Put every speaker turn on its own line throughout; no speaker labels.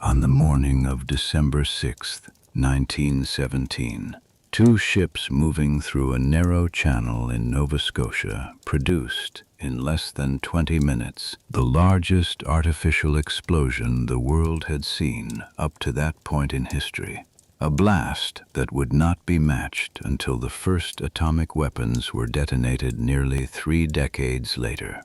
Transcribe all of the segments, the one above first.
On the morning of December 6th, 1917, two ships moving through a narrow channel in Nova Scotia produced, in less than 20 minutes, the largest artificial explosion the world had seen up to that point in history. A blast that would not be matched until the first atomic weapons were detonated nearly 3 decades later.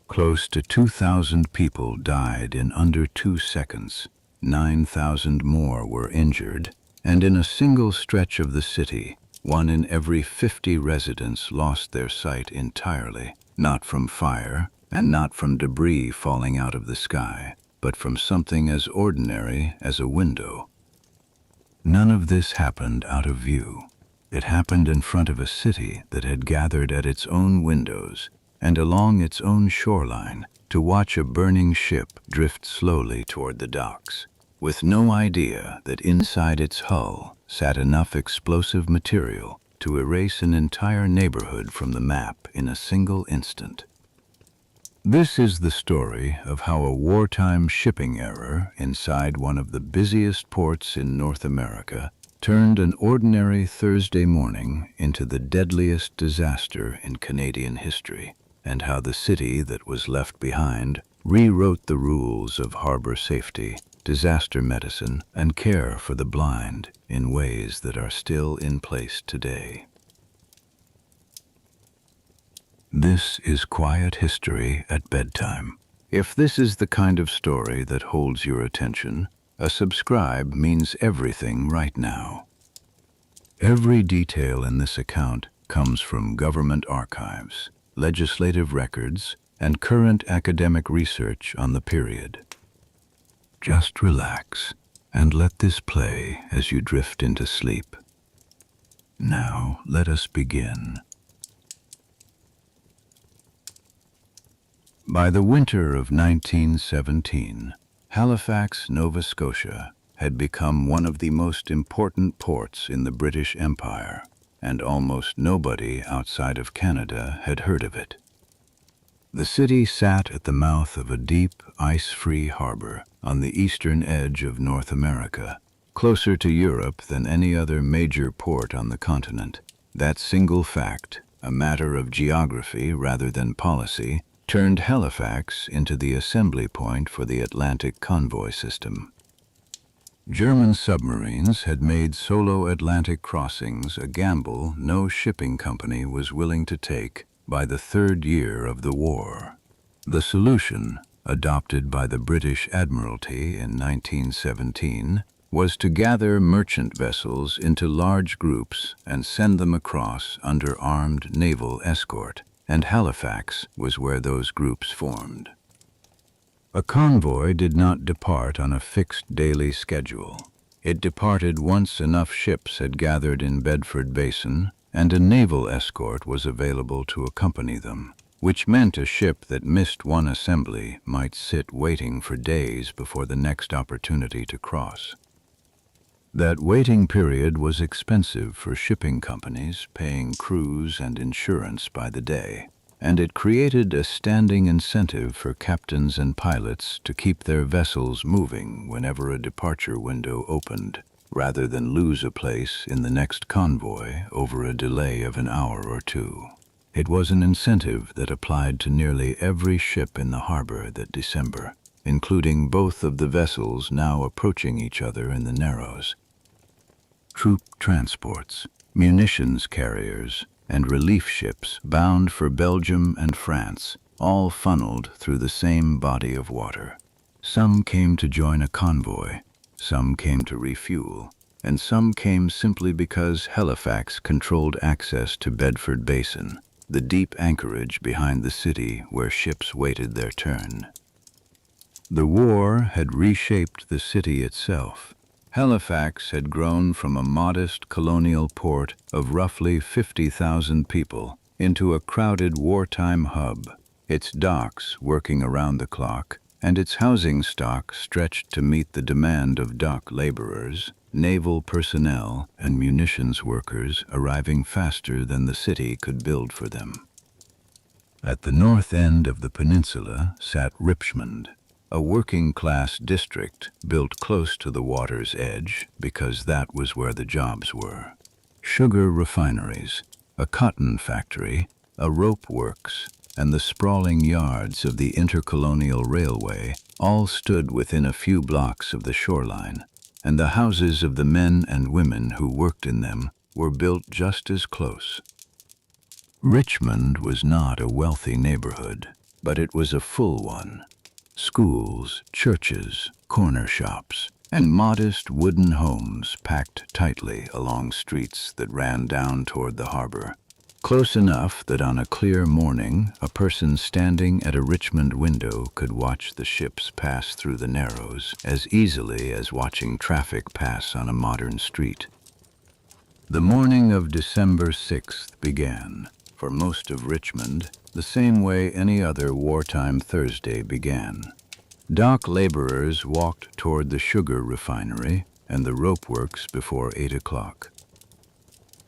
Close to 2,000 people died in under 2 seconds, 9,000 more were injured, and in a single stretch of the city, 1 in every 50 residents lost their sight entirely, not from fire and not from debris falling out of the sky, but from something as ordinary as a window. None of this happened out of view. It happened in front of a city that had gathered at its own windows and along its own shoreline to watch a burning ship drift slowly toward the docks, with no idea that inside its hull sat enough explosive material to erase an entire neighborhood from the map in a single instant. This is the story of how a wartime shipping error inside one of the busiest ports in North America turned an ordinary Thursday morning into the deadliest disaster in Canadian history, and how the city that was left behind rewrote the rules of harbor safety, disaster medicine, and care for the blind in ways that are still in place today. This is quiet history at bedtime. If this is the kind of story that holds your attention, a subscribe means everything right now. Every detail in this account comes from government archives, legislative records, and current academic research on the period. Just relax and let this play as you drift into sleep. Now let us begin. By the winter of 1917, Halifax, Nova Scotia had become one of the most important ports in the British Empire, and almost nobody outside of Canada had heard of it. The city sat at the mouth of a deep, ice-free harbor on the eastern edge of North America, closer to Europe than any other major port on the continent. That single fact, a matter of geography rather than policy, turned Halifax into the assembly point for the Atlantic convoy system. German submarines had made solo Atlantic crossings a gamble no shipping company was willing to take by the 3rd year of the war. The solution, adopted by the British Admiralty in 1917, was to gather merchant vessels into large groups and send them across under armed naval escort, and Halifax was where those groups formed. A convoy did not depart on a fixed daily schedule. It departed once enough ships had gathered in Bedford Basin, and a naval escort was available to accompany them, which meant a ship that missed one assembly might sit waiting for days before the next opportunity to cross. That waiting period was expensive for shipping companies, paying crews and insurance by the day, and it created a standing incentive for captains and pilots to keep their vessels moving whenever a departure window opened, rather than lose a place in the next convoy over a delay of an hour or 2. It was an incentive that applied to nearly every ship in the harbor that December, including both of the vessels now approaching each other in the Narrows. Troop transports, munitions carriers, and relief ships bound for Belgium and France, all funneled through the same body of water. Some came to join a convoy, some came to refuel, and some came simply because Halifax controlled access to Bedford Basin, the deep anchorage behind the city where ships waited their turn. The war had reshaped the city itself. Halifax had grown from a modest colonial port of roughly 50,000 people into a crowded wartime hub, its docks working around the clock, and its housing stock stretched to meet the demand of dock laborers, naval personnel, and munitions workers arriving faster than the city could build for them. At the north end of the peninsula sat Richmond, a working-class district built close to the water's edge because that was where the jobs were. Sugar refineries, a cotton factory, a rope works, and the sprawling yards of the Intercolonial Railway all stood within a few blocks of the shoreline, and the houses of the men and women who worked in them were built just as close. Richmond was not a wealthy neighborhood, but it was a full one. Schools, churches, corner shops, and modest wooden homes packed tightly along streets that ran down toward the harbor. Close enough that on a clear morning, a person standing at a Richmond window could watch the ships pass through the Narrows as easily as watching traffic pass on a modern street. The morning of December 6th began, for most of Richmond, the same way any other wartime Thursday began. Dock laborers walked toward the sugar refinery and the rope works before 8 o'clock.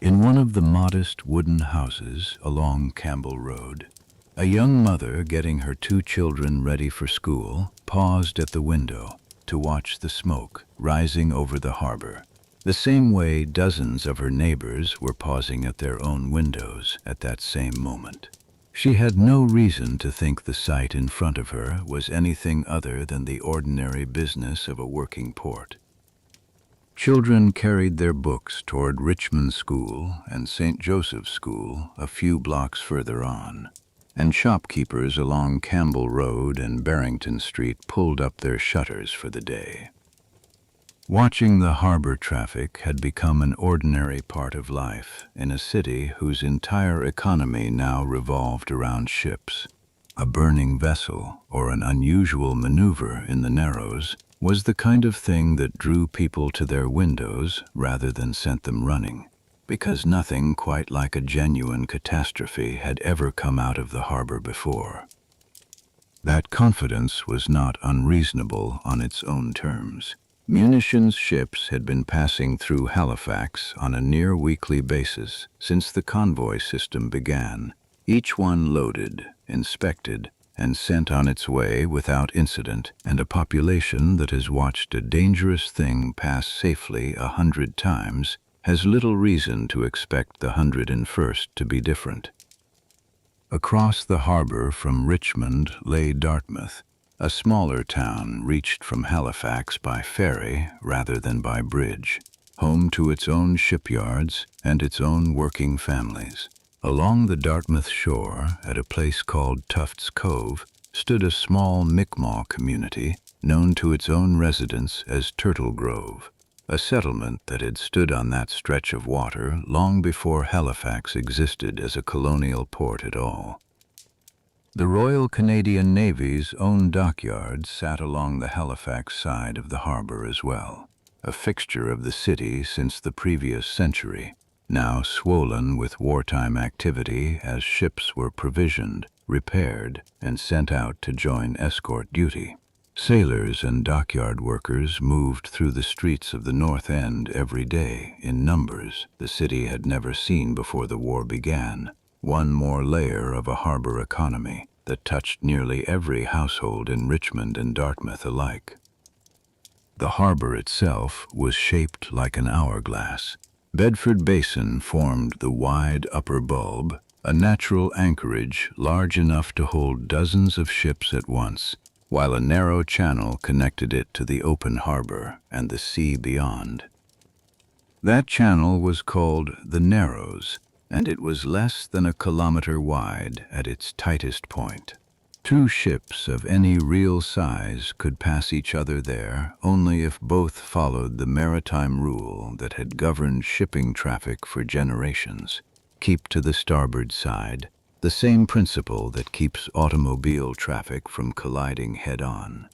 In one of the modest wooden houses along Campbell Road, a young mother getting her 2 children ready for school paused at the window to watch the smoke rising over the harbor, the same way dozens of her neighbors were pausing at their own windows at that same moment. She had no reason to think the sight in front of her was anything other than the ordinary business of a working port. Children carried their books toward Richmond School and St. Joseph's School a few blocks further on, and shopkeepers along Campbell Road and Barrington Street pulled up their shutters for the day. Watching the harbor traffic had become an ordinary part of life in a city whose entire economy now revolved around ships. A burning vessel or an unusual maneuver in the Narrows was the kind of thing that drew people to their windows rather than sent them running, because nothing quite like a genuine catastrophe had ever come out of the harbor before. That confidence was not unreasonable on its own terms. Munitions ships had been passing through Halifax on a near-weekly basis since the convoy system began, each one loaded, inspected, and sent on its way without incident, and a population that has watched a dangerous thing pass safely 100 times has little reason to expect the 101st to be different. Across the harbor from Richmond lay Dartmouth, a smaller town reached from Halifax by ferry rather than by bridge, home to its own shipyards and its own working families. Along the Dartmouth shore, at a place called Tufts Cove, stood a small Mi'kmaq community known to its own residents as Turtle Grove, a settlement that had stood on that stretch of water long before Halifax existed as a colonial port at all. The Royal Canadian Navy's own dockyards sat along the Halifax side of the harbor as well, a fixture of the city since the previous century, now swollen with wartime activity as ships were provisioned, repaired, and sent out to join escort duty. Sailors and dockyard workers moved through the streets of the North End every day in numbers the city had never seen before the war began, one more layer of a harbor economy that touched nearly every household in Richmond and Dartmouth alike. The harbor itself was shaped like an hourglass. Bedford Basin formed the wide upper bulb, a natural anchorage large enough to hold dozens of ships at once, while a narrow channel connected it to the open harbor and the sea beyond. That channel was called the Narrows, and it was less than a kilometer wide at its tightest point. 2 ships of any real size could pass each other there only if both followed the maritime rule that had governed shipping traffic for generations: keep to the starboard side, the same principle that keeps automobile traffic from colliding head-on.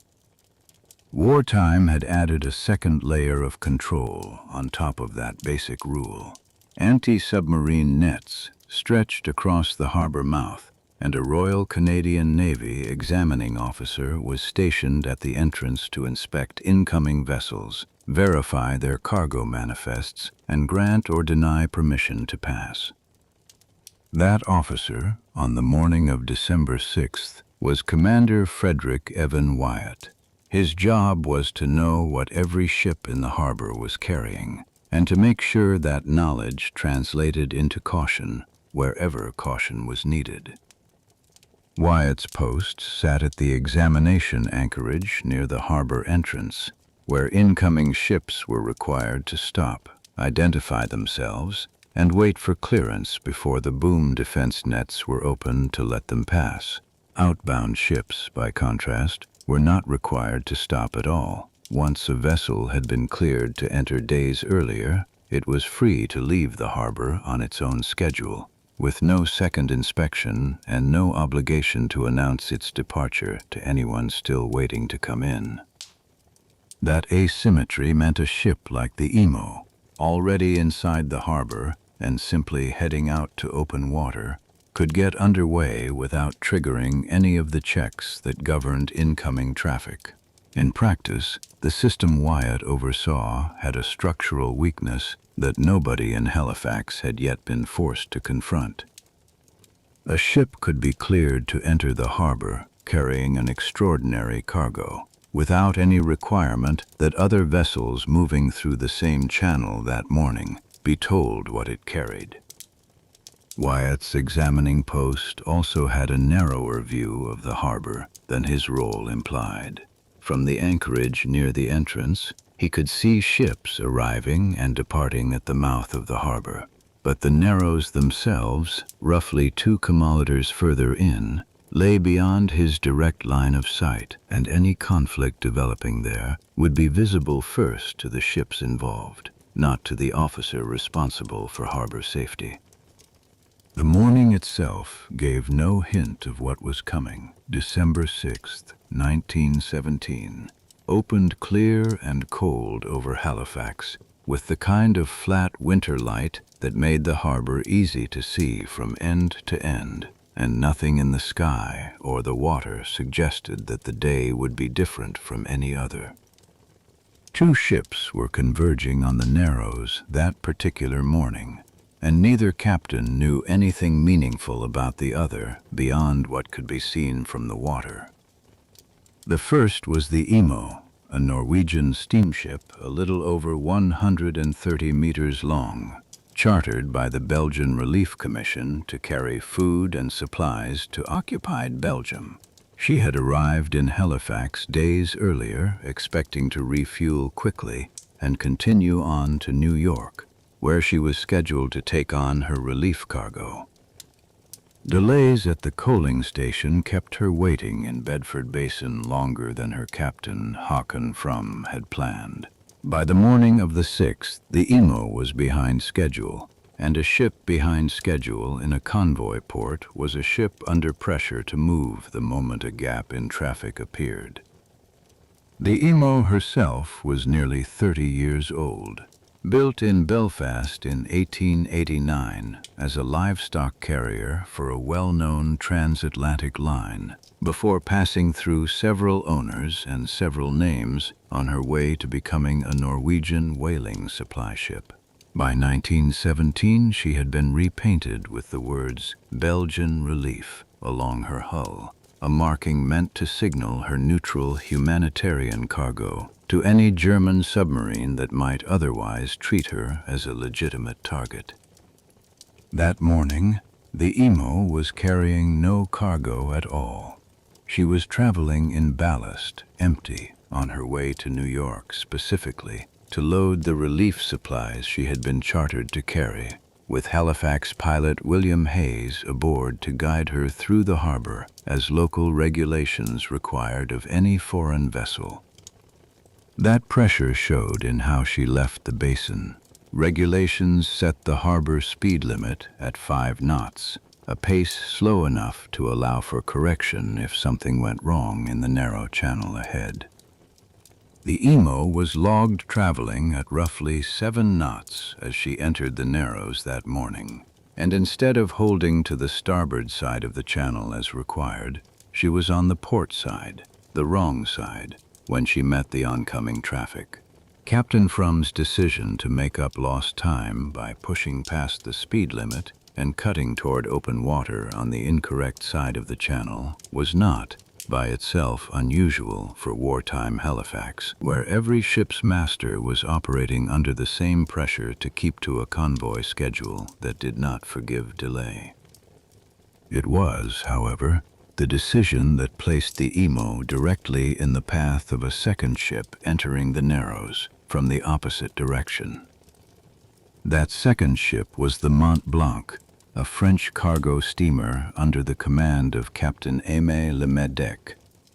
Wartime had added a second layer of control on top of that basic rule. Anti-submarine nets stretched across the harbor mouth, and a Royal Canadian Navy examining officer was stationed at the entrance to inspect incoming vessels, verify their cargo manifests, and grant or deny permission to pass. That officer, on the morning of December 6th, was Commander Frederick Evan Wyatt, His job was to know what every ship in the harbor was carrying, and to make sure that knowledge translated into caution wherever caution was needed. Wyatt's post sat at the examination anchorage near the harbor entrance, where incoming ships were required to stop, identify themselves, and wait for clearance before the boom defense nets were opened to let them pass. Outbound ships, by contrast, were not required to stop at all. Once a vessel had been cleared to enter days earlier, it was free to leave the harbor on its own schedule, with no second inspection and no obligation to announce its departure to anyone still waiting to come in. That asymmetry meant a ship like the Imo, already inside the harbor and simply heading out to open water, could get underway without triggering any of the checks that governed incoming traffic. In practice, the system Wyatt oversaw had a structural weakness that nobody in Halifax had yet been forced to confront. A ship could be cleared to enter the harbor carrying an extraordinary cargo, without any requirement that other vessels moving through the same channel that morning be told what it carried. Wyatt's examining post also had a narrower view of the harbor than his role implied. From the anchorage near the entrance, he could see ships arriving and departing at the mouth of the harbor, but the narrows themselves, roughly 2 kilometers further in, lay beyond his direct line of sight, and any conflict developing there would be visible first to the ships involved, not to the officer responsible for harbor safety. The morning itself gave no hint of what was coming. December 6th, 1917, opened clear and cold over Halifax, with the kind of flat winter light that made the harbor easy to see from end to end, and nothing in the sky or the water suggested that the day would be different from any other. 2 ships were converging on the Narrows that particular morning, and neither captain knew anything meaningful about the other beyond what could be seen from the water. The first was the Imo, a Norwegian steamship a little over 130 meters long, chartered by the Belgian Relief Commission to carry food and supplies to occupied Belgium. She had arrived in Halifax days earlier, expecting to refuel quickly and continue on to New York, where she was scheduled to take on her relief cargo. Delays at the coaling station kept her waiting in Bedford Basin longer than her captain, Håkon From, had planned. By the morning of the 6th, the Imo was behind schedule, and a ship behind schedule in a convoy port was a ship under pressure to move the moment a gap in traffic appeared. The Imo herself was nearly 30 years old. Built in Belfast in 1889 as a livestock carrier for a well-known transatlantic line, before passing through several owners and several names on her way to becoming a Norwegian whaling supply ship. By 1917, she had been repainted with the words Belgian Relief along her hull, a marking meant to signal her neutral humanitarian cargo to any German submarine that might otherwise treat her as a legitimate target. That morning, the Imo was carrying no cargo at all. She was traveling in ballast, empty, on her way to New York specifically to load the relief supplies she had been chartered to carry, with Halifax pilot William Hayes aboard to guide her through the harbor as local regulations required of any foreign vessel. That pressure showed in how she left the basin. Regulations set the harbor speed limit at 5 knots, a pace slow enough to allow for correction if something went wrong in the narrow channel ahead. The Imo was logged traveling at roughly 7 knots as she entered the Narrows that morning, and instead of holding to the starboard side of the channel as required, she was on the port side, the wrong side, when she met the oncoming traffic. Captain From's decision to make up lost time by pushing past the speed limit and cutting toward open water on the incorrect side of the channel was not, by itself unusual for wartime Halifax, where every ship's master was operating under the same pressure to keep to a convoy schedule that did not forgive delay. It was, however, the decision that placed the Imo directly in the path of a second ship entering the Narrows from the opposite direction. That second ship was the Mont-Blanc, a French cargo steamer under the command of Captain Aimé Lemedec,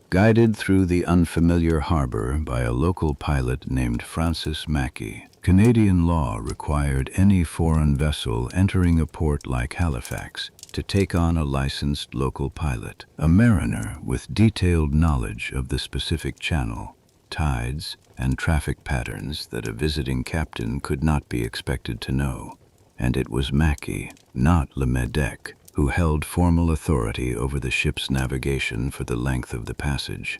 guided through the unfamiliar harbor by a local pilot named Francis Mackey. Canadian law required any foreign vessel entering a port like Halifax to take on a licensed local pilot, a mariner with detailed knowledge of the specific channel, tides, and traffic patterns that a visiting captain could not be expected to know. And it was Mackey, not Lemedec, who held formal authority over the ship's navigation for the length of the passage.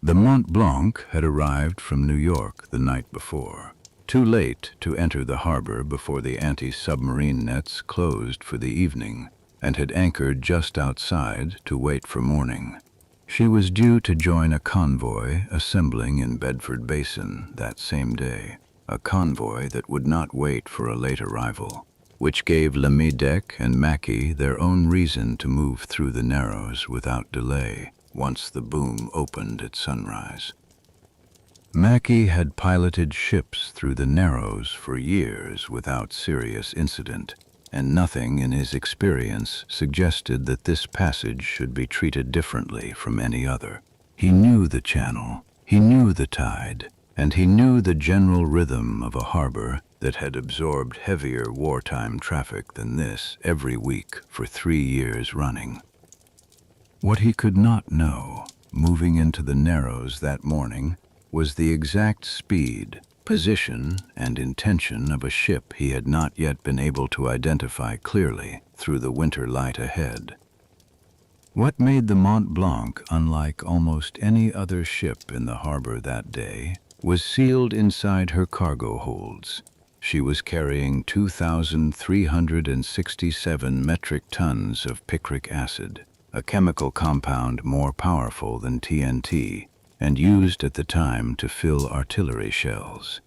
The Mont-Blanc had arrived from New York the night before, too late to enter the harbor before the anti-submarine nets closed for the evening, and had anchored just outside to wait for morning. She was due to join a convoy assembling in Bedford Basin that same day, a convoy that would not wait for a late arrival, which gave Lemedec and Mackey their own reason to move through the Narrows without delay once the boom opened at sunrise. Mackey had piloted ships through the Narrows for years without serious incident, and nothing in his experience suggested that this passage should be treated differently from any other. He knew the channel, he knew the tide, and he knew the general rhythm of a harbor that had absorbed heavier wartime traffic than this every week for 3 years running. What he could not know, moving into the Narrows that morning, was the exact speed, position, and intention of a ship he had not yet been able to identify clearly through the winter light ahead. What made the Mont-Blanc unlike almost any other ship in the harbor that day was sealed inside her cargo holds. She was carrying 2,367 metric tons of picric acid, a chemical compound more powerful than TNT, and used at the time to fill artillery shells.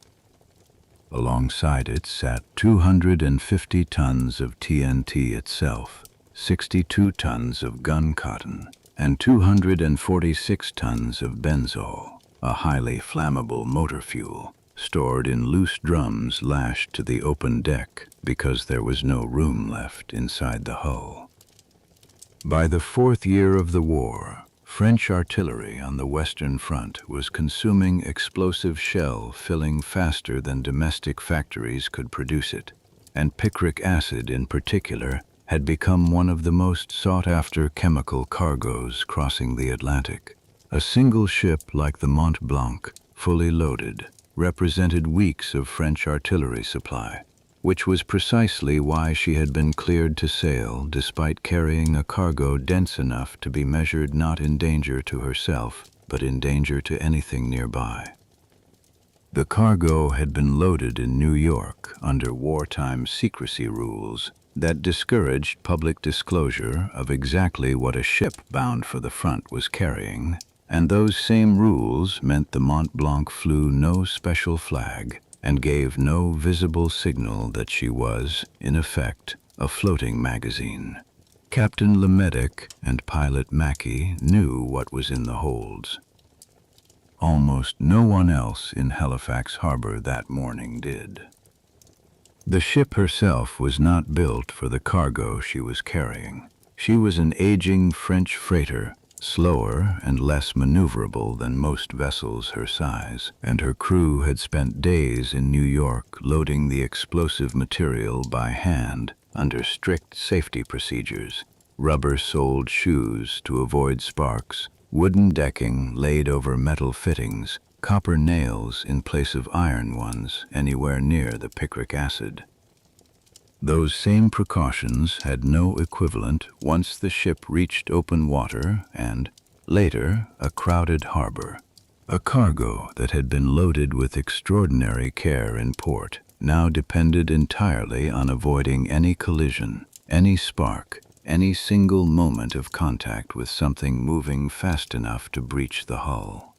Alongside it sat 250 tons of TNT itself, 62 tons of gun cotton, and 246 tons of benzol, a highly flammable motor fuel, stored in loose drums lashed to the open deck because there was no room left inside the hull. By the 4th year of the war, French artillery on the Western Front was consuming explosive shell filling faster than domestic factories could produce it, and picric acid in particular had become one of the most sought-after chemical cargoes crossing the Atlantic. A single ship like the Mont-Blanc, fully loaded, represented weeks of French artillery supply, which was precisely why she had been cleared to sail despite carrying a cargo dense enough to be measured not in danger to herself, but in danger to anything nearby. The cargo had been loaded in New York under wartime secrecy rules that discouraged public disclosure of exactly what a ship bound for the front was carrying, and those same rules meant the Mont-Blanc flew no special flag and gave no visible signal that she was, in effect, a floating magazine. Captain Lemedec and pilot Mackey knew what was in the holds. Almost no one else in Halifax Harbour that morning did. The ship herself was not built for the cargo she was carrying. She was an aging French freighter, slower and less maneuverable than most vessels her size, and her crew had spent days in New York loading the explosive material by hand under strict safety procedures: rubber-soled shoes to avoid sparks, wooden decking laid over metal fittings, copper nails in place of iron ones anywhere near the picric acid. Those same precautions had no equivalent once the ship reached open water and, later, a crowded harbor. A cargo that had been loaded with extraordinary care in port now depended entirely on avoiding any collision, any spark, any single moment of contact with something moving fast enough to breach the hull.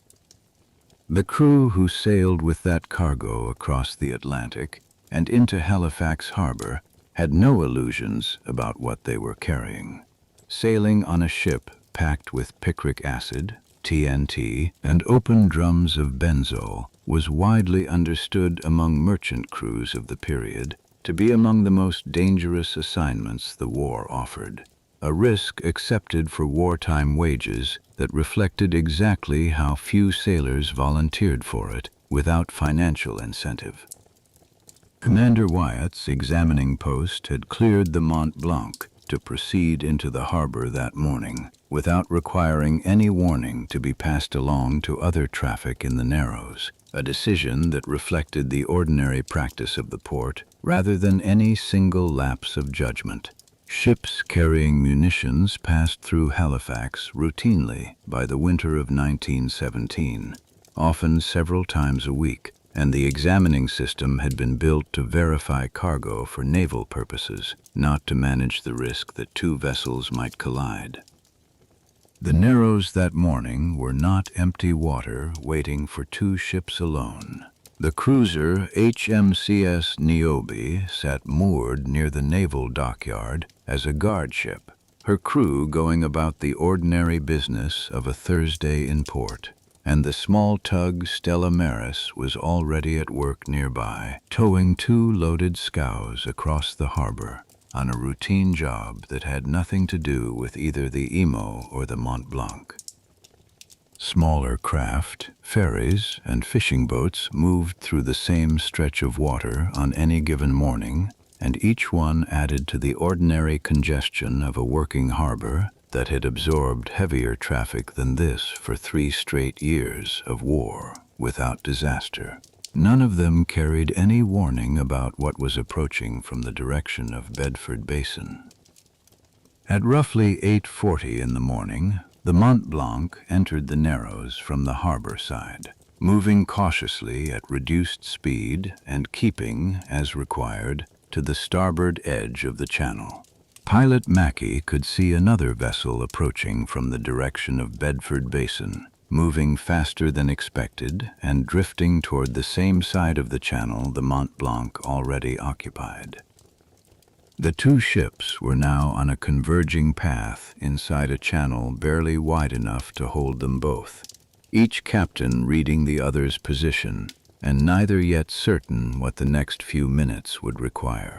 The crew who sailed with that cargo across the Atlantic and into Halifax Harbour had no illusions about what they were carrying. Sailing on a ship packed with picric acid, TNT, and open drums of benzol was widely understood among merchant crews of the period to be among the most dangerous assignments the war offered, a risk accepted for wartime wages that reflected exactly how few sailors volunteered for it without financial incentive. Commander Wyatt's examining post had cleared the Mont-Blanc to proceed into the harbor that morning, without requiring any warning to be passed along to other traffic in the Narrows, a decision that reflected the ordinary practice of the port rather than any single lapse of judgment. Ships carrying munitions passed through Halifax routinely by the winter of 1917, often several times a week, and the examining system had been built to verify cargo for naval purposes, not to manage the risk that two vessels might collide. The Narrows that morning were not empty water waiting for two ships alone. The cruiser HMCS Niobe sat moored near the naval dockyard as a guard ship, her crew going about the ordinary business of a Thursday in port, and the small tug Stella Maris was already at work nearby, towing two loaded scows across the harbor on a routine job that had nothing to do with either the Imo or the Mont-Blanc. Smaller craft, ferries, and fishing boats moved through the same stretch of water on any given morning, and each one added to the ordinary congestion of a working harbor that had absorbed heavier traffic than this for 3 straight years of war without disaster. None of them carried any warning about what was approaching from the direction of Bedford Basin. At roughly 8:40 in the morning, the Mont-Blanc entered the Narrows from the harbor side, moving cautiously at reduced speed and keeping, as required, to the starboard edge of the channel. Pilot Mackey could see another vessel approaching from the direction of Bedford Basin, moving faster than expected and drifting toward the same side of the channel the Mont-Blanc already occupied. The two ships were now on a converging path inside a channel barely wide enough to hold them both, each captain reading the other's position, and neither yet certain what the next few minutes would require.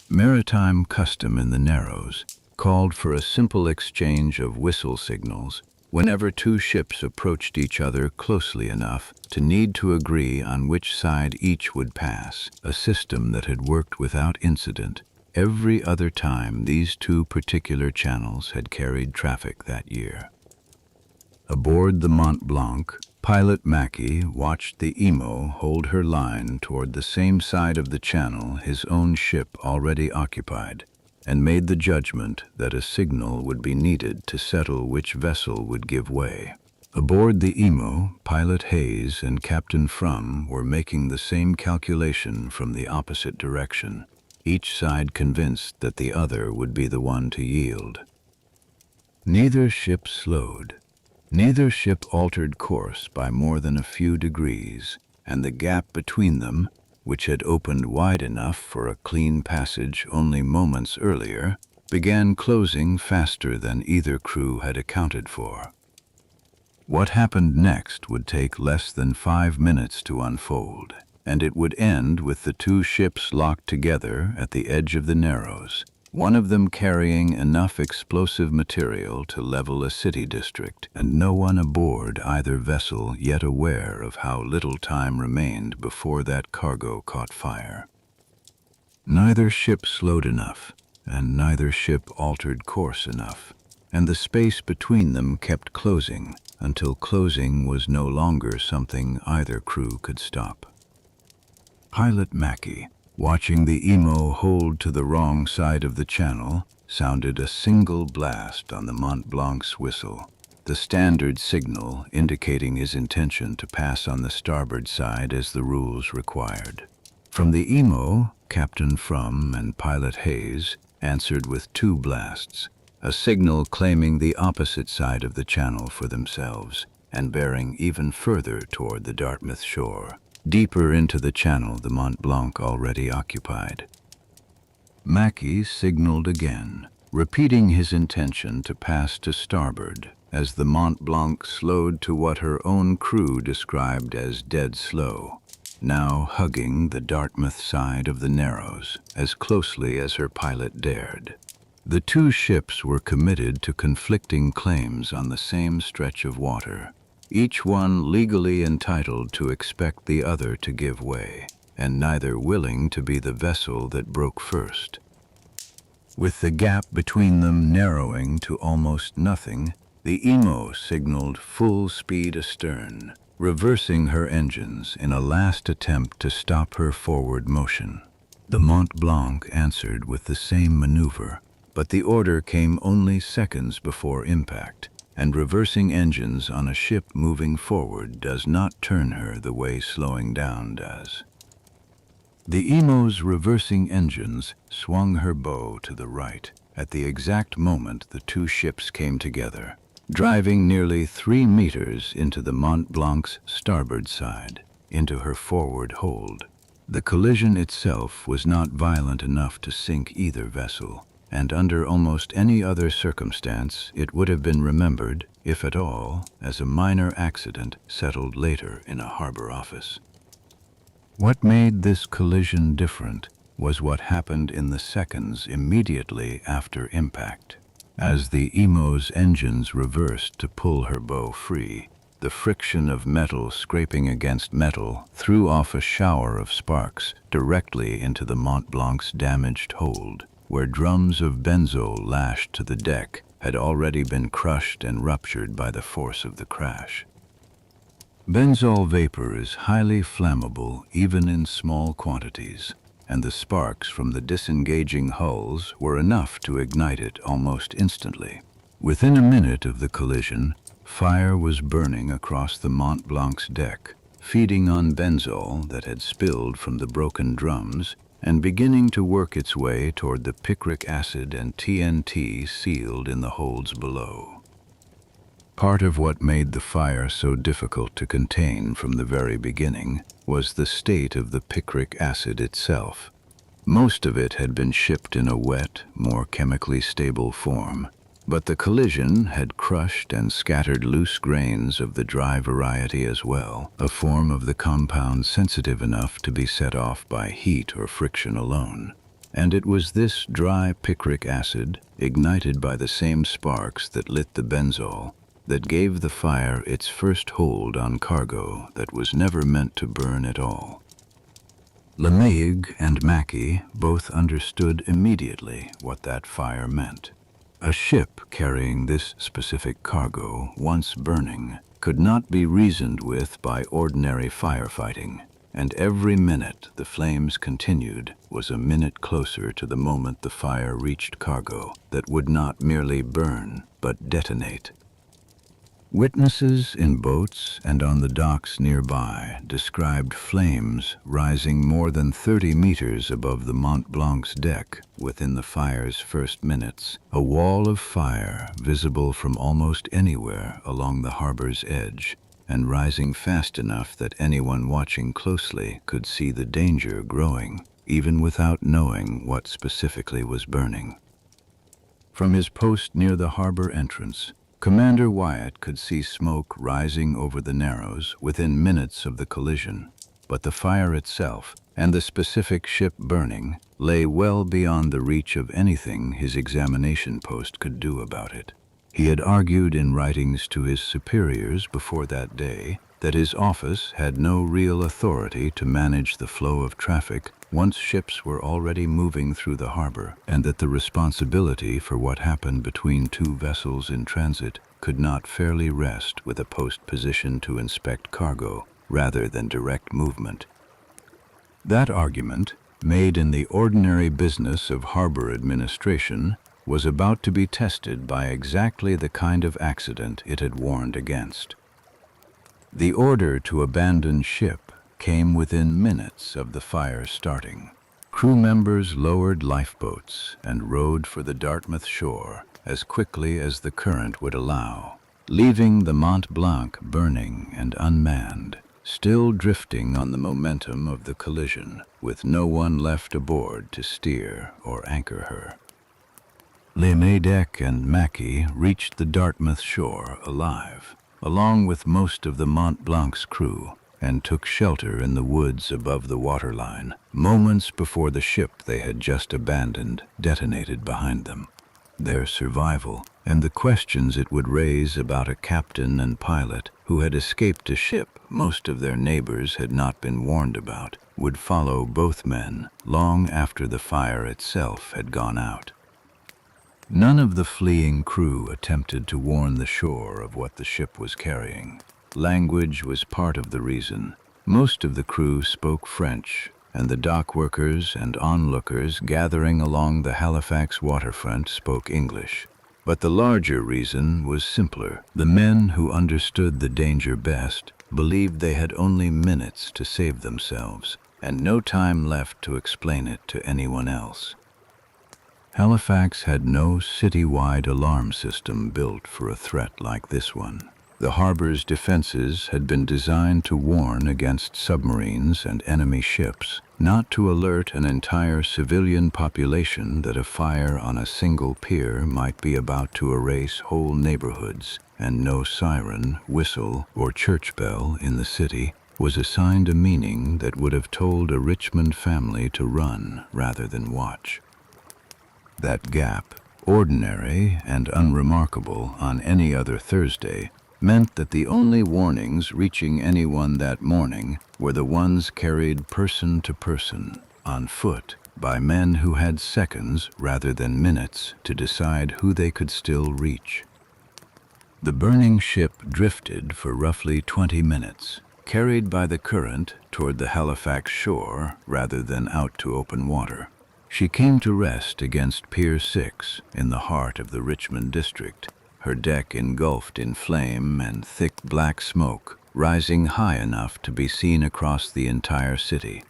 Maritime custom in the Narrows called for a simple exchange of whistle signals whenever two ships approached each other closely enough to need to agree on which side each would pass, a system that had worked without incident every other time these two particular channels had carried traffic that year. Aboard the Mont-Blanc, Pilot Mackey watched the Imo hold her line toward the same side of the channel his own ship already occupied, and made the judgment that a signal would be needed to settle which vessel would give way. Aboard the Imo, Pilot Hayes and Captain Frum were making the same calculation from the opposite direction, each side convinced that the other would be the one to yield. Neither ship slowed. Neither ship altered course by more than a few degrees, and the gap between them, which had opened wide enough for a clean passage only moments earlier, began closing faster than either crew had accounted for. What happened next would take less than 5 minutes to unfold, and it would end with the two ships locked together at the edge of the Narrows, one of them carrying enough explosive material to level a city district, and no one aboard either vessel yet aware of how little time remained before that cargo caught fire. Neither ship slowed enough, and neither ship altered course enough, and the space between them kept closing until closing was no longer something either crew could stop. Pilot Mackey, watching the Imo hold to the wrong side of the channel, sounded a single blast on the Mont-Blanc's whistle, the standard signal indicating his intention to pass on the starboard side as the rules required. From the Imo, Captain Frum and Pilot Hayes answered with 2 blasts, a signal claiming the opposite side of the channel for themselves and bearing even further toward the Dartmouth shore, deeper into the channel the Mont-Blanc already occupied. Mackey signaled again, repeating his intention to pass to starboard as the Mont-Blanc slowed to what her own crew described as dead slow, now hugging the Dartmouth side of the Narrows as closely as her pilot dared. The two ships were committed to conflicting claims on the same stretch of water, each one legally entitled to expect the other to give way, and neither willing to be the vessel that broke first. With the gap between them narrowing to almost nothing, the Imo signaled full speed astern, reversing her engines in a last attempt to stop her forward motion. The Mont-Blanc answered with the same maneuver, but the order came only seconds before impact, and reversing engines on a ship moving forward does not turn her the way slowing down does. The Imo's reversing engines swung her bow to the right at the exact moment the two ships came together, driving nearly 3 meters into the Mont-Blanc's starboard side, into her forward hold. The collision itself was not violent enough to sink either vessel, and under almost any other circumstance it would have been remembered, if at all, as a minor accident settled later in a harbor office. What made this collision different was what happened in the seconds immediately after impact. As the Imo's engines reversed to pull her bow free, the friction of metal scraping against metal threw off a shower of sparks directly into the Mont-Blanc's damaged hold, where drums of benzol lashed to the deck had already been crushed and ruptured by the force of the crash. Benzol vapor is highly flammable even in small quantities, and the sparks from the disengaging hulls were enough to ignite it almost instantly. Within a minute of the collision, fire was burning across the Mont-Blanc's deck, feeding on benzol that had spilled from the broken drums and beginning to work its way toward the picric acid and TNT sealed in the holds below. Part of what made the fire so difficult to contain from the very beginning was the state of the picric acid itself. Most of it had been shipped in a wet, more chemically stable form, but the collision had crushed and scattered loose grains of the dry variety as well, a form of the compound sensitive enough to be set off by heat or friction alone. And it was this dry picric acid, ignited by the same sparks that lit the benzol, that gave the fire its first hold on cargo that was never meant to burn at all. LeMaigne and Mackey both understood immediately what that fire meant. A ship carrying this specific cargo, once burning, could not be reasoned with by ordinary firefighting, and every minute the flames continued was a minute closer to the moment the fire reached cargo that would not merely burn but detonate. Witnesses in boats and on the docks nearby described flames rising more than 30 meters above the Mont-Blanc's deck within the fire's first minutes, a wall of fire visible from almost anywhere along the harbor's edge, and rising fast enough that anyone watching closely could see the danger growing, even without knowing what specifically was burning. From his post near the harbor entrance, Commander Wyatt could see smoke rising over the Narrows within minutes of the collision, but the fire itself and the specific ship burning lay well beyond the reach of anything his examination post could do about it. He had argued in writings to his superiors before that day that his office had no real authority to manage the flow of traffic once ships were already moving through the harbor, and that the responsibility for what happened between two vessels in transit could not fairly rest with a post positioned to inspect cargo rather than direct movement. That argument, made in the ordinary business of harbor administration, was about to be tested by exactly the kind of accident it had warned against. The order to abandon ship came within minutes of the fire starting. Crew members lowered lifeboats and rowed for the Dartmouth shore as quickly as the current would allow, leaving the Mont-Blanc burning and unmanned, still drifting on the momentum of the collision, with no one left aboard to steer or anchor her. Le Maydec and Mackie reached the Dartmouth shore alive, along with most of the Mont-Blanc's crew, and took shelter in the woods above the waterline, moments before the ship they had just abandoned detonated behind them. Their survival, and the questions it would raise about a captain and pilot who had escaped a ship most of their neighbors had not been warned about, would follow both men long after the fire itself had gone out. None of the fleeing crew attempted to warn the shore of what the ship was carrying. Language was part of the reason. Most of the crew spoke French, and the dock workers and onlookers gathering along the Halifax waterfront spoke English. But the larger reason was simpler. The men who understood the danger best believed they had only minutes to save themselves, and no time left to explain it to anyone else. Halifax had no city-wide alarm system built for a threat like this one. The harbor's defenses had been designed to warn against submarines and enemy ships, not to alert an entire civilian population that a fire on a single pier might be about to erase whole neighborhoods, and no siren, whistle, or church bell in the city was assigned a meaning that would have told a Richmond family to run rather than watch. That gap, ordinary and unremarkable on any other Thursday, meant that the only warnings reaching anyone that morning were the ones carried person to person, on foot, by men who had seconds rather than minutes to decide who they could still reach. The burning ship drifted for roughly 20 minutes, carried by the current toward the Halifax shore rather than out to open water. She came to rest against Pier 6 in the heart of the Richmond district, her deck engulfed in flame and thick black smoke, rising high enough to be seen across the entire city.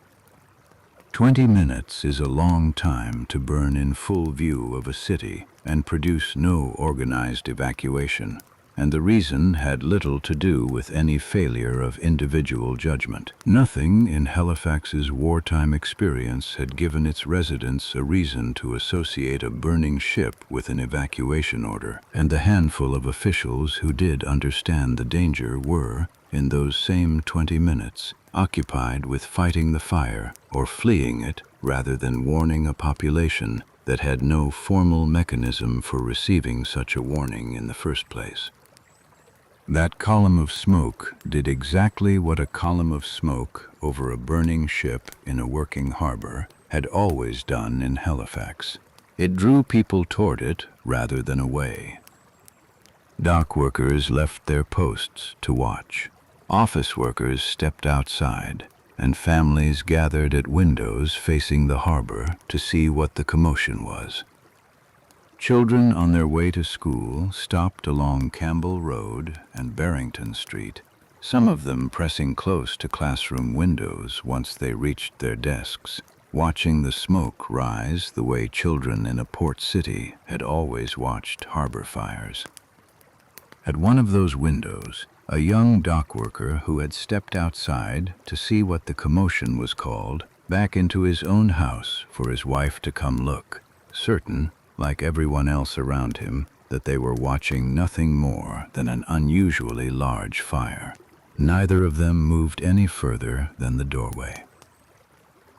20 minutes is a long time to burn in full view of a city and produce no organized evacuation, and the reason had little to do with any failure of individual judgment. Nothing in Halifax's wartime experience had given its residents a reason to associate a burning ship with an evacuation order, and the handful of officials who did understand the danger were, in those same 20 minutes, occupied with fighting the fire or fleeing it rather than warning a population that had no formal mechanism for receiving such a warning in the first place. That column of smoke did exactly what a column of smoke over a burning ship in a working harbor had always done in Halifax. It drew people toward it rather than away. Dock workers left their posts to watch. Office workers stepped outside, and families gathered at windows facing the harbor to see what the commotion was. Children on their way to school stopped along Campbell Road and Barrington Street, some of them pressing close to classroom windows once they reached their desks, watching the smoke rise the way children in a port city had always watched harbor fires. At one of those windows, a young dock worker who had stepped outside to see what the commotion was called back into his own house for his wife to come look, certain, like everyone else around him, that they were watching nothing more than an unusually large fire. Neither of them moved any further than the doorway.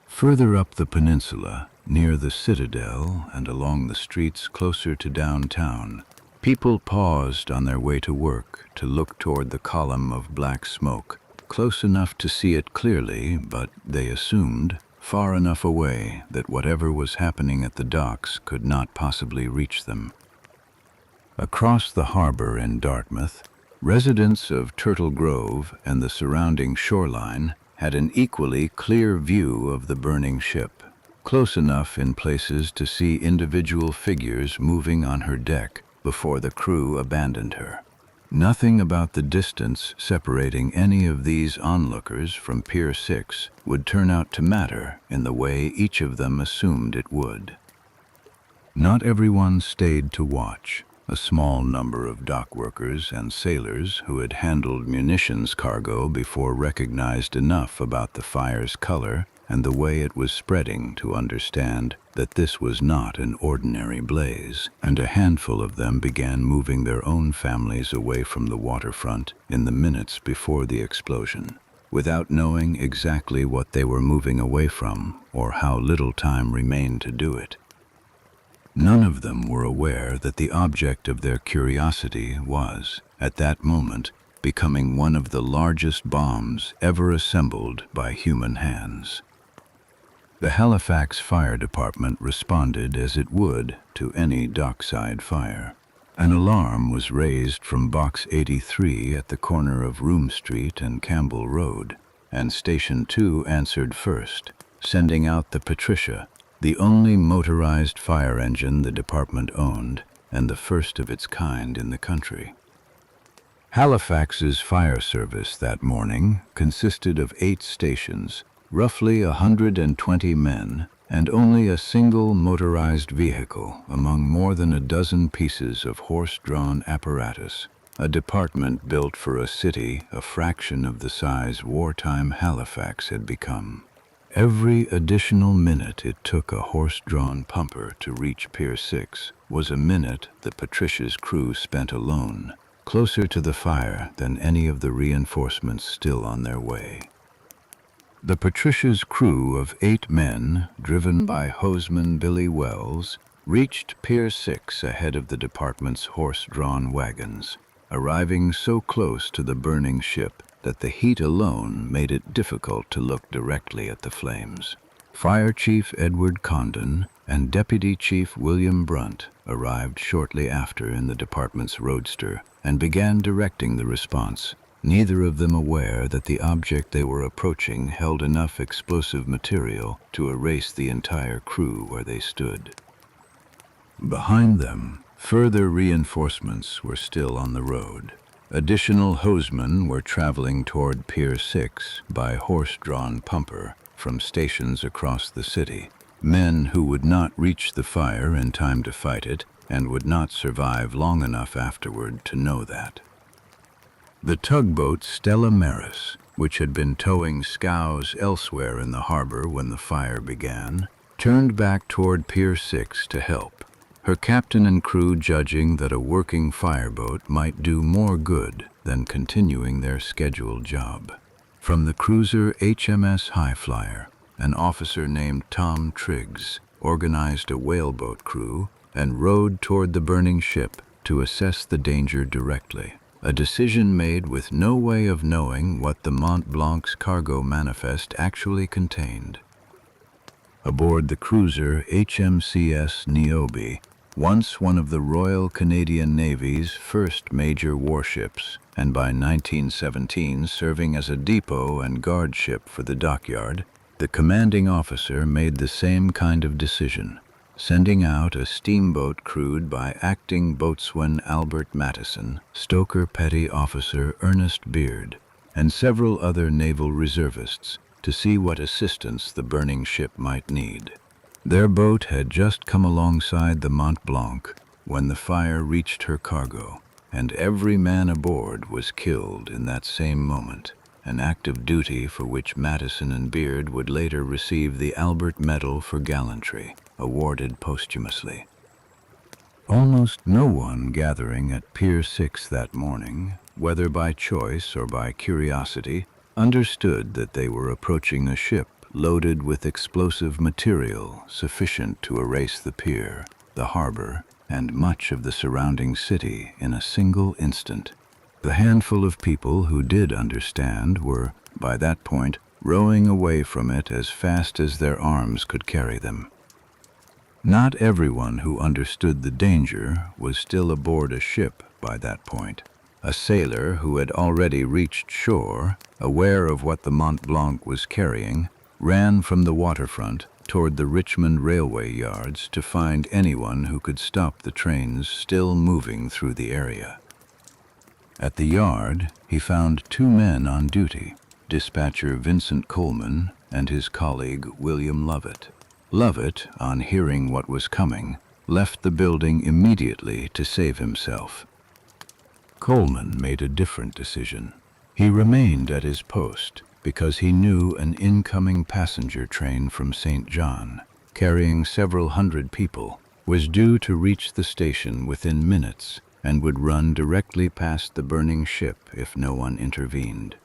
Further up the peninsula, near the Citadel and along the streets closer to downtown, people paused on their way to work to look toward the column of black smoke, close enough to see it clearly, but, they assumed, far enough away that whatever was happening at the docks could not possibly reach them. Across the harbor in Dartmouth, residents of Turtle Grove and the surrounding shoreline had an equally clear view of the burning ship, close enough in places to see individual figures moving on her deck before the crew abandoned her. Nothing about the distance separating any of these onlookers from Pier 6 would turn out to matter in the way each of them assumed it would. Not everyone stayed to watch. A small number of dock workers and sailors who had handled munitions cargo before recognized enough about the fire's color and the way it was spreading to understand that this was not an ordinary blaze, and a handful of them began moving their own families away from the waterfront in the minutes before the explosion, without knowing exactly what they were moving away from or how little time remained to do it. None of them were aware that the object of their curiosity was, at that moment, becoming one of the largest bombs ever assembled by human hands. The Halifax Fire Department responded as it would to any dockside fire. An alarm was raised from Box 83 at the corner of Room Street and Campbell Road, and Station 2 answered first, sending out the Patricia, the only motorized fire engine the department owned, and the first of its kind in the country. Halifax's fire service that morning consisted of 8 stations, roughly 120 men, and only a single motorized vehicle among more than a dozen pieces of horse-drawn apparatus, a department built for a city a fraction of the size wartime Halifax had become. Every additional minute it took a horse-drawn pumper to reach Pier 6 was a minute the Patricia's crew spent alone, closer to the fire than any of the reinforcements still on their way. The Patricia's crew of 8 men, driven by hosman Billy Wells, reached Pier 6 ahead of the department's horse-drawn wagons, arriving so close to the burning ship that the heat alone made it difficult to look directly at the flames. Fire Chief Edward Condon and Deputy Chief William Brunt arrived shortly after in the department's roadster and began directing the response, neither of them aware that the object they were approaching held enough explosive material to erase the entire crew where they stood. Behind them, further reinforcements were still on the road. Additional hosmen were traveling toward Pier 6 by horse-drawn pumper from stations across the city, men who would not reach the fire in time to fight it and would not survive long enough afterward to know that. The tugboat Stella Maris, which had been towing scows elsewhere in the harbor when the fire began, turned back toward Pier 6 to help, her captain and crew judging that a working fireboat might do more good than continuing their scheduled job. From the cruiser HMS Highflyer, an officer named Tom Triggs organized a whaleboat crew and rowed toward the burning ship to assess the danger directly, a decision made with no way of knowing what the Mont-Blanc's cargo manifest actually contained. Aboard the cruiser HMCS Niobe, once one of the Royal Canadian Navy's first major warships, and by 1917 serving as a depot and guard ship for the dockyard, the commanding officer made the same kind of decision, sending out a steamboat crewed by acting boatswain Albert Mattison, stoker petty officer Ernest Beard, and several other naval reservists to see what assistance the burning ship might need. Their boat had just come alongside the Mont-Blanc when the fire reached her cargo, and every man aboard was killed in that same moment, an act of duty for which Mattison and Beard would later receive the Albert Medal for Gallantry, awarded posthumously. Almost no one gathering at Pier 6 that morning, whether by choice or by curiosity, understood that they were approaching a ship loaded with explosive material sufficient to erase the pier, the harbor, and much of the surrounding city in a single instant. The handful of people who did understand were, by that point, rowing away from it as fast as their arms could carry them. Not everyone who understood the danger was still aboard a ship by that point. A sailor who had already reached shore, aware of what the Mont-Blanc was carrying, ran from the waterfront toward the Richmond railway yards to find anyone who could stop the trains still moving through the area. At the yard, he found 2 men on duty, dispatcher Vincent Coleman and his colleague William Lovett. Lovett, on hearing what was coming, left the building immediately to save himself. Coleman made a different decision. He remained at his post because he knew an incoming passenger train from St. John, carrying several hundred people, was due to reach the station within minutes and would run directly past the burning ship if no one intervened.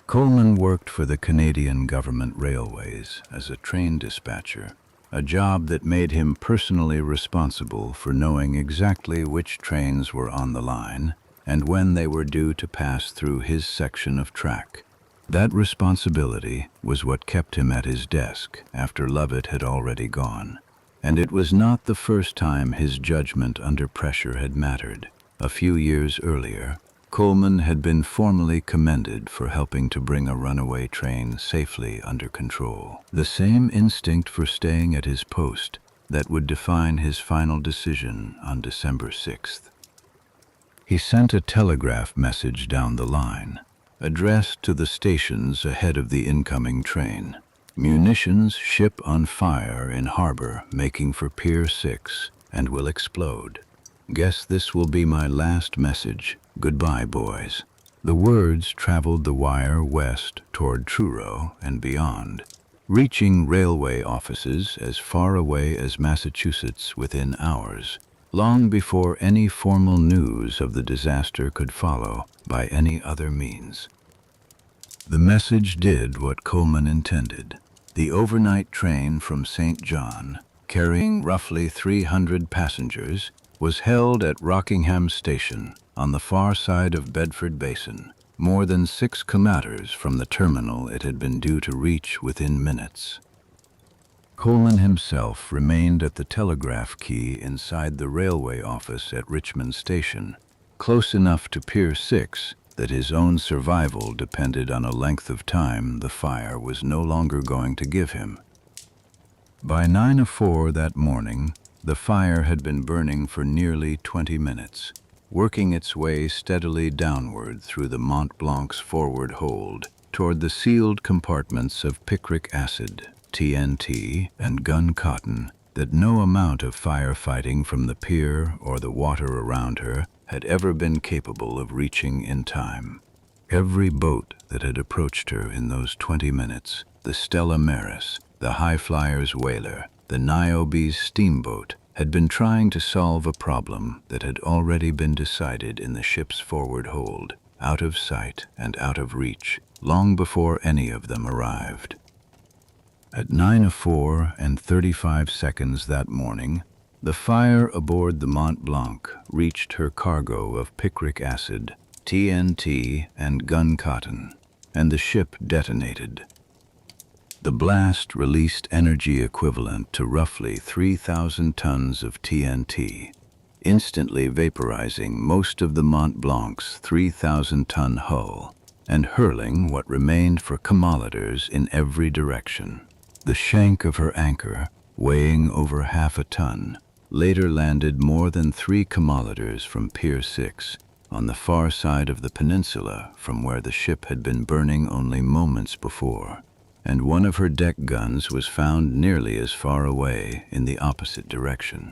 Coleman worked for the Canadian Government Railways as a train dispatcher, a job that made him personally responsible for knowing exactly which trains were on the line and when they were due to pass through his section of track. That responsibility was what kept him at his desk after Lovett had already gone. And it was not the first time his judgment under pressure had mattered. A few years earlier, Coleman had been formally commended for helping to bring a runaway train safely under control. The same instinct for staying at his post that would define his final decision on December 6th. He sent a telegraph message down the line, addressed to the stations ahead of the incoming train. Munitions ship on fire in harbor making for Pier 6 and will explode. Guess this will be my last message. Goodbye, boys. The words traveled the wire west toward Truro and beyond, reaching railway offices as far away as Massachusetts within hours, long before any formal news of the disaster could follow by any other means. The message did what Coleman intended. The overnight train from St. John, carrying roughly 300 passengers, was held at Rockingham Station on the far side of Bedford Basin, more than 6 kilometers from the terminal it had been due to reach within minutes. Coleman himself remained at the telegraph key inside the railway office at Richmond Station, close enough to Pier 6 that his own survival depended on a length of time the fire was no longer going to give him. By 9:04 that morning, the fire had been burning for nearly 20 minutes, working its way steadily downward through the Mont-Blanc's forward hold toward the sealed compartments of picric acid, TNT, and gun cotton that no amount of firefighting from the pier or the water around her had ever been capable of reaching in time. Every boat that had approached her in those 20 minutes, the Stella Maris, the High Flyer's whaler, the Niobe's steamboat, had been trying to solve a problem that had already been decided in the ship's forward hold, out of sight and out of reach, long before any of them arrived. At 9:04 and 35 seconds that morning, the fire aboard the Mont-Blanc reached her cargo of picric acid, TNT, and gun cotton, and the ship detonated. The blast released energy equivalent to roughly 3,000 tons of TNT, instantly vaporizing most of the Mont-Blanc's 3,000-ton hull and hurling what remained for kilometers in every direction. The shank of her anchor, weighing over half a ton, later landed more than 3 kilometers from Pier 6, on the far side of the peninsula from where the ship had been burning only moments before, and one of her deck guns was found nearly as far away in the opposite direction.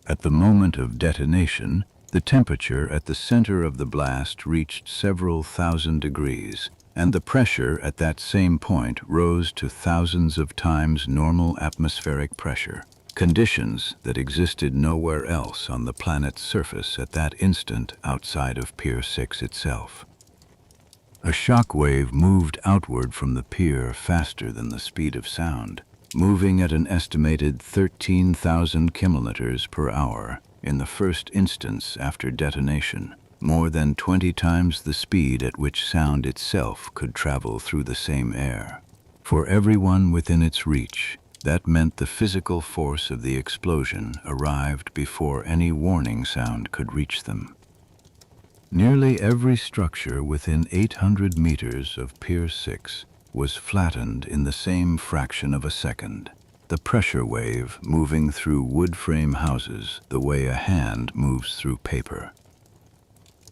At the moment of detonation, the temperature at the center of the blast reached several thousand degrees, and the pressure at that same point rose to thousands of times normal atmospheric pressure, conditions that existed nowhere else on the planet's surface at that instant outside of Pier 6 itself. A shock wave moved outward from the pier faster than the speed of sound, moving at an estimated 13,000 kilometers per hour in the first instance after detonation, more than 20 times the speed at which sound itself could travel through the same air. For everyone within its reach, that meant the physical force of the explosion arrived before any warning sound could reach them. Nearly every structure within 800 meters of Pier 6 was flattened in the same fraction of a second, the pressure wave moving through wood frame houses the way a hand moves through paper.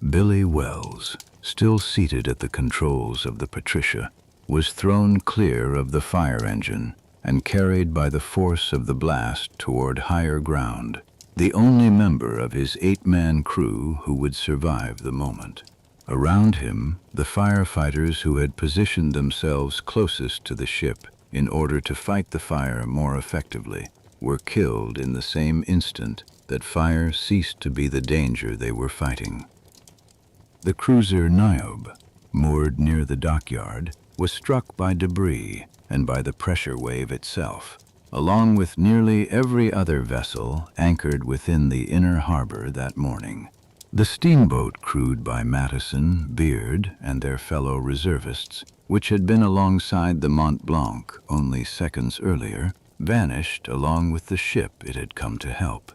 Billy Wells, still seated at the controls of the Patricia, was thrown clear of the fire engine and carried by the force of the blast toward higher ground, the only member of his 8-man crew who would survive the moment. Around him, the firefighters who had positioned themselves closest to the ship in order to fight the fire more effectively were killed in the same instant that fire ceased to be the danger they were fighting. The cruiser Niobe, moored near the dockyard, was struck by debris and by the pressure wave itself, along with nearly every other vessel anchored within the inner harbor that morning. The steamboat crewed by Madison, Beard, and their fellow reservists, which had been alongside the Mont-Blanc only seconds earlier, vanished along with the ship it had come to help.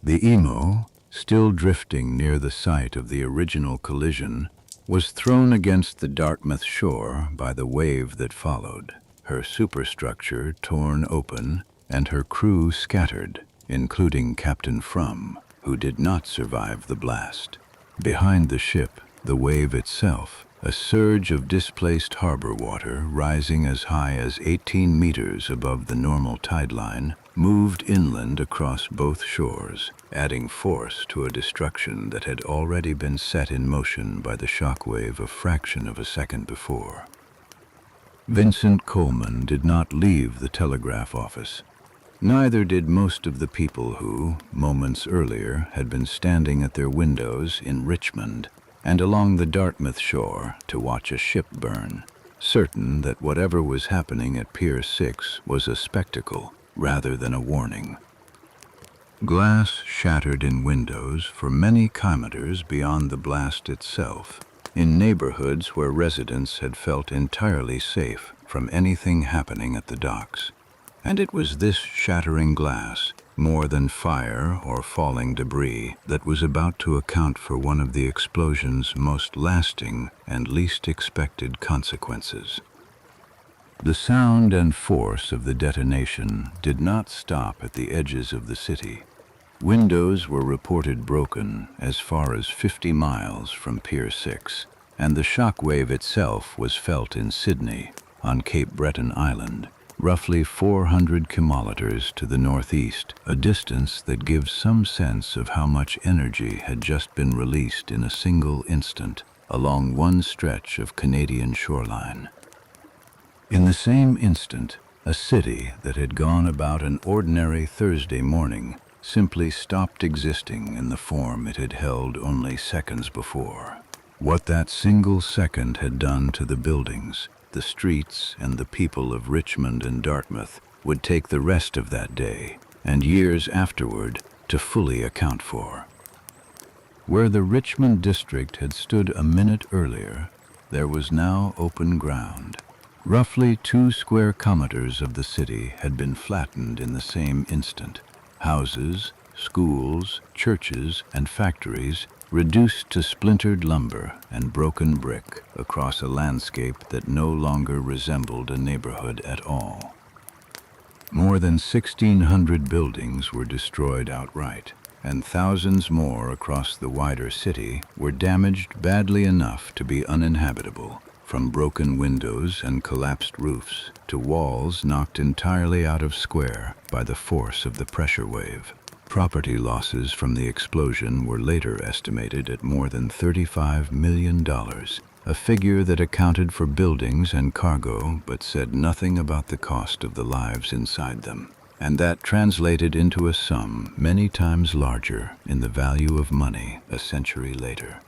The Imo, still drifting near the site of the original collision, was thrown against the Dartmouth shore by the wave that followed, her superstructure torn open and her crew scattered, including Captain Frum, who did not survive the blast. Behind the ship, the wave itself, a surge of displaced harbor water rising as high as 18 meters above the normal tide line, moved inland across both shores, adding force to a destruction that had already been set in motion by the shockwave a fraction of a second before. Vincent Coleman did not leave the telegraph office. Neither did most of the people who, moments earlier, had been standing at their windows in Richmond and along the Dartmouth shore to watch a ship burn, certain that whatever was happening at Pier 6 was a spectacle rather than a warning. Glass shattered in windows for many kilometers beyond the blast itself, in neighborhoods where residents had felt entirely safe from anything happening at the docks. And it was this shattering glass, more than fire or falling debris, that was about to account for one of the explosion's most lasting and least expected consequences. The sound and force of the detonation did not stop at the edges of the city. Windows were reported broken as far as 50 miles from Pier 6, and the shock wave itself was felt in Sydney, on Cape Breton Island, roughly 400 kilometers to the northeast, a distance that gives some sense of how much energy had just been released in a single instant along one stretch of Canadian shoreline. In the same instant, a city that had gone about an ordinary Thursday morning simply stopped existing in the form it had held only seconds before. What that single second had done to the buildings, the streets, and the people of Richmond and Dartmouth would take the rest of that day, and years afterward, to fully account for. Where the Richmond district had stood a minute earlier, there was now open ground. Roughly 2 square kilometers of the city had been flattened in the same instant. Houses, schools, churches, and factories reduced to splintered lumber and broken brick across a landscape that no longer resembled a neighborhood at all. More than 1,600 buildings were destroyed outright, and thousands more across the wider city were damaged badly enough to be uninhabitable, from broken windows and collapsed roofs to walls knocked entirely out of square by the force of the pressure wave. Property losses from the explosion were later estimated at more than $35 million, a figure that accounted for buildings and cargo but said nothing about the cost of the lives inside them, and that translated into a sum many times larger in the value of money a century later.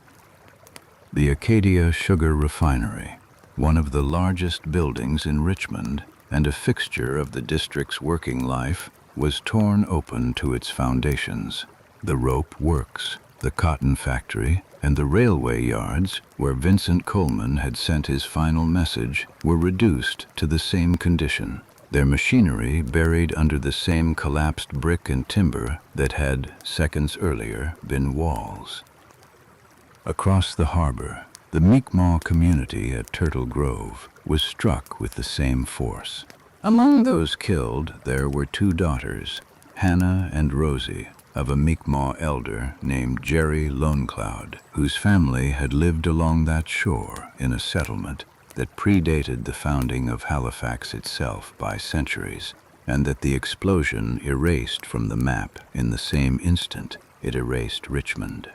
The Acadia Sugar Refinery, one of the largest buildings in Richmond and a fixture of the district's working life, was torn open to its foundations. The rope works, the cotton factory, and the railway yards, where Vincent Coleman had sent his final message, were reduced to the same condition, their machinery buried under the same collapsed brick and timber that had, seconds earlier, been walls. Across the harbor, the Mi'kmaq community at Turtle Grove was struck with the same force. Among those killed, there were 2 daughters, Hannah and Rosie, of a Mi'kmaq elder named Jerry Lonecloud, whose family had lived along that shore in a settlement that predated the founding of Halifax itself by centuries, and that the explosion erased from the map in the same instant it erased Richmond.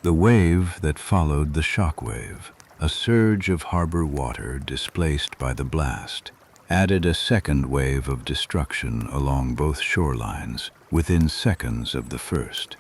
The wave that followed the shock wave, a surge of harbor water displaced by the blast, added a second wave of destruction along both shorelines within seconds of the first.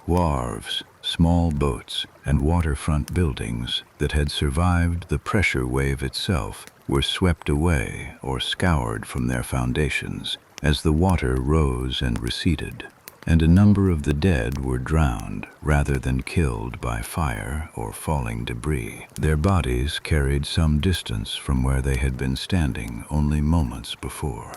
Wharves, small boats, and waterfront buildings that had survived the pressure wave itself were swept away or scoured from their foundations as the water rose and receded, and a number of the dead were drowned rather than killed by fire or falling debris. Their bodies carried some distance from where they had been standing only moments before.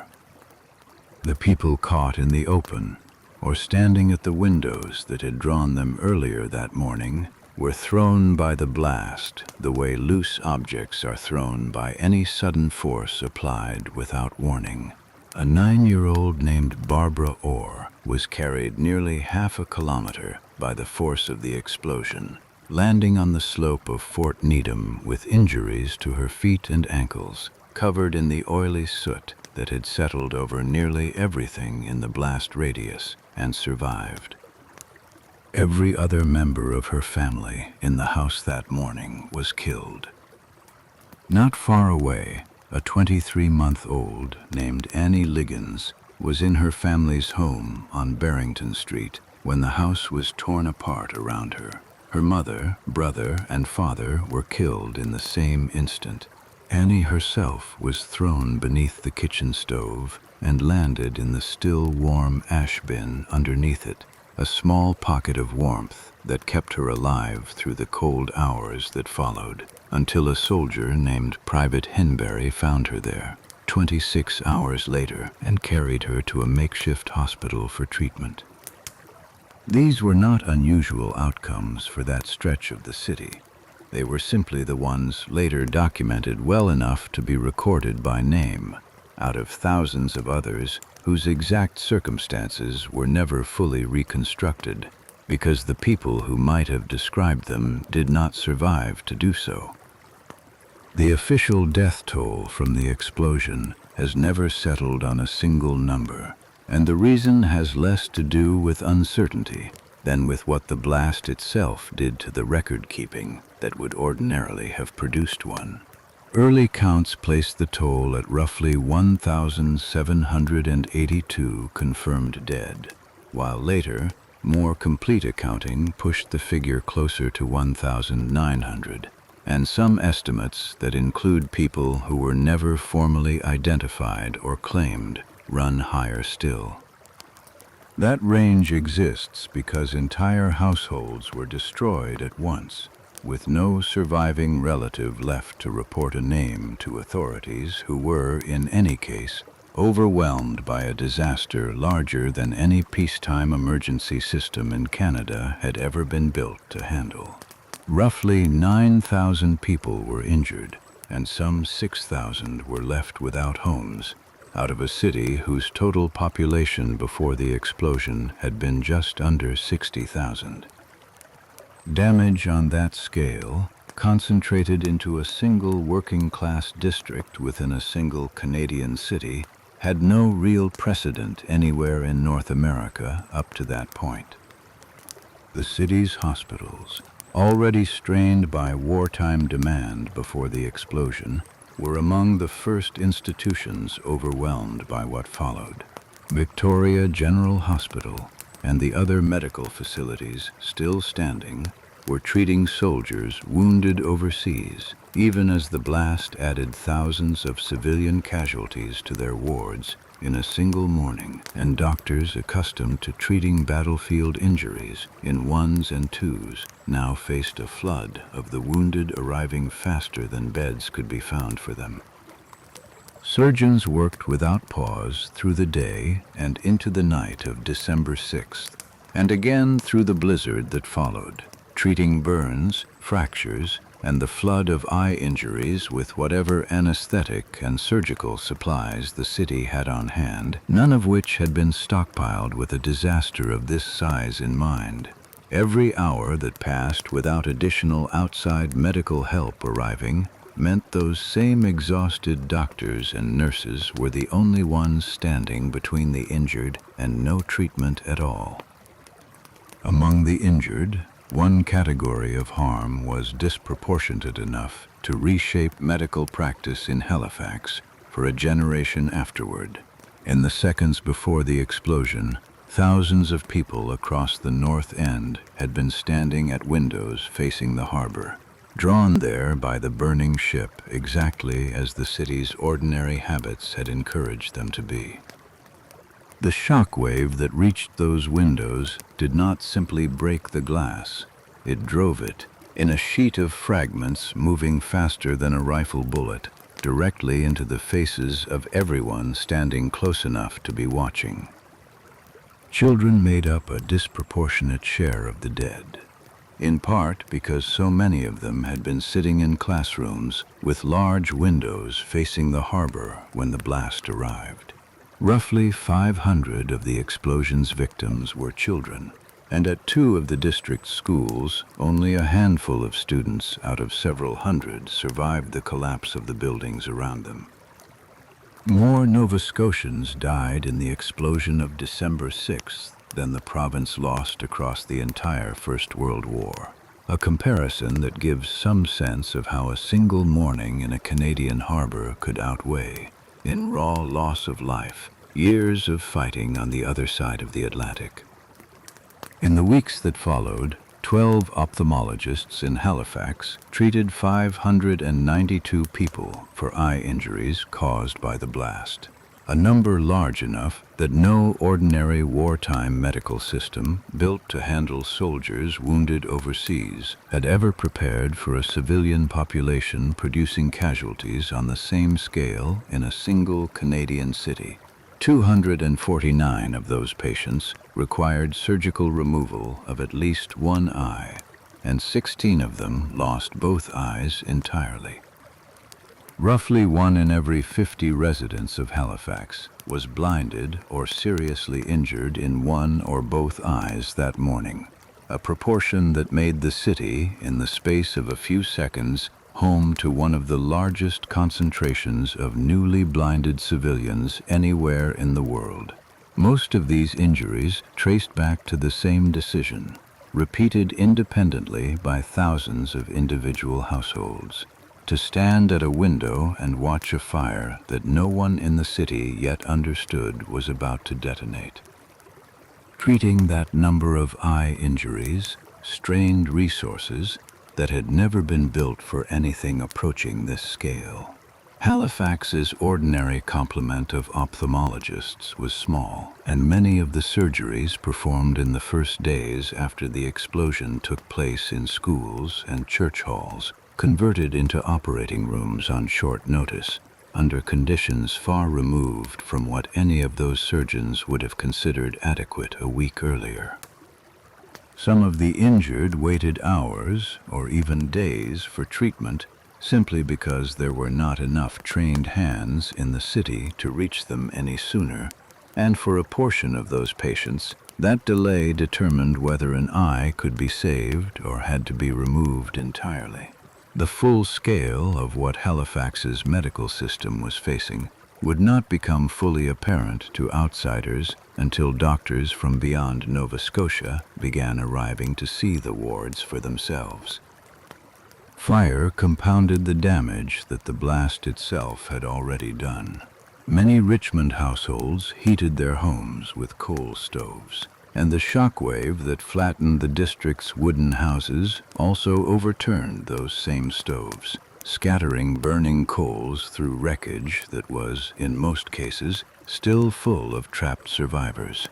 The people caught in the open, or standing at the windows that had drawn them earlier that morning, were thrown by the blast the way loose objects are thrown by any sudden force applied without warning. A 9-year-old named Barbara Orr was carried nearly half a kilometer by the force of the explosion, landing on the slope of Fort Needham with injuries to her feet and ankles, covered in the oily soot that had settled over nearly everything in the blast radius, and survived. Every other member of her family in the house that morning was killed. Not far away, a 23-month-old named Annie Liggins was in her family's home on Barrington Street when the house was torn apart around her. Her mother, brother, and father were killed in the same instant. Annie herself was thrown beneath the kitchen stove and landed in the still warm ash bin underneath it, a small pocket of warmth that kept her alive through the cold hours that followed, until a soldier named Private Henbury found her there 26 hours later and carried her to a makeshift hospital for treatment. These were not unusual outcomes for that stretch of the city. They were simply the ones later documented well enough to be recorded by name, out of thousands of others whose exact circumstances were never fully reconstructed, because the people who might have described them did not survive to do so. The official death toll from the explosion has never settled on a single number, and the reason has less to do with uncertainty than with what the blast itself did to the record-keeping that would ordinarily have produced one. Early counts placed the toll at roughly 1,782 confirmed dead, while later, more complete accounting pushed the figure closer to 1,900, and some estimates that include people who were never formally identified or claimed run higher still. That range exists because entire households were destroyed at once, with no surviving relative left to report a name to authorities who were, in any case, overwhelmed by a disaster larger than any peacetime emergency system in Canada had ever been built to handle. Roughly 9,000 people were injured, and some 6,000 were left without homes, out of a city whose total population before the explosion had been just under 60,000. Damage on that scale, concentrated into a single working-class district within a single Canadian city, had no real precedent anywhere in North America up to that point. The city's hospitals, already strained by wartime demand before the explosion, were among the first institutions overwhelmed by what followed. Victoria General Hospital and the other medical facilities still standing were treating soldiers wounded overseas, even as the blast added thousands of civilian casualties to their wards in a single morning, and doctors accustomed to treating battlefield injuries in ones and twos now faced a flood of the wounded arriving faster than beds could be found for them. Surgeons worked without pause through the day and into the night of December 6th, and again through the blizzard that followed, treating burns, fractures, and the flood of eye injuries with whatever anesthetic and surgical supplies the city had on hand, none of which had been stockpiled with a disaster of this size in mind. Every hour that passed without additional outside medical help arriving meant those same exhausted doctors and nurses were the only ones standing between the injured and no treatment at all. Among the injured, one category of harm was disproportionate enough to reshape medical practice in Halifax for a generation afterward. In the seconds before the explosion, thousands of people across the North End had been standing at windows facing the harbor, drawn there by the burning ship exactly as the city's ordinary habits had encouraged them to be. The shock wave that reached those windows did not simply break the glass. It drove it, in a sheet of fragments moving faster than a rifle bullet, directly into the faces of everyone standing close enough to be watching. Children made up a disproportionate share of the dead, in part because so many of them had been sitting in classrooms with large windows facing the harbor when the blast arrived. Roughly 500 of the explosion's victims were children, and at two of the district's schools, only a handful of students out of several hundred survived the collapse of the buildings around them. More Nova Scotians died in the explosion of December 6th than the province lost across the entire First World War, a comparison that gives some sense of how a single morning in a Canadian harbor could outweigh, in raw loss of life, years of fighting on the other side of the Atlantic. In the weeks that followed, 12 ophthalmologists in Halifax treated 592 people for eye injuries caused by the blast, a number large enough that no ordinary wartime medical system built to handle soldiers wounded overseas had ever prepared for a civilian population producing casualties on the same scale in a single Canadian city. 249 of those patients required surgical removal of at least one eye, and 16 of them lost both eyes entirely. Roughly 1 in every 50 residents of Halifax was blinded or seriously injured in one or both eyes that morning, a proportion that made the city, in the space of a few seconds, home to one of the largest concentrations of newly blinded civilians anywhere in the world. Most of these injuries traced back to the same decision, repeated independently by thousands of individual households, to stand at a window and watch a fire that no one in the city yet understood was about to detonate. Treating that number of eye injuries strained resources that had never been built for anything approaching this scale. Halifax's ordinary complement of ophthalmologists was small, and many of the surgeries performed in the first days after the explosion took place in schools and church halls, converted into operating rooms on short notice, under conditions far removed from what any of those surgeons would have considered adequate a week earlier. Some of the injured waited hours or even days for treatment simply because there were not enough trained hands in the city to reach them any sooner, and for a portion of those patients, that delay determined whether an eye could be saved or had to be removed entirely. The full scale of what Halifax's medical system was facing would not become fully apparent to outsiders until doctors from beyond Nova Scotia began arriving to see the wards for themselves. Fire compounded the damage that the blast itself had already done. Many Richmond households heated their homes with coal stoves, and the shockwave that flattened the district's wooden houses also overturned those same stoves, scattering burning coals through wreckage that was, in most cases, still full of trapped survivors.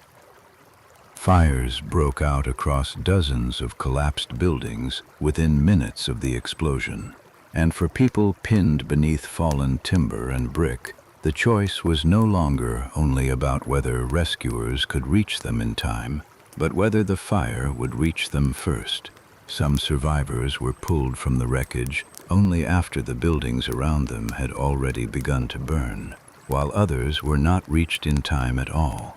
Fires broke out across dozens of collapsed buildings within minutes of the explosion, and for people pinned beneath fallen timber and brick, the choice was no longer only about whether rescuers could reach them in time, but whether the fire would reach them first. Some survivors were pulled from the wreckage only after the buildings around them had already begun to burn, while others were not reached in time at all.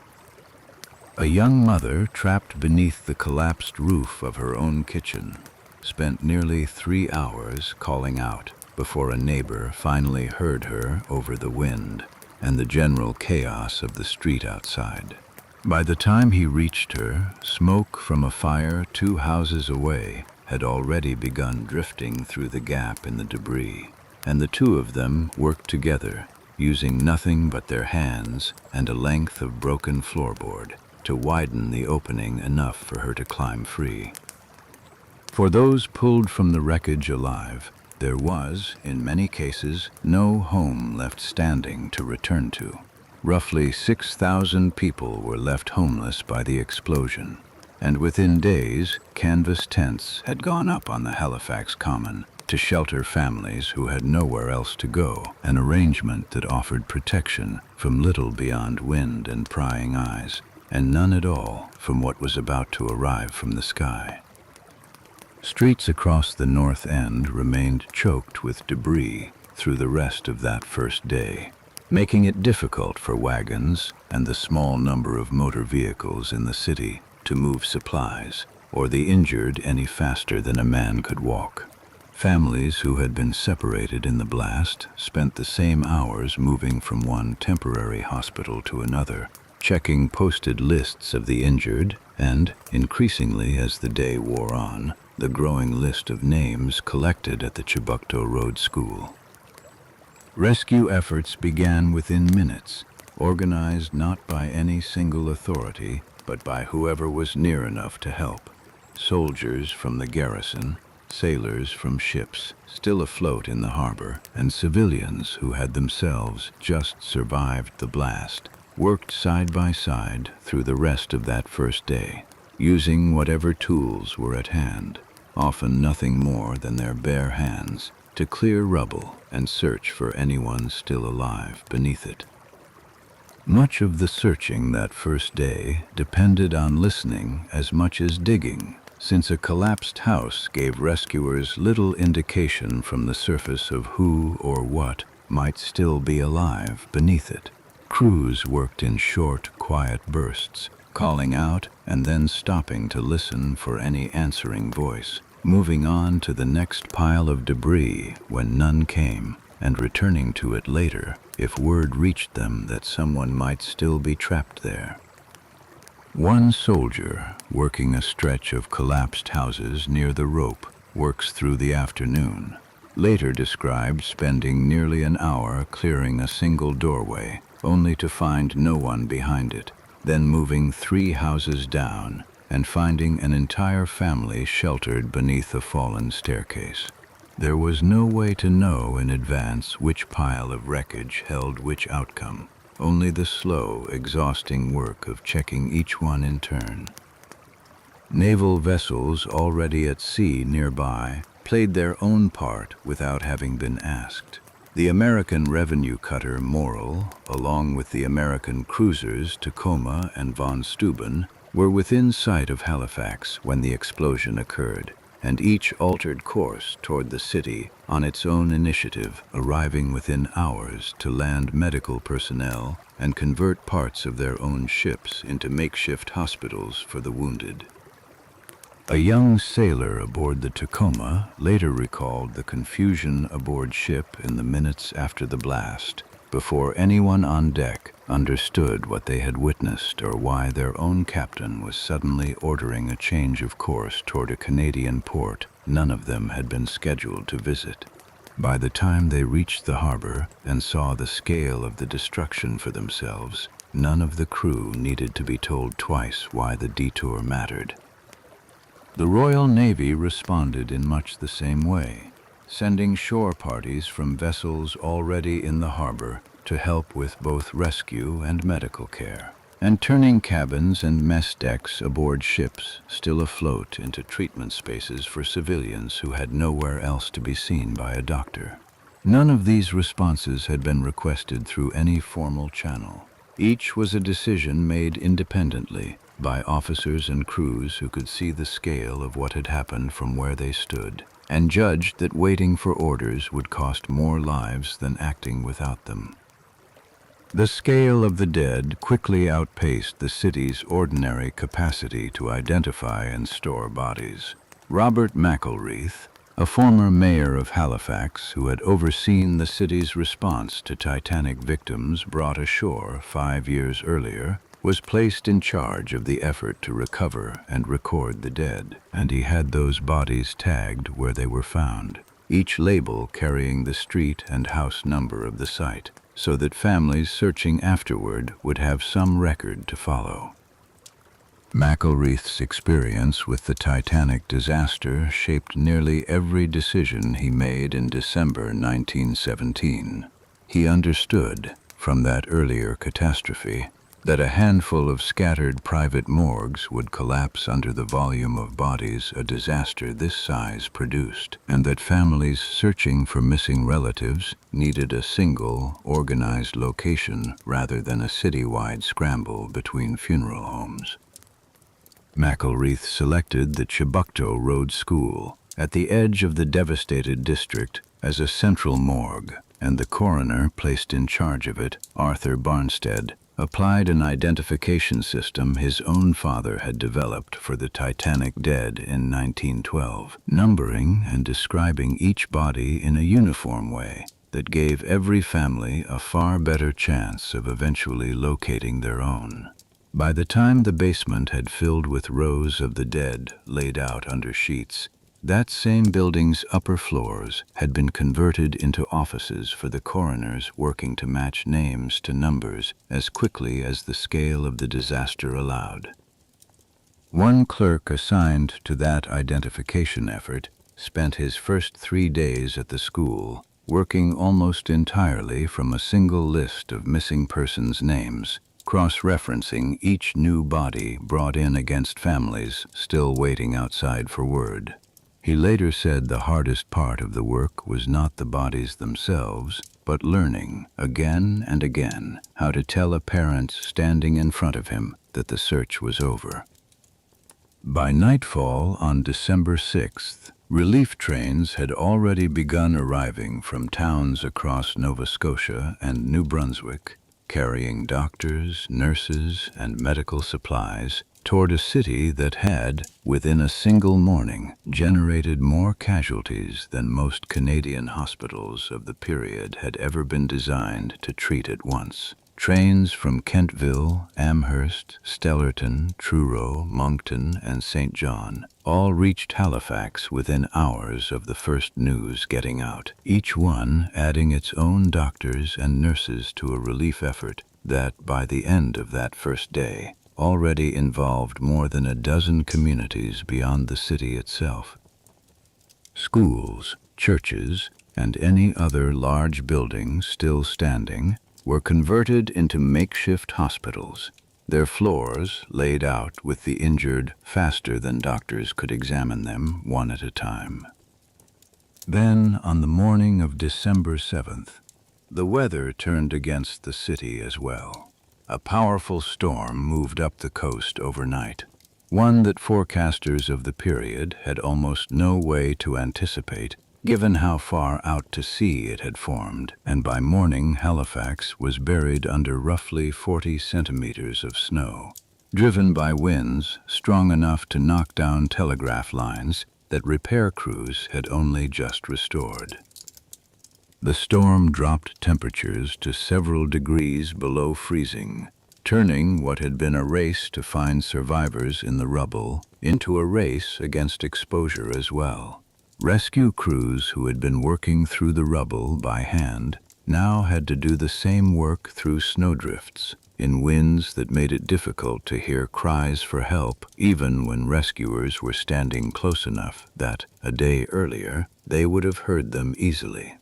A young mother trapped beneath the collapsed roof of her own kitchen spent nearly 3 hours calling out, before a neighbor finally heard her over the wind and the general chaos of the street outside. By the time he reached her, smoke from a fire 2 houses away had already begun drifting through the gap in the debris, and the 2 of them worked together, using nothing but their hands and a length of broken floorboard to widen the opening enough for her to climb free. For those pulled from the wreckage alive, there was, in many cases, no home left standing to return to. Roughly 6,000 people were left homeless by the explosion, and within days, canvas tents had gone up on the Halifax Common to shelter families who had nowhere else to go, an arrangement that offered protection from little beyond wind and prying eyes, and none at all from what was about to arrive from the sky. Streets across the North End remained choked with debris through the rest of that first day, making it difficult for wagons and the small number of motor vehicles in the city to move supplies or the injured any faster than a man could walk. Families who had been separated in the blast spent the same hours moving from one temporary hospital to another, checking posted lists of the injured and, increasingly as the day wore on, the growing list of names collected at the Chibukto Road School. Rescue efforts began within minutes, organized not by any single authority, but by whoever was near enough to help. Soldiers from the garrison, sailors from ships still afloat in the harbor, and civilians who had themselves just survived the blast, worked side by side through the rest of that first day, using whatever tools were at hand, often nothing more than their bare hands, to clear rubble and search for anyone still alive beneath it. Much of the searching that first day depended on listening as much as digging, since a collapsed house gave rescuers little indication from the surface of who or what might still be alive beneath it. Crews worked in short, quiet bursts, calling out and then stopping to listen for any answering voice, moving on to the next pile of debris when none came, and returning to it later if word reached them that someone might still be trapped there. One soldier, working a stretch of collapsed houses near the rope, works through the afternoon, later described spending nearly an hour clearing a single doorway, only to find no one behind it, then moving 3 houses down and finding an entire family sheltered beneath a fallen staircase. There was no way to know in advance which pile of wreckage held which outcome, only the slow, exhausting work of checking each one in turn. Naval vessels already at sea nearby played their own part without having been asked. The American revenue cutter Morrill, along with the American cruisers Tacoma and von Steuben, were within sight of Halifax when the explosion occurred, and each altered course toward the city on its own initiative, arriving within hours to land medical personnel and convert parts of their own ships into makeshift hospitals for the wounded. A young sailor aboard the Tacoma later recalled the confusion aboard ship in the minutes after the blast, before anyone on deck understood what they had witnessed or why their own captain was suddenly ordering a change of course toward a Canadian port none of them had been scheduled to visit. By the time they reached the harbor and saw the scale of the destruction for themselves, none of the crew needed to be told twice why the detour mattered. The Royal Navy responded in much the same way, sending shore parties from vessels already in the harbor to help with both rescue and medical care, and turning cabins and mess decks aboard ships still afloat into treatment spaces for civilians who had nowhere else to be seen by a doctor. None of these responses had been requested through any formal channel. Each was a decision made independently by officers and crews who could see the scale of what had happened from where they stood, and judged that waiting for orders would cost more lives than acting without them. The scale of the dead quickly outpaced the city's ordinary capacity to identify and store bodies. Robert McElreath, A former mayor of Halifax, who had overseen the city's response to Titanic victims brought ashore 5 years earlier, was placed in charge of the effort to recover and record the dead, and he had those bodies tagged where they were found, each label carrying the street and house number of the site, so that families searching afterward would have some record to follow. McElreath's experience with the Titanic disaster shaped nearly every decision he made in December 1917. He understood, from that earlier catastrophe, that a handful of scattered private morgues would collapse under the volume of bodies a disaster this size produced, and that families searching for missing relatives needed a single, organized location rather than a citywide scramble between funeral homes. McElreath selected the Chebucto Road School, at the edge of the devastated district, as a central morgue, and the coroner placed in charge of it, Arthur Barnstead, applied an identification system his own father had developed for the Titanic dead in 1912, numbering and describing each body in a uniform way that gave every family a far better chance of eventually locating their own. By the time the basement had filled with rows of the dead laid out under sheets, that same building's upper floors had been converted into offices for the coroners working to match names to numbers as quickly as the scale of the disaster allowed. One clerk assigned to that identification effort spent his first 3 days at the school, working almost entirely from a single list of missing persons' names, cross-referencing each new body brought in against families still waiting outside for word. He later said the hardest part of the work was not the bodies themselves, but learning, again and again, how to tell a parent standing in front of him that the search was over. By nightfall on December 6th, relief trains had already begun arriving from towns across Nova Scotia and New Brunswick, carrying doctors, nurses, and medical supplies toward a city that had, within a single morning, generated more casualties than most Canadian hospitals of the period had ever been designed to treat at once. Trains from Kentville, Amherst, Stellarton, Truro, Moncton, and St. John all reached Halifax within hours of the first news getting out, each one adding its own doctors and nurses to a relief effort that, by the end of that first day, already involved more than a dozen communities beyond the city itself. Schools, churches, and any other large buildings still standing were converted into makeshift hospitals, their floors laid out with the injured faster than doctors could examine them one at a time. Then, on the morning of December 7th, the weather turned against the city as well. A powerful storm moved up the coast overnight, one that forecasters of the period had almost no way to anticipate, given how far out to sea it had formed, and by morning Halifax was buried under roughly 40 centimeters of snow, driven by winds strong enough to knock down telegraph lines that repair crews had only just restored. The storm dropped temperatures to several degrees below freezing, turning what had been a race to find survivors in the rubble into a race against exposure as well. Rescue crews who had been working through the rubble by hand now had to do the same work through snowdrifts, in winds that made it difficult to hear cries for help even when rescuers were standing close enough that, a day earlier, they would have heard them easily.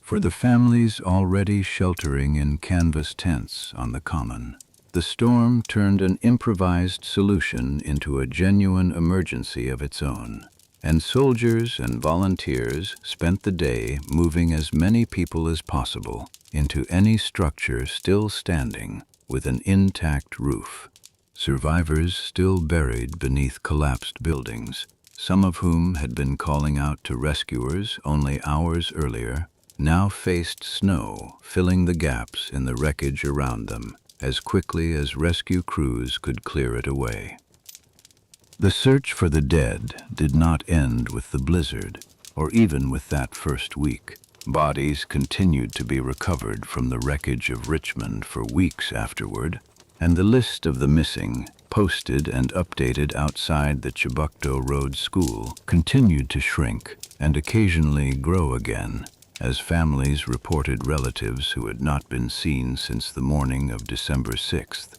For the families already sheltering in canvas tents on the common, the storm turned an improvised solution into a genuine emergency of its own, and soldiers and volunteers spent the day moving as many people as possible into any structure still standing with an intact roof. Survivors still buried beneath collapsed buildings, some of whom had been calling out to rescuers only hours earlier, now faced snow filling the gaps in the wreckage around them as quickly as rescue crews could clear it away. The search for the dead did not end with the blizzard, or even with that first week. Bodies continued to be recovered from the wreckage of Richmond for weeks afterward, and the list of the missing, posted and updated outside the Chibukto Road School, continued to shrink and occasionally grow again as families reported relatives who had not been seen since the morning of December 6th.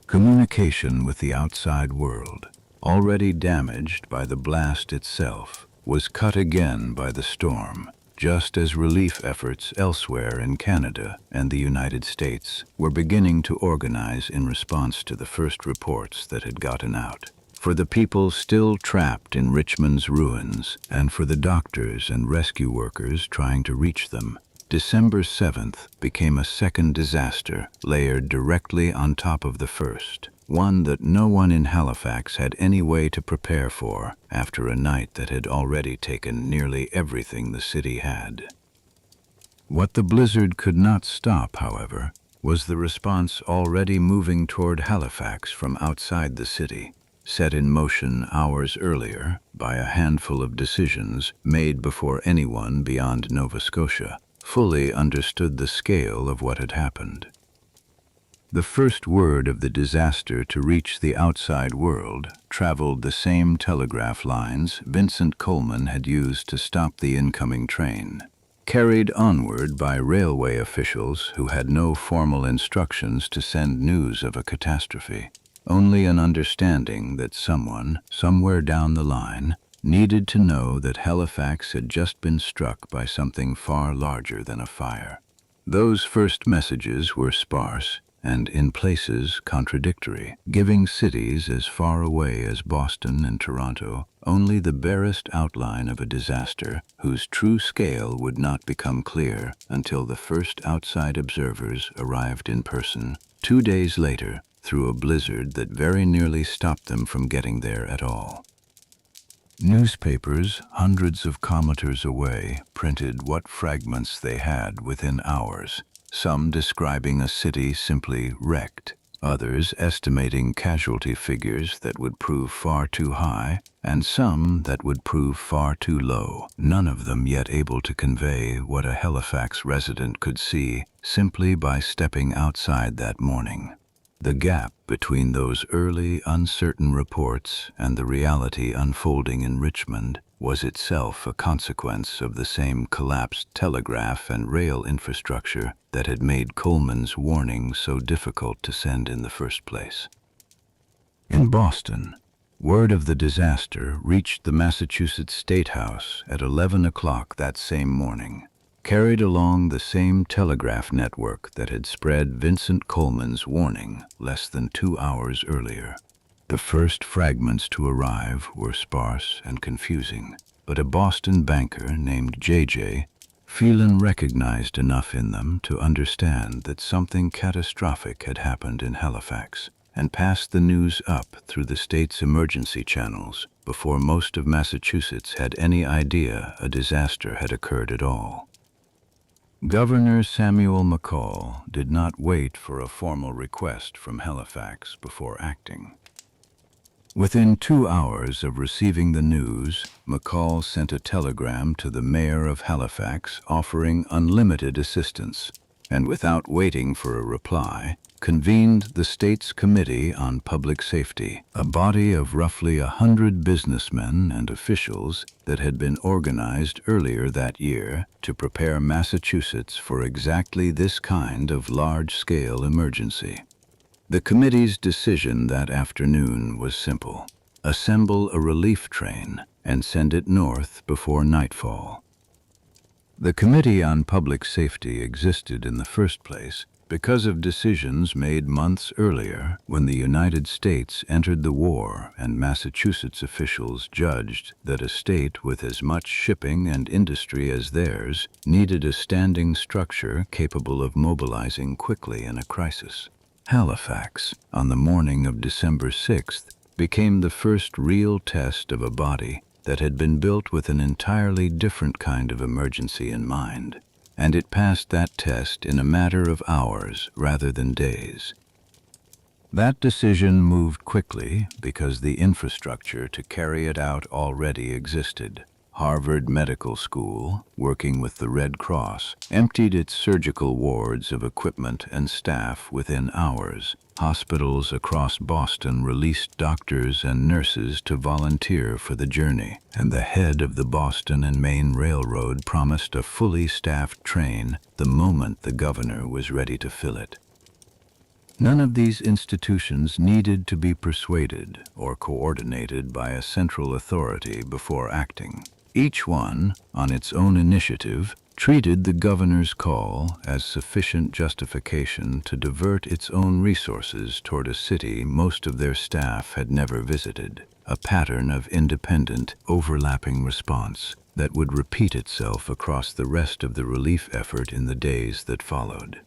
Communication with the outside world, already damaged by the blast itself, was cut again by the storm, just as relief efforts elsewhere in Canada and the United States were beginning to organize in response to the first reports that had gotten out. For the people still trapped in Richmond's ruins, and for the doctors and rescue workers trying to reach them, December 7th became a second disaster layered directly on top of the first, one that no one in Halifax had any way to prepare for after a night that had already taken nearly everything the city had. What the blizzard could not stop, however, was the response already moving toward Halifax from outside the city, set in motion hours earlier by a handful of decisions made before anyone beyond Nova Scotia fully understood the scale of what had happened. The first word of the disaster to reach the outside world traveled the same telegraph lines Vincent Coleman had used to stop the incoming train, carried onward by railway officials who had no formal instructions to send news of a catastrophe, only an understanding that someone, somewhere down the line, needed to know that Halifax had just been struck by something far larger than a fire. Those first messages were sparse and in places contradictory, giving cities as far away as Boston and Toronto only the barest outline of a disaster whose true scale would not become clear until the first outside observers arrived in person 2 days later through a blizzard that very nearly stopped them from getting there at all. Newspapers, hundreds of kilometers away, printed what fragments they had within hours, some describing a city simply wrecked, others estimating casualty figures that would prove far too high, and some that would prove far too low, none of them yet able to convey what a Halifax resident could see simply by stepping outside that morning. The gap between those early, uncertain reports and the reality unfolding in Richmond was itself a consequence of the same collapsed telegraph and rail infrastructure that had made Coleman's warning so difficult to send in the first place. In Boston, word of the disaster reached the Massachusetts State House at 11 o'clock that same morning, carried along the same telegraph network that had spread Vincent Coleman's warning less than 2 hours earlier. The first fragments to arrive were sparse and confusing, but a Boston banker named J.J. Phelan recognized enough in them to understand that something catastrophic had happened in Halifax, and passed the news up through the state's emergency channels before most of Massachusetts had any idea a disaster had occurred at all. Governor Samuel McCall did not wait for a formal request from Halifax before acting. Within 2 hours of receiving the news, McCall sent a telegram to the mayor of Halifax offering unlimited assistance, and without waiting for a reply, convened the state's Committee on Public Safety, a body of roughly 100 businessmen and officials that had been organized earlier that year to prepare Massachusetts for exactly this kind of large-scale emergency. The committee's decision that afternoon was simple: assemble a relief train and send it north before nightfall. The Committee on Public Safety existed in the first place because of decisions made months earlier when the United States entered the war and Massachusetts officials judged that a state with as much shipping and industry as theirs needed a standing structure capable of mobilizing quickly in a crisis. Halifax, on the morning of December 6th, became the first real test of a body that had been built with an entirely different kind of emergency in mind, and it passed that test in a matter of hours rather than days. That decision moved quickly because the infrastructure to carry it out already existed. Harvard Medical School, working with the Red Cross, emptied its surgical wards of equipment and staff within hours. Hospitals across Boston released doctors and nurses to volunteer for the journey, and the head of the Boston and Maine Railroad promised a fully staffed train the moment the governor was ready to fill it. None of these institutions needed to be persuaded or coordinated by a central authority before acting. Each one, on its own initiative, treated the governor's call as sufficient justification to divert its own resources toward a city most of their staff had never visited, a pattern of independent, overlapping response that would repeat itself across the rest of the relief effort in the days that followed.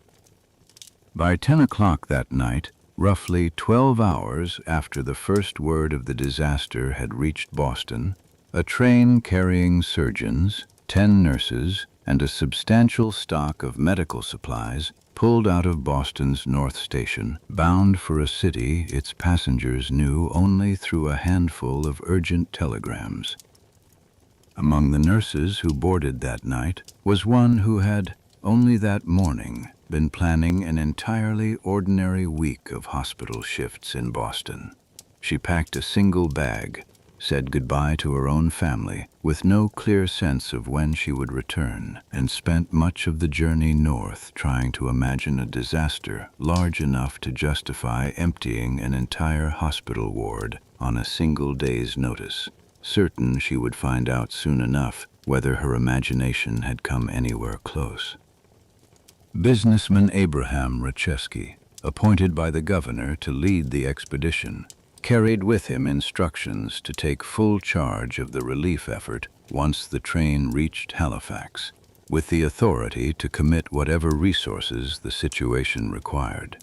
By 10 o'clock that night, roughly 12 hours after the first word of the disaster had reached Boston, a train carrying surgeons, 10 nurses, and a substantial stock of medical supplies pulled out of Boston's North Station, bound for a city its passengers knew only through a handful of urgent telegrams. Among the nurses who boarded that night was one who had, only that morning, been planning an entirely ordinary week of hospital shifts in Boston. She packed a single bag, said goodbye to her own family with no clear sense of when she would return, and spent much of the journey north trying to imagine a disaster large enough to justify emptying an entire hospital ward on a single day's notice, certain she would find out soon enough whether her imagination had come anywhere close. Businessman Abraham Racheski, appointed by the governor to lead the expedition, carried with him instructions to take full charge of the relief effort once the train reached Halifax, with the authority to commit whatever resources the situation required.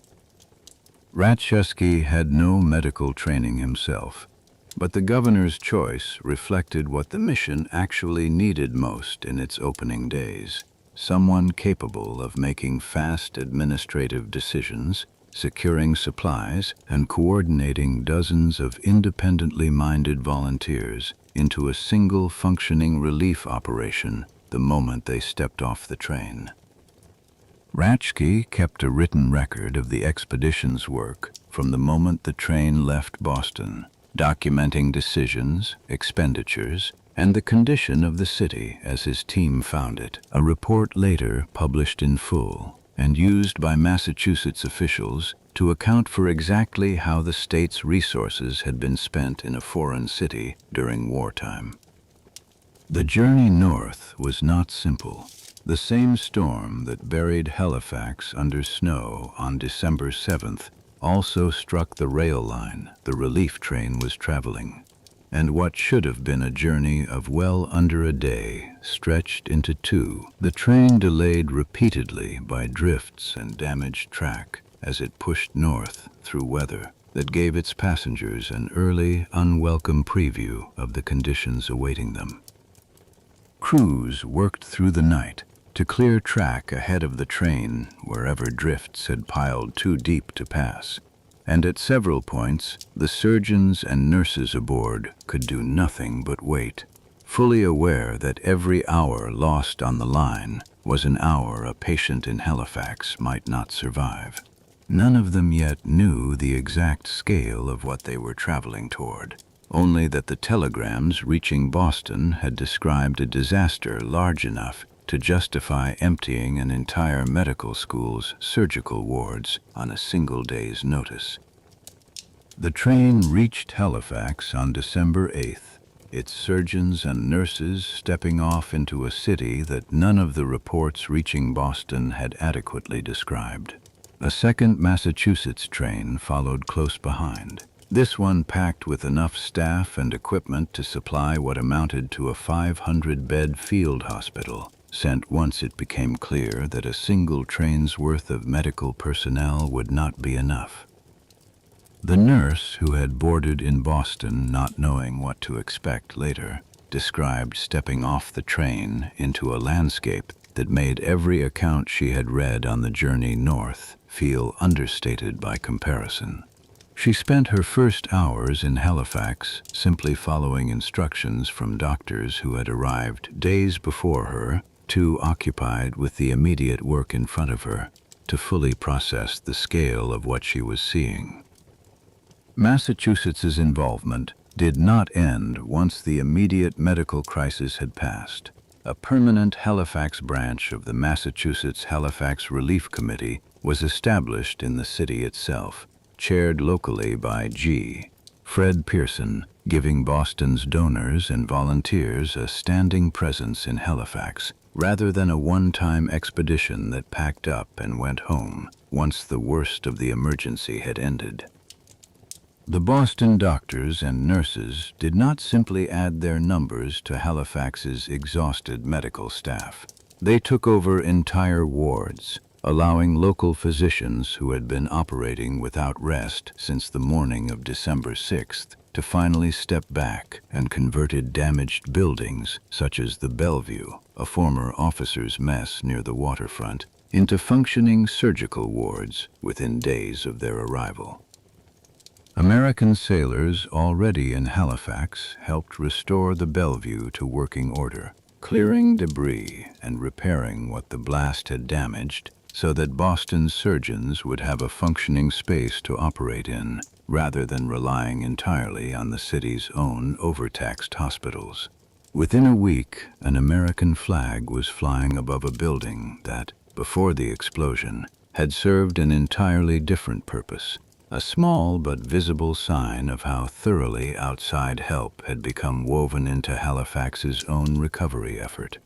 Racheski had no medical training himself, but the governor's choice reflected what the mission actually needed most in its opening days: someone capable of making fast administrative decisions, securing supplies, and coordinating dozens of independently minded volunteers into a single functioning relief operation the moment they stepped off the train. Racheski kept a written record of the expedition's work from the moment the train left Boston, documenting decisions, expenditures, and the condition of the city as his team found it, a report later published in full and used by Massachusetts officials to account for exactly how the state's resources had been spent in a foreign city during wartime. The journey north was not simple. The same storm that buried Halifax under snow on December 7th also struck the rail line the relief train was traveling, and what should have been a journey of well under a day stretched into two. The train delayed repeatedly by drifts and damaged track as it pushed north through weather that gave its passengers an early, unwelcome preview of the conditions awaiting them. Crews worked through the night to clear track ahead of the train wherever drifts had piled too deep to pass, and at several points the surgeons and nurses aboard could do nothing but wait, fully aware that every hour lost on the line was an hour a patient in Halifax might not survive. None of them yet knew the exact scale of what they were traveling toward, only that the telegrams reaching Boston had described a disaster large enough to justify emptying an entire medical school's surgical wards on a single day's notice. The train reached Halifax on December 8th, its surgeons and nurses stepping off into a city that none of the reports reaching Boston had adequately described. A second Massachusetts train followed close behind, this one packed with enough staff and equipment to supply what amounted to a 500-bed field hospital, sent once it became clear that a single train's worth of medical personnel would not be enough. The nurse who had boarded in Boston, not knowing what to expect later, described stepping off the train into a landscape that made every account she had read on the journey north feel understated by comparison. She spent her first hours in Halifax simply following instructions from doctors who had arrived days before her, too occupied with the immediate work in front of her to fully process the scale of what she was seeing. Massachusetts's involvement did not end once the immediate medical crisis had passed. A permanent Halifax branch of the Massachusetts Halifax Relief Committee was established in the city itself, chaired locally by G. Fred Pearson, giving Boston's donors and volunteers a standing presence in Halifax, rather than a one-time expedition that packed up and went home once the worst of the emergency had ended. The Boston doctors and nurses did not simply add their numbers to Halifax's exhausted medical staff. They took over entire wards, allowing local physicians who had been operating without rest since the morning of December 6th to finally step back and converted damaged buildings, such as the Bellevue, a former officers' mess near the waterfront, into functioning surgical wards within days of their arrival. American sailors already in Halifax helped restore the Bellevue to working order, clearing debris and repairing what the blast had damaged so that Boston's surgeons would have a functioning space to operate in, rather than relying entirely on the city's own overtaxed hospitals. Within a week, an American flag was flying above a building that, before the explosion, had served an entirely different purpose. A small but visible sign of how thoroughly outside help had become woven into Halifax's own recovery effort.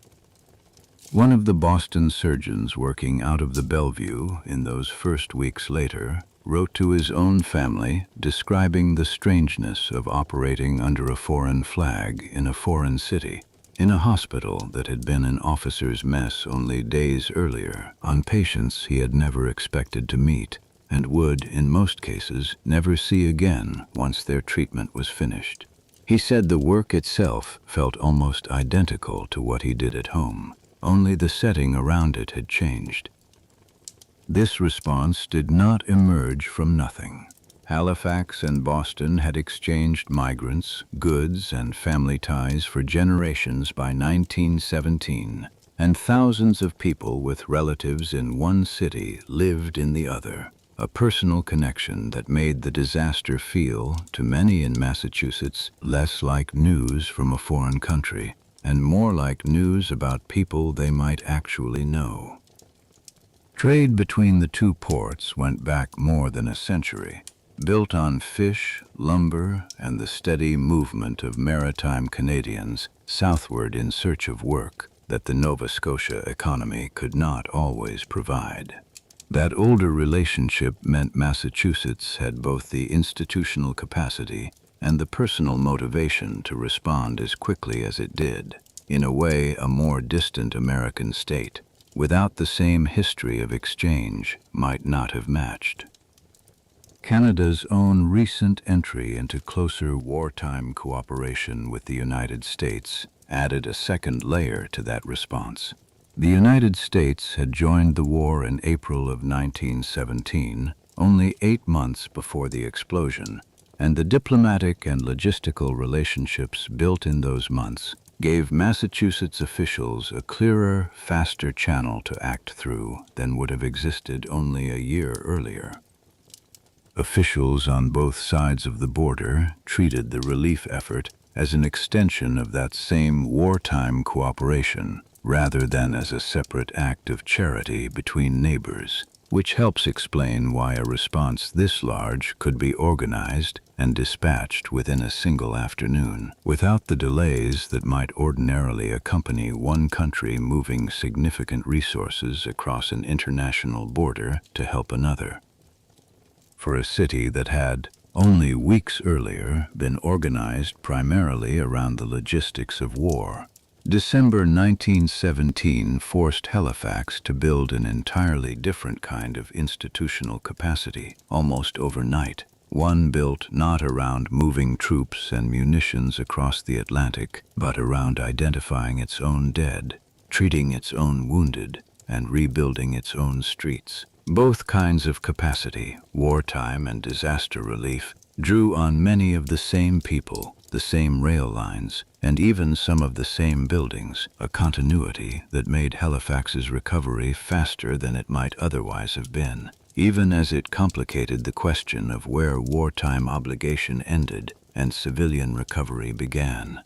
One of the Boston surgeons working out of the Bellevue in those first weeks later wrote to his own family describing the strangeness of operating under a foreign flag in a foreign city, in a hospital that had been an officer's mess only days earlier, on patients he had never expected to meet, and would, in most cases, never see again once their treatment was finished. He said the work itself felt almost identical to what he did at home, only the setting around it had changed. This response did not emerge from nothing. Halifax and Boston had exchanged migrants, goods, and family ties for generations by 1917, and thousands of people with relatives in one city lived in the other. A personal connection that made the disaster feel, to many in Massachusetts, less like news from a foreign country and more like news about people they might actually know. Trade between the two ports went back more than a century, built on fish, lumber, and the steady movement of maritime Canadians southward in search of work that the Nova Scotia economy could not always provide. That older relationship meant Massachusetts had both the institutional capacity and the personal motivation to respond as quickly as it did, in a way a more distant American state, without the same history of exchange, might not have matched. Canada's own recent entry into closer wartime cooperation with the United States added a second layer to that response. The United States had joined the war in April of 1917, only 8 months before the explosion, and the diplomatic and logistical relationships built in those months gave Massachusetts officials a clearer, faster channel to act through than would have existed only a year earlier. Officials on both sides of the border treated the relief effort as an extension of that same wartime cooperation, rather than as a separate act of charity between neighbors, which helps explain why a response this large could be organized and dispatched within a single afternoon, without the delays that might ordinarily accompany one country moving significant resources across an international border to help another. For a city that had, only weeks earlier, been organized primarily around the logistics of war, December 1917 forced Halifax to build an entirely different kind of institutional capacity, almost overnight, one built not around moving troops and munitions across the Atlantic, but around identifying its own dead, treating its own wounded, and rebuilding its own streets. Both kinds of capacity, wartime and disaster relief, drew on many of the same people, the same rail lines, and even some of the same buildings, a continuity that made Halifax's recovery faster than it might otherwise have been, even as it complicated the question of where wartime obligation ended and civilian recovery began.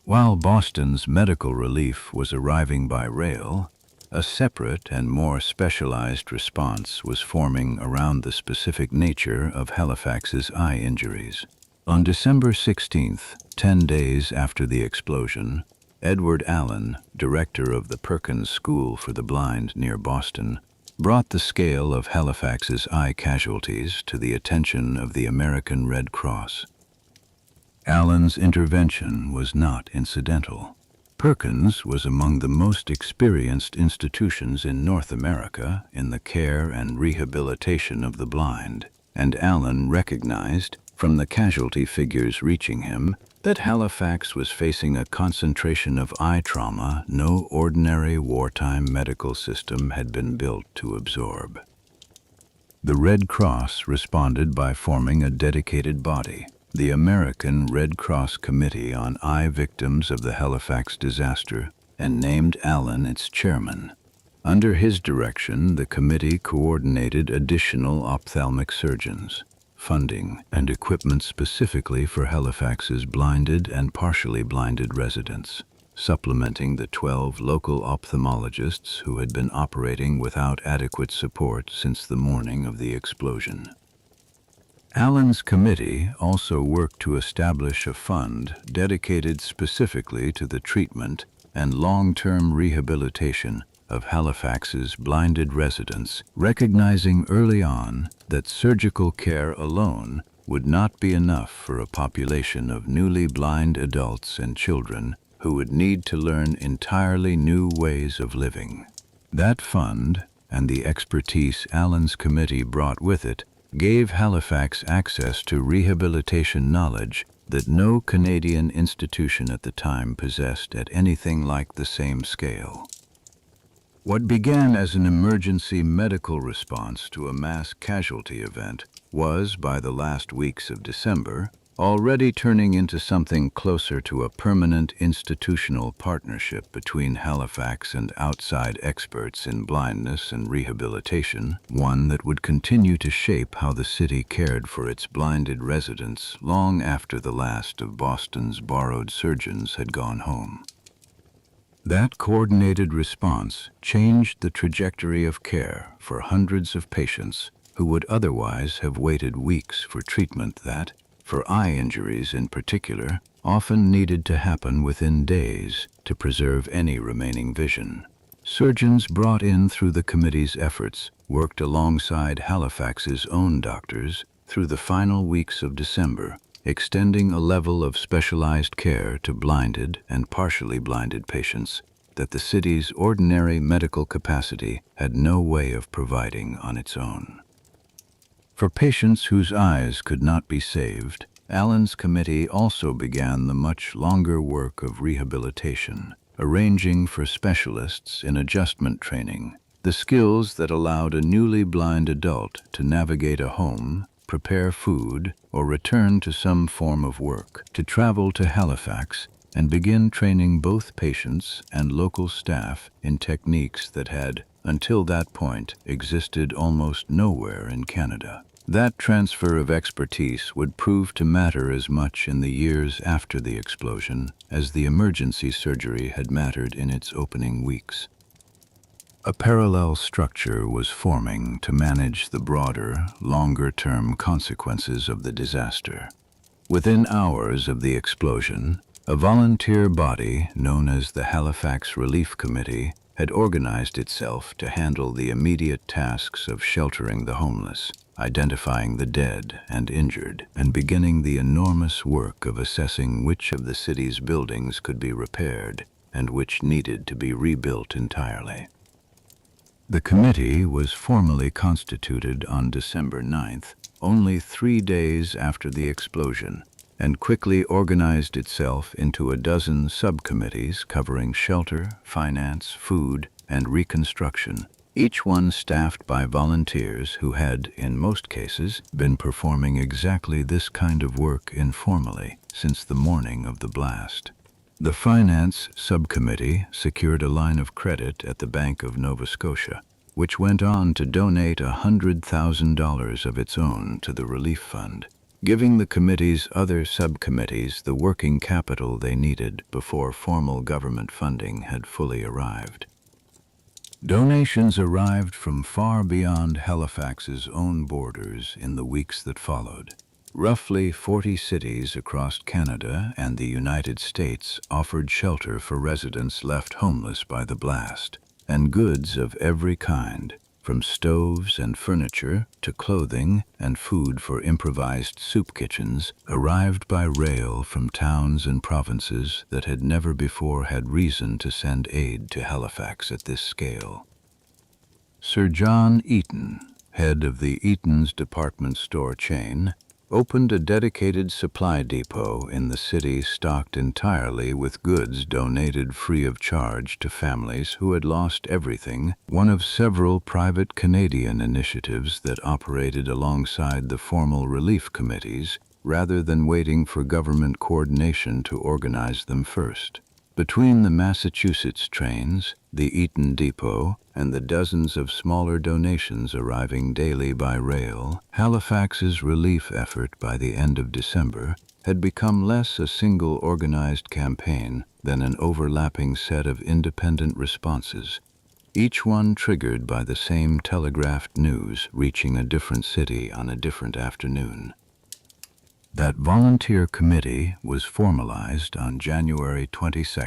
While Boston's medical relief was arriving by rail, a separate and more specialized response was forming around the specific nature of Halifax's eye injuries. On December 16th, 10 days after the explosion, Edward Allen, director of the Perkins School for the Blind near Boston, brought the scale of Halifax's eye casualties to the attention of the American Red Cross. Allen's intervention was not incidental. Perkins was among the most experienced institutions in North America in the care and rehabilitation of the blind, and Allen recognized, from the casualty figures reaching him, that Halifax was facing a concentration of eye trauma no ordinary wartime medical system had been built to absorb. The Red Cross responded by forming a dedicated body, the American Red Cross Committee on Eye Victims of the Halifax disaster, and named Allen its chairman. Under his direction, the committee coordinated additional ophthalmic surgeons, funding, and equipment specifically for Halifax's blinded and partially blinded residents, supplementing the 12 local ophthalmologists who had been operating without adequate support since the morning of the explosion. Allen's committee also worked to establish a fund dedicated specifically to the treatment and long-term rehabilitation of Halifax's blinded residents, recognizing early on that surgical care alone would not be enough for a population of newly blind adults and children who would need to learn entirely new ways of living. That fund, and the expertise Allen's committee brought with it, gave Halifax access to rehabilitation knowledge that no Canadian institution at the time possessed at anything like the same scale. What began as an emergency medical response to a mass casualty event was, by the last weeks of December, already turning into something closer to a permanent institutional partnership between Halifax and outside experts in blindness and rehabilitation, one that would continue to shape how the city cared for its blinded residents long after the last of Boston's borrowed surgeons had gone home. That coordinated response changed the trajectory of care for hundreds of patients who would otherwise have waited weeks for treatment that, for eye injuries in particular, often needed to happen within days to preserve any remaining vision. Surgeons brought in through the committee's efforts worked alongside Halifax's own doctors through the final weeks of December, extending a level of specialized care to blinded and partially blinded patients that the city's ordinary medical capacity had no way of providing on its own. For patients whose eyes could not be saved, Allen's committee also began the much longer work of rehabilitation, arranging for specialists in adjustment training, the skills that allowed a newly blind adult to navigate a home, prepare food, or return to some form of work, to travel to Halifax and begin training both patients and local staff in techniques that had, until that point, existed almost nowhere in Canada. That transfer of expertise would prove to matter as much in the years after the explosion as the emergency surgery had mattered in its opening weeks. A parallel structure was forming to manage the broader, longer-term consequences of the disaster. Within hours of the explosion, a volunteer body known as the Halifax Relief Committee had organized itself to handle the immediate tasks of sheltering the homeless, identifying the dead and injured, and beginning the enormous work of assessing which of the city's buildings could be repaired and which needed to be rebuilt entirely. The committee was formally constituted on December 9th, only 3 days after the explosion, and quickly organized itself into a dozen subcommittees covering shelter, finance, food, and reconstruction, each one staffed by volunteers who had, in most cases, been performing exactly this kind of work informally since the morning of the blast. The Finance Subcommittee secured a line of credit at the Bank of Nova Scotia, which went on to donate $100,000 of its own to the relief fund, giving the committee's other subcommittees the working capital they needed before formal government funding had fully arrived. Donations arrived from far beyond Halifax's own borders in the weeks that followed. Roughly 40 cities across Canada and the United States offered shelter for residents left homeless by the blast, and goods of every kind, from stoves and furniture to clothing and food for improvised soup kitchens, arrived by rail from towns and provinces that had never before had reason to send aid to Halifax at this scale. Sir John Eaton, head of the Eaton's department store chain, opened a dedicated supply depot in the city stocked entirely with goods donated free of charge to families who had lost everything, one of several private Canadian initiatives that operated alongside the formal relief committees rather than waiting for government coordination to organize them first. Between the Massachusetts trains, the Eaton Depot, and the dozens of smaller donations arriving daily by rail, Halifax's relief effort by the end of December had become less a single organized campaign than an overlapping set of independent responses, each one triggered by the same telegraphed news reaching a different city on a different afternoon. That volunteer committee was formalized on January 22,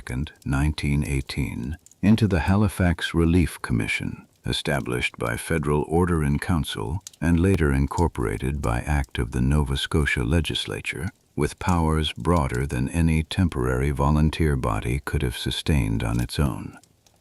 1918, into the Halifax Relief Commission, established by Federal Order in Council and later incorporated by Act of the Nova Scotia Legislature, with powers broader than any temporary volunteer body could have sustained on its own.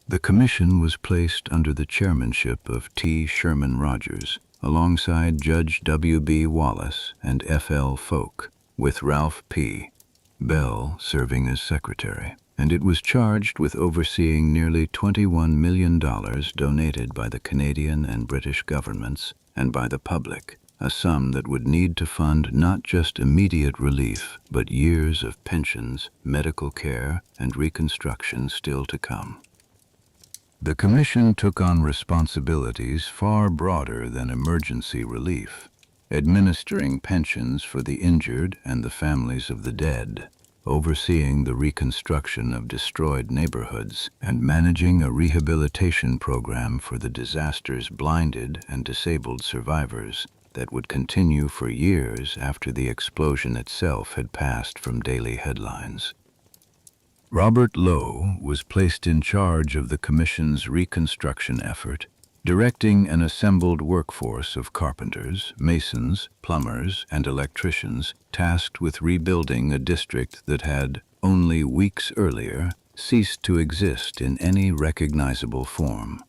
The commission was placed under the chairmanship of T. Sherman Rogers, alongside Judge W. B. Wallace and F. L. Folk, with Ralph P. Bell serving as secretary, and it was charged with overseeing nearly $21 million donated by the Canadian and British governments and by the public, a sum that would need to fund not just immediate relief, but years of pensions, medical care, and reconstruction still to come. The Commission took on responsibilities far broader than emergency relief, administering pensions for the injured and the families of the dead, overseeing the reconstruction of destroyed neighborhoods, and managing a rehabilitation program for the disaster's blinded and disabled survivors that would continue for years after the explosion itself had passed from daily headlines. Robert Lowe was placed in charge of the Commission's reconstruction effort, directing an assembled workforce of carpenters, masons, plumbers, and electricians tasked with rebuilding a district that had, only weeks earlier, ceased to exist in any recognizable form.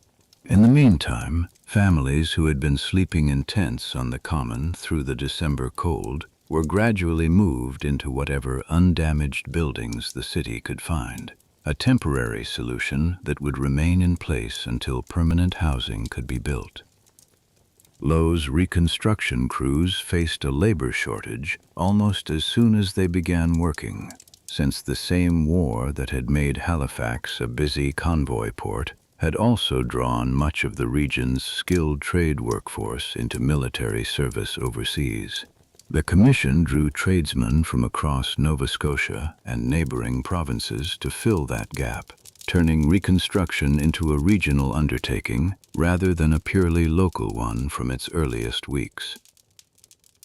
In the meantime, families who had been sleeping in tents on the common through the December cold were gradually moved into whatever undamaged buildings the city could find, a temporary solution that would remain in place until permanent housing could be built. Lowe's reconstruction crews faced a labor shortage almost as soon as they began working, since the same war that had made Halifax a busy convoy port had also drawn much of the region's skilled trade workforce into military service overseas. The Commission drew tradesmen from across Nova Scotia and neighboring provinces to fill that gap, turning reconstruction into a regional undertaking rather than a purely local one from its earliest weeks.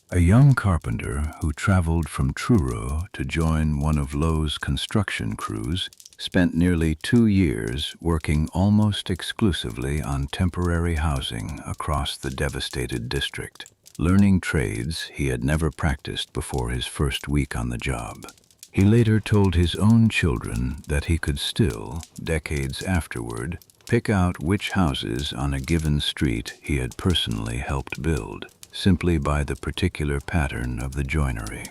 A young carpenter who traveled from Truro to join one of Lowe's construction crews spent nearly 2 years working almost exclusively on temporary housing across the devastated district, learning trades he had never practiced before his first week on the job. He later told his own children that he could still, decades afterward, pick out which houses on a given street he had personally helped build, simply by the particular pattern of the joinery.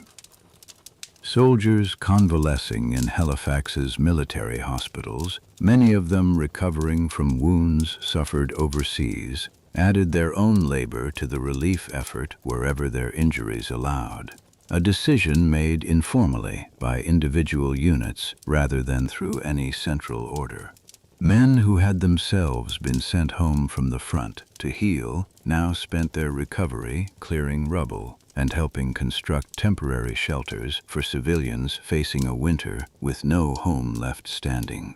Soldiers convalescing in Halifax's military hospitals, many of them recovering from wounds suffered overseas, added their own labor to the relief effort wherever their injuries allowed. A decision made informally by individual units rather than through any central order. Men who had themselves been sent home from the front to heal now spent their recovery clearing rubble and helping construct temporary shelters for civilians facing a winter with no home left standing.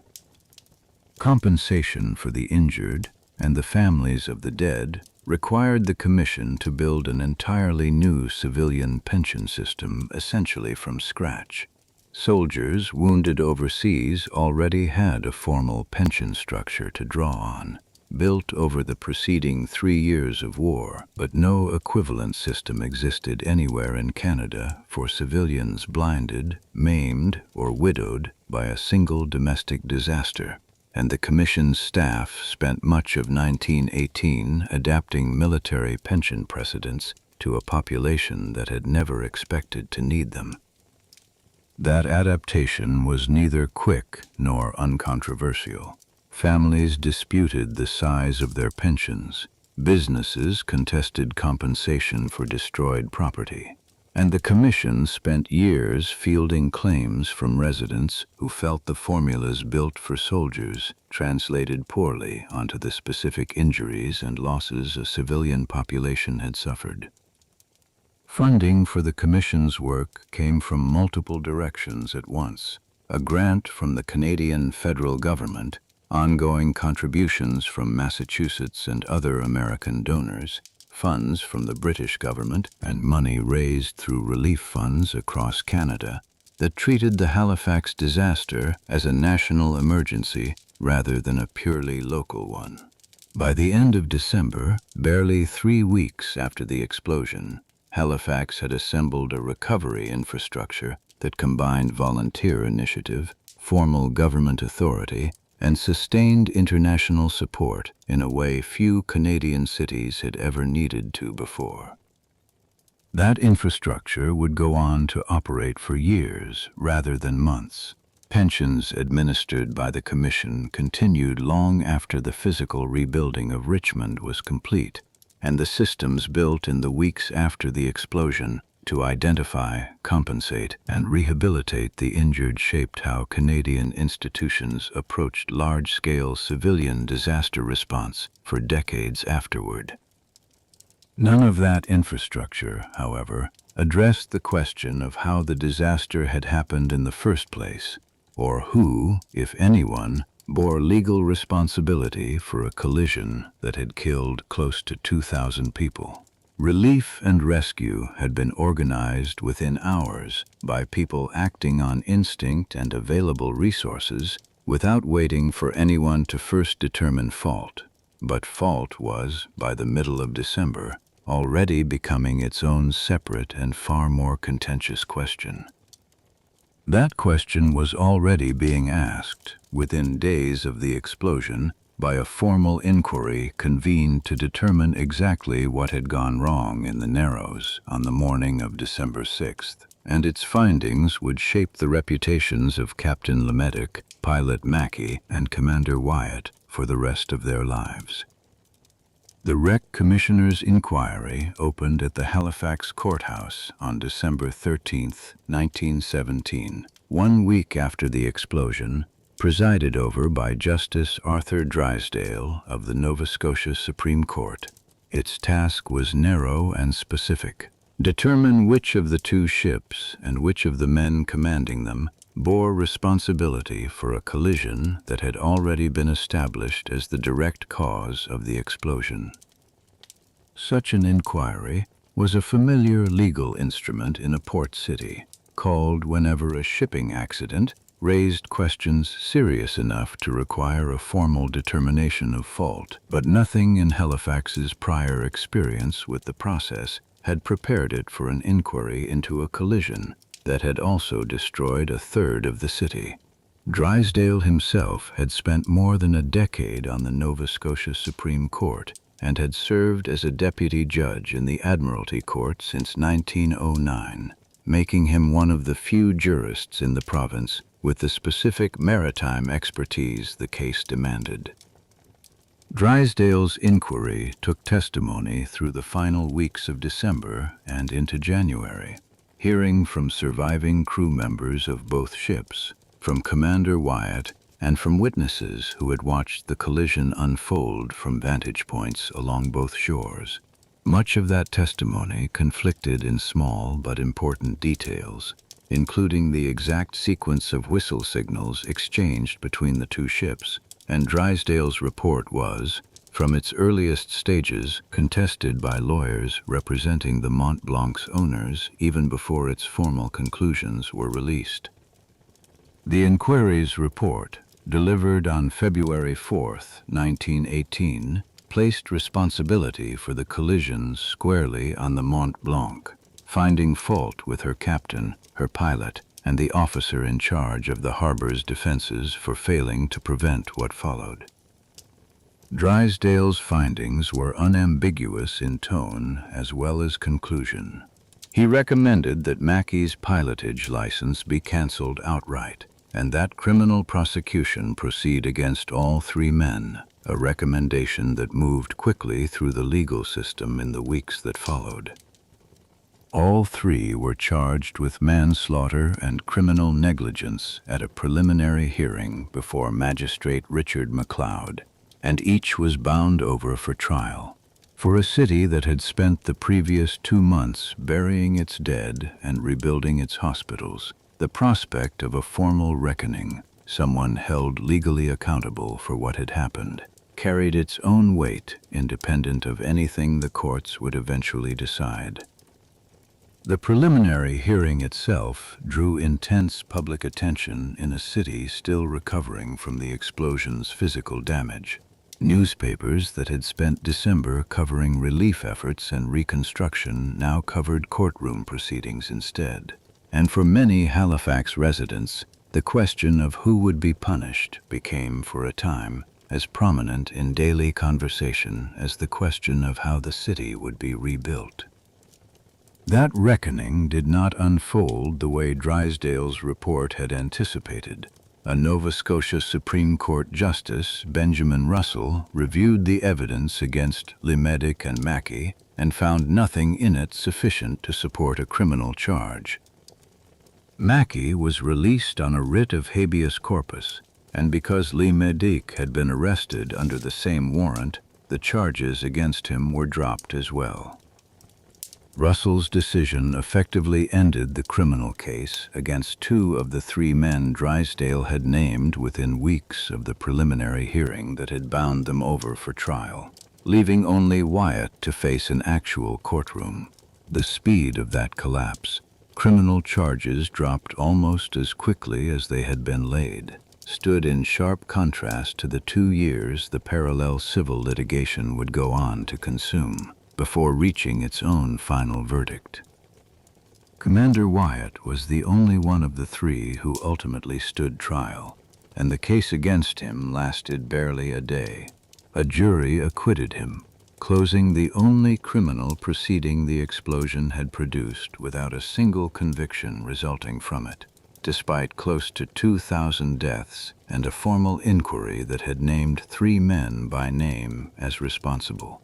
Compensation for the injured and the families of the dead required the Commission to build an entirely new civilian pension system essentially from scratch. Soldiers wounded overseas already had a formal pension structure to draw on, built over the preceding 3 years of war, but no equivalent system existed anywhere in Canada for civilians blinded, maimed, or widowed by a single domestic disaster, and the Commission's staff spent much of 1918 adapting military pension precedents to a population that had never expected to need them. That adaptation was neither quick nor uncontroversial. Families disputed the size of their pensions, businesses contested compensation for destroyed property, and the Commission spent years fielding claims from residents who felt the formulas built for soldiers translated poorly onto the specific injuries and losses a civilian population had suffered. Funding for the Commission's work came from multiple directions at once: a grant from the Canadian federal government, ongoing contributions from Massachusetts and other American donors, funds from the British government, and money raised through relief funds across Canada that treated the Halifax disaster as a national emergency rather than a purely local one. By the end of December, barely 3 weeks after the explosion, Halifax had assembled a recovery infrastructure that combined volunteer initiative, formal government authority, and sustained international support in a way few Canadian cities had ever needed to before. That infrastructure would go on to operate for years rather than months. Pensions administered by the Commission continued long after the physical rebuilding of Richmond was complete, and the systems built in the weeks after the explosion to identify, compensate, and rehabilitate the injured shaped how Canadian institutions approached large-scale civilian disaster response for decades afterward. None of that infrastructure, however, addressed the question of how the disaster had happened in the first place, or who, if anyone, bore legal responsibility for a collision that had killed close to 2,000 people. Relief and rescue had been organized within hours by people acting on instinct and available resources without waiting for anyone to first determine fault. But fault was, by the middle of December, already becoming its own separate and far more contentious question. That question was already being asked, within days of the explosion, by a formal inquiry convened to determine exactly what had gone wrong in the Narrows on the morning of December 6th, and its findings would shape the reputations of Captain Lemedic, Pilot Mackey, and Commander Wyatt for the rest of their lives. The Wreck Commissioner's inquiry opened at the Halifax Courthouse on December 13, 1917, 1 week after the explosion, presided over by Justice Arthur Drysdale of the Nova Scotia Supreme Court. Its task was narrow and specific: determine which of the 2 ships and which of the men commanding them bore responsibility for a collision that had already been established as the direct cause of the explosion. Such an inquiry was a familiar legal instrument in a port city, called whenever a shipping accident raised questions serious enough to require a formal determination of fault, but nothing in Halifax's prior experience with the process had prepared it for an inquiry into a collision that had also destroyed a third of the city. Drysdale himself had spent more than a decade on the Nova Scotia Supreme Court and had served as a deputy judge in the Admiralty Court since 1909. making him one of the few jurists in the province with the specific maritime expertise the case demanded. Drysdale's inquiry took testimony through the final weeks of December and into January, hearing from surviving crew members of both ships, from Commander Wyatt, and from witnesses who had watched the collision unfold from vantage points along both shores. Much of that testimony conflicted in small but important details, including the exact sequence of whistle signals exchanged between the two ships, and Drysdale's report was, from its earliest stages, contested by lawyers representing the Mont-Blanc's owners even before its formal conclusions were released. The inquiry's report, delivered on February 4, 1918, placed responsibility for the collision squarely on the Mont-Blanc, finding fault with her captain, her pilot, and the officer in charge of the harbor's defenses for failing to prevent what followed. Drysdale's findings were unambiguous in tone as well as conclusion. He recommended that Mackey's pilotage license be cancelled outright, and that criminal prosecution proceed against all three men, a recommendation that moved quickly through the legal system in the weeks that followed. All three were charged with manslaughter and criminal negligence at a preliminary hearing before Magistrate Richard MacLeod, and each was bound over for trial. For a city that had spent the previous 2 months burying its dead and rebuilding its hospitals, the prospect of a formal reckoning, someone held legally accountable for what had happened, carried its own weight independent of anything the courts would eventually decide. The preliminary hearing itself drew intense public attention in a city still recovering from the explosion's physical damage. Newspapers that had spent December covering relief efforts and reconstruction now covered courtroom proceedings instead. And for many Halifax residents, the question of who would be punished became, for a time, as prominent in daily conversation as the question of how the city would be rebuilt. That reckoning did not unfold the way Drysdale's report had anticipated. A Nova Scotia Supreme Court Justice, Benjamin Russell, reviewed the evidence against Limedic and Mackey and found nothing in it sufficient to support a criminal charge. Mackey was released on a writ of habeas corpus, and because Limedic had been arrested under the same warrant, the charges against him were dropped as well. Russell's decision effectively ended the criminal case against 2 of the 3 men Drysdale had named within weeks of the preliminary hearing that had bound them over for trial, leaving only Wyatt to face an actual courtroom. The speed of that collapse, criminal charges dropped almost as quickly as they had been laid, stood in sharp contrast to the 2 years the parallel civil litigation would go on to consume, before reaching its own final verdict. Commander Wyatt was the only one of the 3 who ultimately stood trial, and the case against him lasted barely a day. A jury acquitted him, closing the only criminal proceeding the explosion had produced without a single conviction resulting from it, despite close to 2,000 deaths and a formal inquiry that had named 3 men by name as responsible.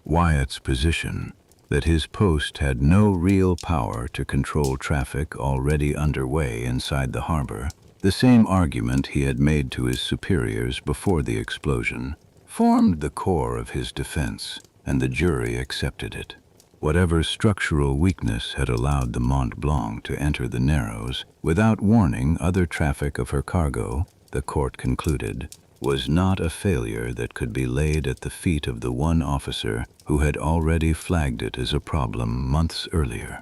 Wyatt's position, that his post had no real power to control traffic already underway inside the harbor, the same argument he had made to his superiors before the explosion, formed the core of his defense, and the jury accepted it. Whatever structural weakness had allowed the Mont-Blanc to enter the Narrows without warning other traffic of her cargo, the court concluded, was not a failure that could be laid at the feet of the one officer who had already flagged it as a problem months earlier.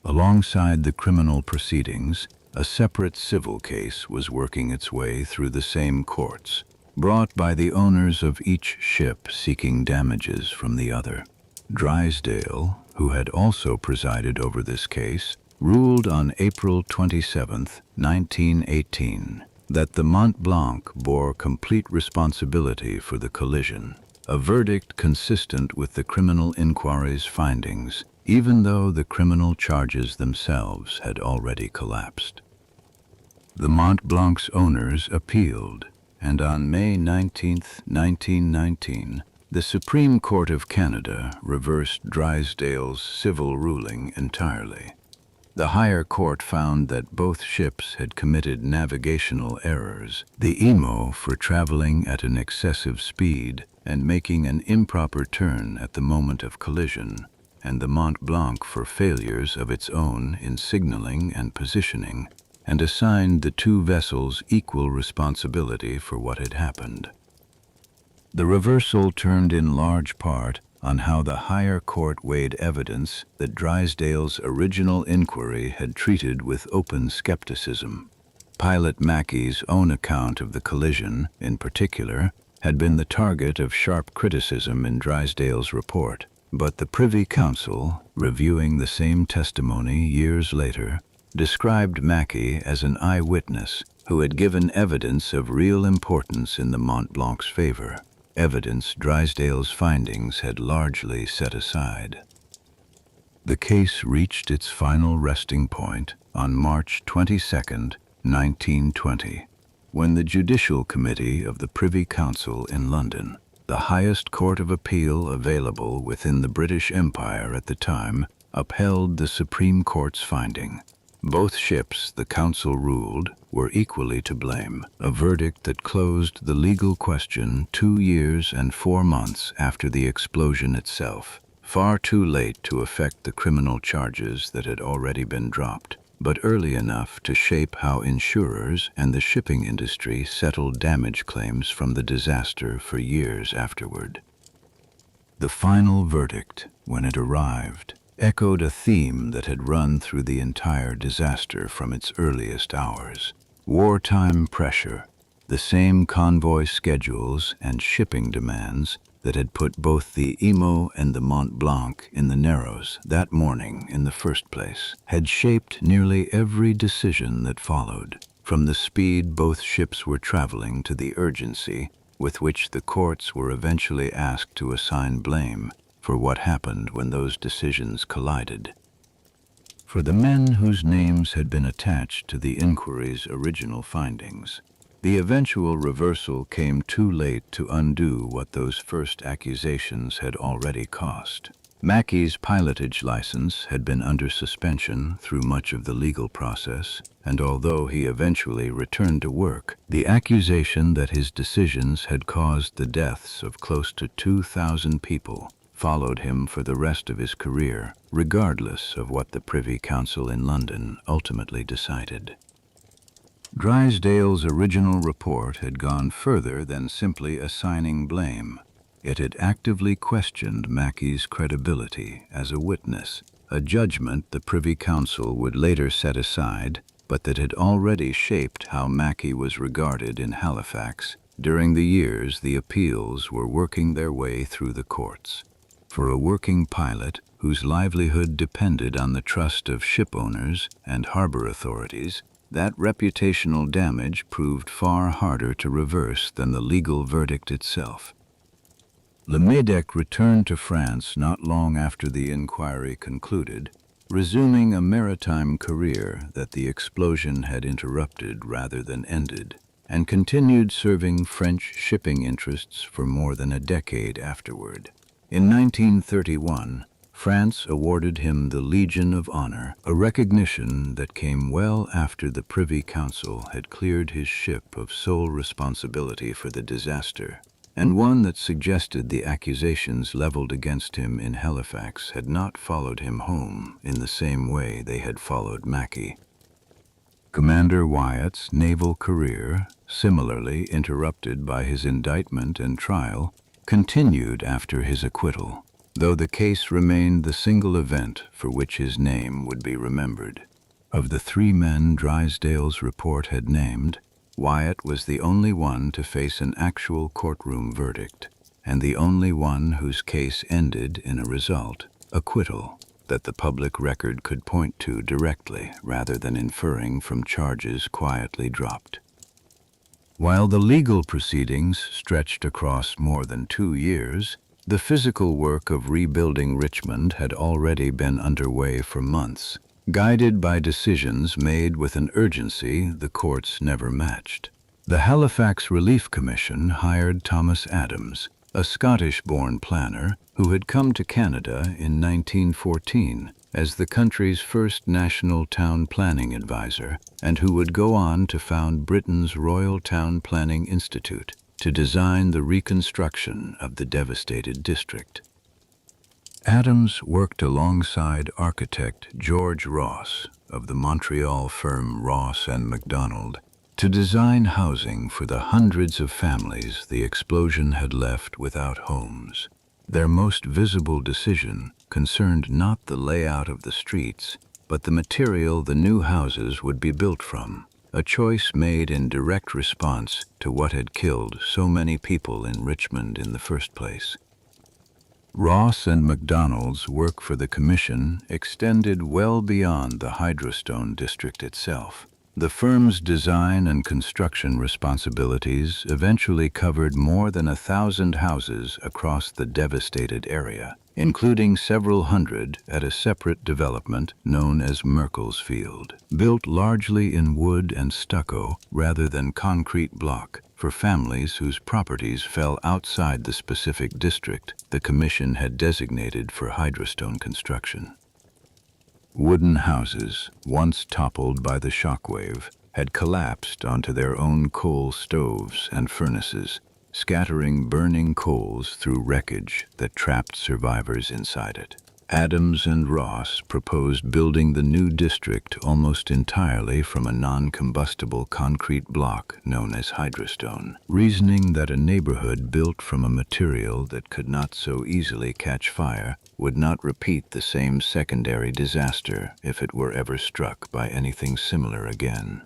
Alongside the criminal proceedings, a separate civil case was working its way through the same courts, brought by the owners of each ship seeking damages from the other. Drysdale, who had also presided over this case, ruled on April 27, 1918, that the Mont-Blanc bore complete responsibility for the collision, a verdict consistent with the criminal inquiry's findings even though the criminal charges themselves had already collapsed. The Mont-Blanc's owners appealed, and on May 19, 1919, the Supreme Court of Canada reversed Drysdale's civil ruling entirely. The higher court found that both ships had committed navigational errors, the Imo for traveling at an excessive speed and making an improper turn at the moment of collision, and the Mont-Blanc for failures of its own in signaling and positioning, and assigned the two vessels equal responsibility for what had happened. The reversal turned in large part on how the higher court weighed evidence that Drysdale's original inquiry had treated with open skepticism. Pilot Mackey's own account of the collision, in particular, had been the target of sharp criticism in Drysdale's report, but the Privy Council, reviewing the same testimony years later, described Mackey as an eyewitness who had given evidence of real importance in the Mont-Blanc's favor, evidence Drysdale's findings had largely set aside. The case reached its final resting point on March 22, 1920, when the Judicial Committee of the Privy Council in London, the highest court of appeal available within the British Empire at the time, upheld the Supreme Court's finding. Both ships, the Council ruled, were equally to blame, a verdict that closed the legal question 2 years and 4 months after the explosion itself, far too late to affect the criminal charges that had already been dropped, but early enough to shape how insurers and the shipping industry settled damage claims from the disaster for years afterward. The final verdict, when it arrived, echoed a theme that had run through the entire disaster from its earliest hours. Wartime pressure, the same convoy schedules and shipping demands that had put both the Imo and the Mont-Blanc in the Narrows that morning in the first place, had shaped nearly every decision that followed, from the speed both ships were traveling to the urgency with which the courts were eventually asked to assign blame for what happened when those decisions collided. For the men whose names had been attached to the inquiry's original findings, the eventual reversal came too late to undo what those first accusations had already cost. Mackey's pilotage license had been under suspension through much of the legal process, and although he eventually returned to work, the accusation that his decisions had caused the deaths of close to 2,000 people followed him for the rest of his career, regardless of what the Privy Council in London ultimately decided. Drysdale's original report had gone further than simply assigning blame. It had actively questioned Mackey's credibility as a witness, a judgment the Privy Council would later set aside, but that had already shaped how Mackey was regarded in Halifax during the years the appeals were working their way through the courts. For a working pilot whose livelihood depended on the trust of ship owners and harbor authorities, that reputational damage proved far harder to reverse than the legal verdict itself. Le Médec returned to France not long after the inquiry concluded, resuming a maritime career that the explosion had interrupted rather than ended, and continued serving French shipping interests for more than a decade afterward. In 1931, France awarded him the Legion of Honor, a recognition that came well after the Privy Council had cleared his ship of sole responsibility for the disaster, and one that suggested the accusations leveled against him in Halifax had not followed him home in the same way they had followed Mackey. Commander Wyatt's naval career, similarly interrupted by his indictment and trial, continued after his acquittal, though the case remained the single event for which his name would be remembered. Of the 3 men Drysdale's report had named, Wyatt was the only one to face an actual courtroom verdict, and the only one whose case ended in a result, acquittal, that the public record could point to directly rather than inferring from charges quietly dropped. While the legal proceedings stretched across more than 2 years, The physical work of rebuilding Richmond had already been underway for months, guided by decisions made with an urgency the courts never matched. The Halifax Relief Commission hired Thomas Adams, a Scottish-born planner who had come to Canada in 1914 as the country's first national town planning advisor, and who would go on to found Britain's Royal Town Planning Institute to design the reconstruction of the devastated district. Adams worked alongside architect George Ross of the Montreal firm Ross and MacDonald to design housing for the hundreds of families the explosion had left without homes. Their most visible decision concerned not the layout of the streets, but the material the new houses would be built from, a choice made in direct response to what had killed so many people in Richmond in the first place. Ross and MacDonald's work for the commission extended well beyond the Hydrostone district itself. The firm's design and construction responsibilities eventually covered more than 1,000 houses across the devastated area, including several hundred at a separate development known as Merkel's Field, built largely in wood and stucco rather than concrete block for families whose properties fell outside the specific district the commission had designated for hydrostone construction. Wooden houses, once toppled by the shockwave, had collapsed onto their own coal stoves and furnaces, scattering burning coals through wreckage that trapped survivors inside it. Adams and Ross proposed building the new district almost entirely from a non-combustible concrete block known as hydrostone, reasoning that a neighborhood built from a material that could not so easily catch fire would not repeat the same secondary disaster if it were ever struck by anything similar again.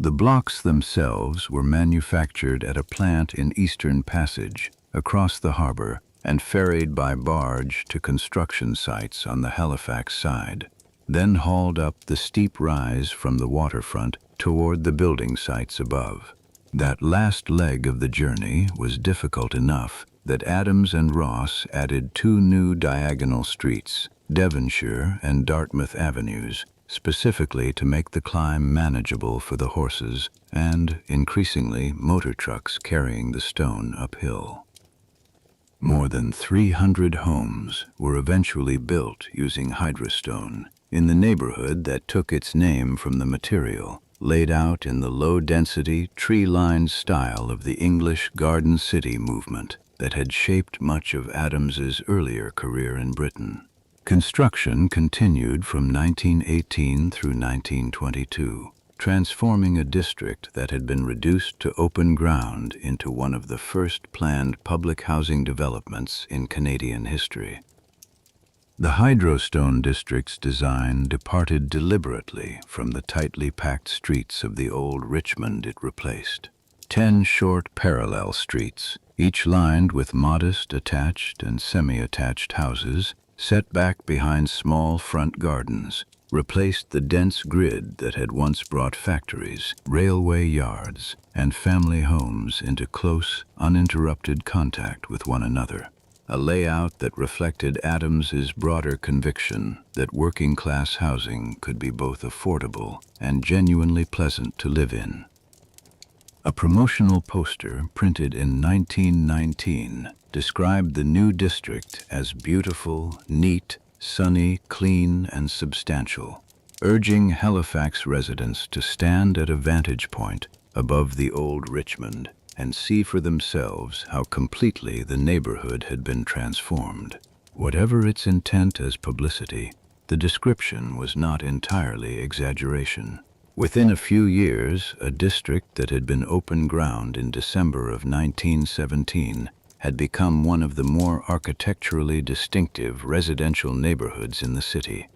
The blocks themselves were manufactured at a plant in Eastern Passage, across the harbor, and ferried by barge to construction sites on the Halifax side, then hauled up the steep rise from the waterfront toward the building sites above. That last leg of the journey was difficult enough that Adams and Ross added 2 new diagonal streets, Devonshire and Dartmouth Avenues, specifically to make the climb manageable for the horses and, increasingly, motor trucks carrying the stone uphill. More than 300 homes were eventually built using hydrostone in the neighborhood that took its name from the material, laid out in the low-density, tree-lined style of the English Garden City movement that had shaped much of Adams's earlier career in Britain. Construction continued from 1918 through 1922. Transforming a district that had been reduced to open ground into one of the first planned public housing developments in Canadian history. The Hydrostone district's design departed deliberately from the tightly packed streets of the old Richmond it replaced. 10 short parallel streets, each lined with modest attached and semi-attached houses, set back behind small front gardens, replaced the dense grid that had once brought factories, railway yards, and family homes into close, uninterrupted contact with one another, a layout that reflected Adams's broader conviction that working-class housing could be both affordable and genuinely pleasant to live in. A promotional poster printed in 1919 described the new district as beautiful, neat, sunny, clean, and substantial, urging Halifax residents to stand at a vantage point above the old Richmond and see for themselves how completely the neighborhood had been transformed. Whatever its intent as publicity, the description was not entirely exaggeration. Within a few years, a district that had been open ground in December of 1917 had become one of the more architecturally distinctive residential neighborhoods in the city.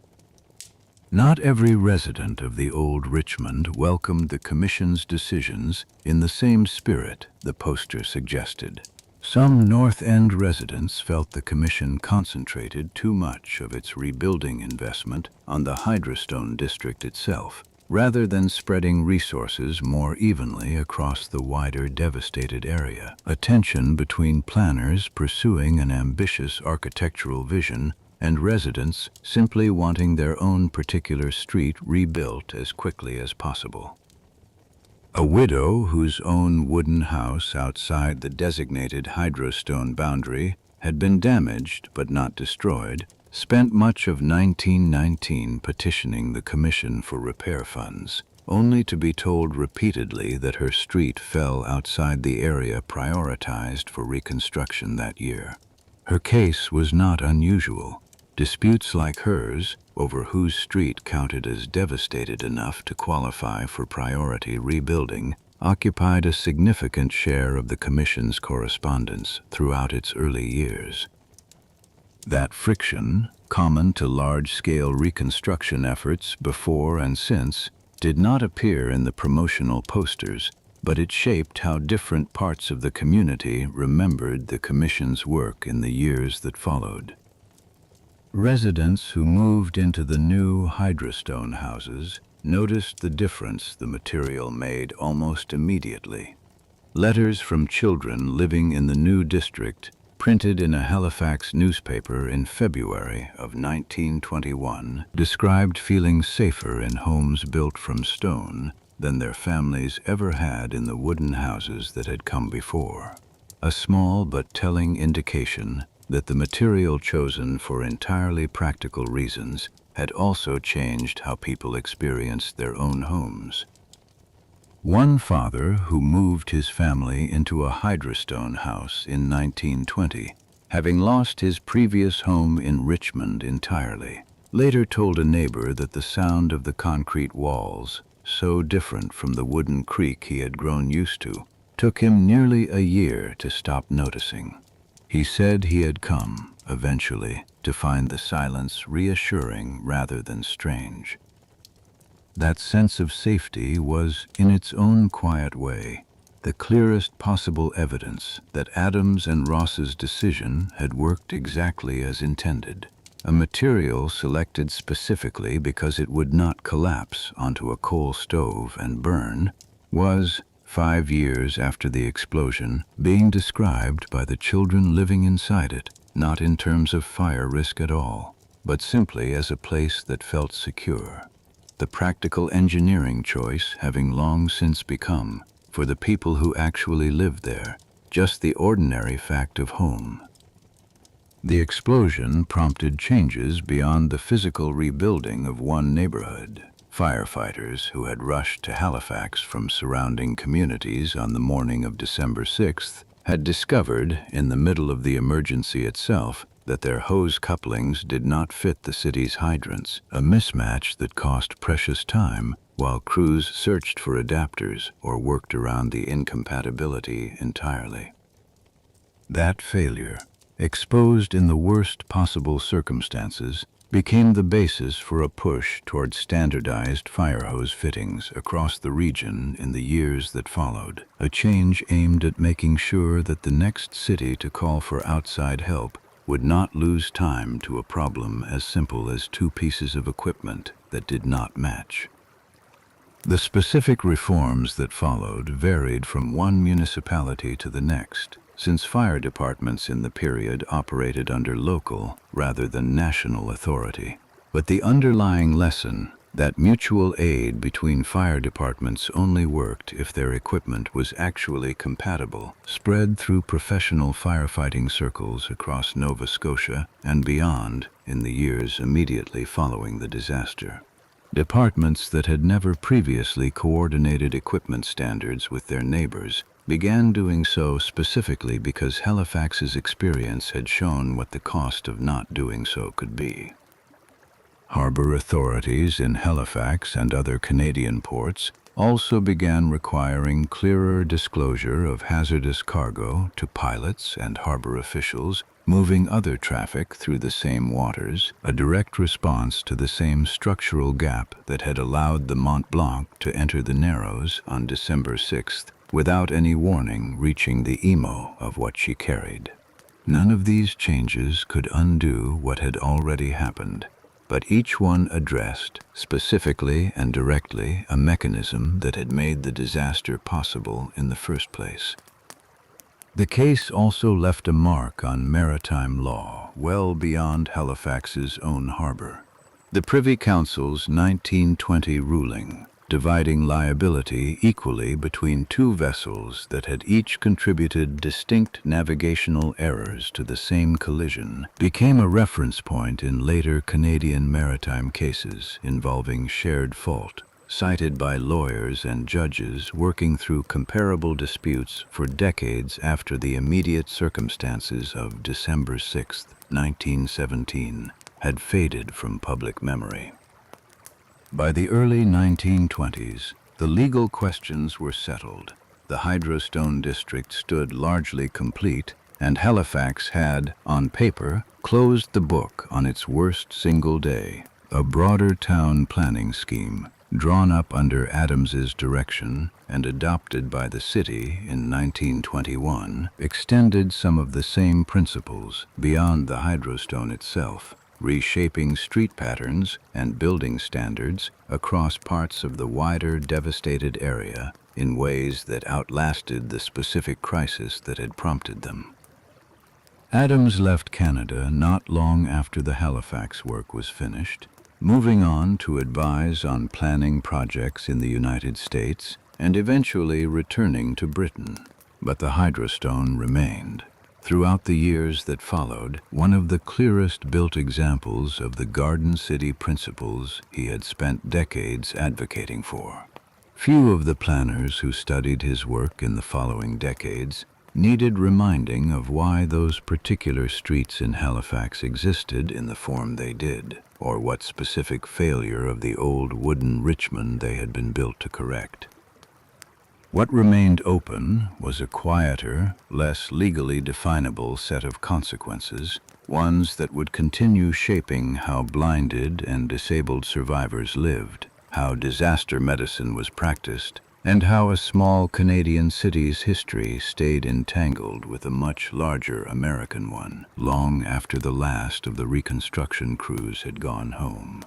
Not every resident of the old Richmond welcomed the Commission's decisions in the same spirit the poster suggested. Some North End residents felt the Commission concentrated too much of its rebuilding investment on the Hydrostone district itself, rather than spreading resources more evenly across the wider devastated area. A tension between planners pursuing an ambitious architectural vision and residents simply wanting their own particular street rebuilt as quickly as possible. A widow whose own wooden house outside the designated hydrostone boundary had been damaged but not destroyed spent much of 1919 petitioning the Commission for repair funds, only to be told repeatedly that her street fell outside the area prioritized for reconstruction that year. Her case was not unusual. Disputes like hers, over whose street counted as devastated enough to qualify for priority rebuilding, occupied a significant share of the Commission's correspondence throughout its early years. That friction, common to large-scale reconstruction efforts before and since, did not appear in the promotional posters, but it shaped how different parts of the community remembered the Commission's work in the years that followed. Residents who moved into the new hydrostone houses noticed the difference the material made almost immediately. Letters from children living in the new district, printed in a Halifax newspaper in February of 1921, described feeling safer in homes built from stone than their families ever had in the wooden houses that had come before. A small but telling indication that the material chosen for entirely practical reasons had also changed how people experienced their own homes. One father who moved his family into a hydrostone house in 1920, having lost his previous home in Richmond entirely, later told a neighbor that the sound of the concrete walls, so different from the wooden creak he had grown used to, took him nearly a year to stop noticing. He said he had come, eventually, to find the silence reassuring rather than strange. That sense of safety was, in its own quiet way, the clearest possible evidence that Adams and Ross's decision had worked exactly as intended. A material selected specifically because it would not collapse onto a coal stove and burn was, 5 years after the explosion, being described by the children living inside it, not in terms of fire risk at all, but simply as a place that felt secure. The practical engineering choice having long since become, for the people who actually lived there, just the ordinary fact of home. The explosion prompted changes beyond the physical rebuilding of one neighborhood. Firefighters who had rushed to Halifax from surrounding communities on the morning of December 6th had discovered, in the middle of the emergency itself, that their hose couplings did not fit the city's hydrants, a mismatch that cost precious time while crews searched for adapters or worked around the incompatibility entirely. That failure, exposed in the worst possible circumstances, became the basis for a push toward standardized fire hose fittings across the region in the years that followed, a change aimed at making sure that the next city to call for outside help would not lose time to a problem as simple as 2 pieces of equipment that did not match. The specific reforms that followed varied from one municipality to the next, since fire departments in the period operated under local rather than national authority. But the underlying lesson, that mutual aid between fire departments only worked if their equipment was actually compatible, spread through professional firefighting circles across Nova Scotia and beyond in the years immediately following the disaster. Departments that had never previously coordinated equipment standards with their neighbors began doing so specifically because Halifax's experience had shown what the cost of not doing so could be. Harbor authorities in Halifax and other Canadian ports also began requiring clearer disclosure of hazardous cargo to pilots and harbor officials moving other traffic through the same waters, a direct response to the same structural gap that had allowed the Mont-Blanc to enter the Narrows on December 6th without any warning reaching the Imo of what she carried. None of these changes could undo what had already happened, but each one addressed, specifically and directly, a mechanism that had made the disaster possible in the first place. The case also left a mark on maritime law, well beyond Halifax's own harbor. The Privy Council's 1920 ruling, dividing liability equally between two vessels that had each contributed distinct navigational errors to the same collision, became a reference point in later Canadian maritime cases involving shared fault, cited by lawyers and judges working through comparable disputes for decades after the immediate circumstances of December 6, 1917, had faded from public memory. By the early 1920s, the legal questions were settled. The Hydrostone district stood largely complete, and Halifax had, on paper, closed the book on its worst single day. A broader town planning scheme, drawn up under Adams's direction and adopted by the city in 1921, extended some of the same principles beyond the Hydrostone itself, reshaping street patterns and building standards across parts of the wider, devastated area in ways that outlasted the specific crisis that had prompted them. Adams left Canada not long after the Halifax work was finished, moving on to advise on planning projects in the United States and eventually returning to Britain. But the Hydrostone remained, throughout the years that followed, one of the clearest built examples of the Garden City principles he had spent decades advocating for. Few of the planners who studied his work in the following decades needed reminding of why those particular streets in Halifax existed in the form they did, or what specific failure of the old wooden Richmond they had been built to correct. What remained open was a quieter, less legally definable set of consequences, ones that would continue shaping how blinded and disabled survivors lived, how disaster medicine was practiced, and how a small Canadian city's history stayed entangled with a much larger American one, long after the last of the reconstruction crews had gone home.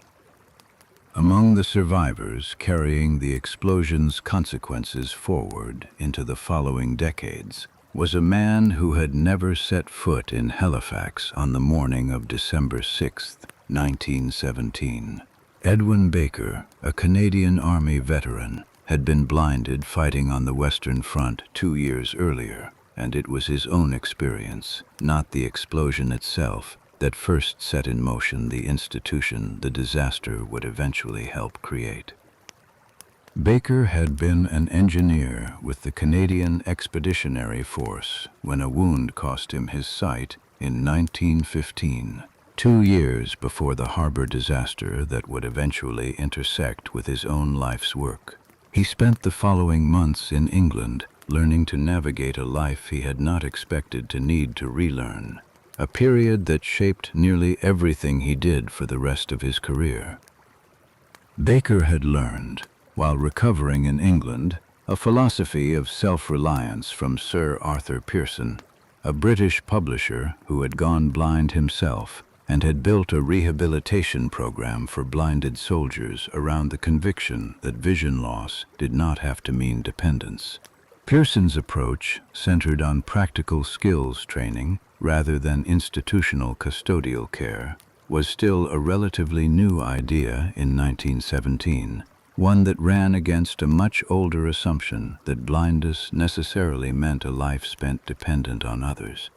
Among the survivors carrying the explosion's consequences forward into the following decades was a man who had never set foot in Halifax on the morning of December 6, 1917. Edwin Baker, a Canadian Army veteran, had been blinded fighting on the Western Front 2 years earlier, and it was his own experience, not the explosion itself, that first set in motion the institution the disaster would eventually help create. Baker had been an engineer with the Canadian Expeditionary Force when a wound cost him his sight in 1915, 2 years before the harbor disaster that would eventually intersect with his own life's work. He spent the following months in England, learning to navigate a life he had not expected to need to relearn, a period that shaped nearly everything he did for the rest of his career. Baker had learned, while recovering in England, a philosophy of self-reliance from Sir Arthur Pearson, a British publisher who had gone blind himself and had built a rehabilitation program for blinded soldiers around the conviction that vision loss did not have to mean dependence. Pearson's approach centered on practical skills training rather than institutional custodial care, was still a relatively new idea in 1917, one that ran against a much older assumption that blindness necessarily meant a life spent dependent on others.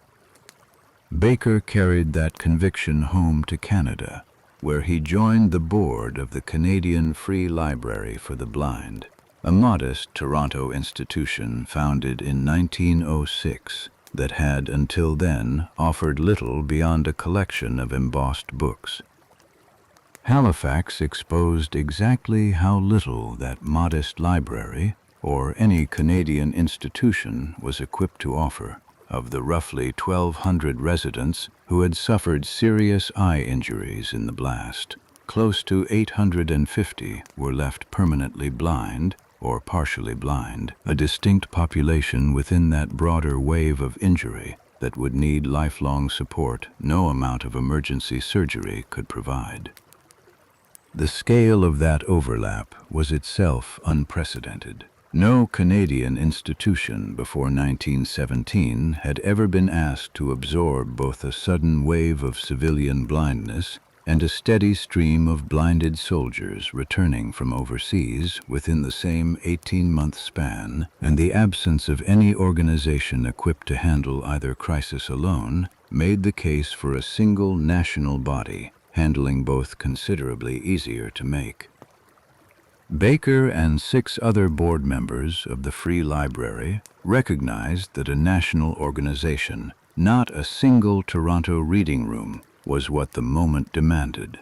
Baker carried that conviction home to Canada, where he joined the board of the Canadian Free Library for the Blind, a modest Toronto institution founded in 1906 that had until then offered little beyond a collection of embossed books. Halifax exposed exactly how little that modest library, or any Canadian institution, was equipped to offer. Of the roughly 1,200 residents who had suffered serious eye injuries in the blast, close to 850 were left permanently blind or partially blind, a distinct population within that broader wave of injury that would need lifelong support no amount of emergency surgery could provide. The scale of that overlap was itself unprecedented. No Canadian institution before 1917 had ever been asked to absorb both a sudden wave of civilian blindness and a steady stream of blinded soldiers returning from overseas within the same 18-month span, and the absence of any organization equipped to handle either crisis alone made the case for a single national body, handling both considerably easier to make. Baker and 6 other board members of the Free Library recognized that a national organization, not a single Toronto reading room, was what the moment demanded.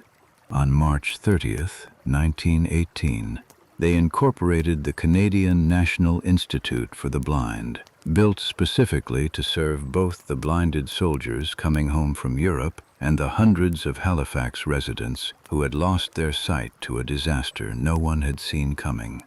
On March 30th, 1918, they incorporated the Canadian National Institute for the Blind, built specifically to serve both the blinded soldiers coming home from Europe and the hundreds of Halifax residents who had lost their sight to a disaster no one had seen coming.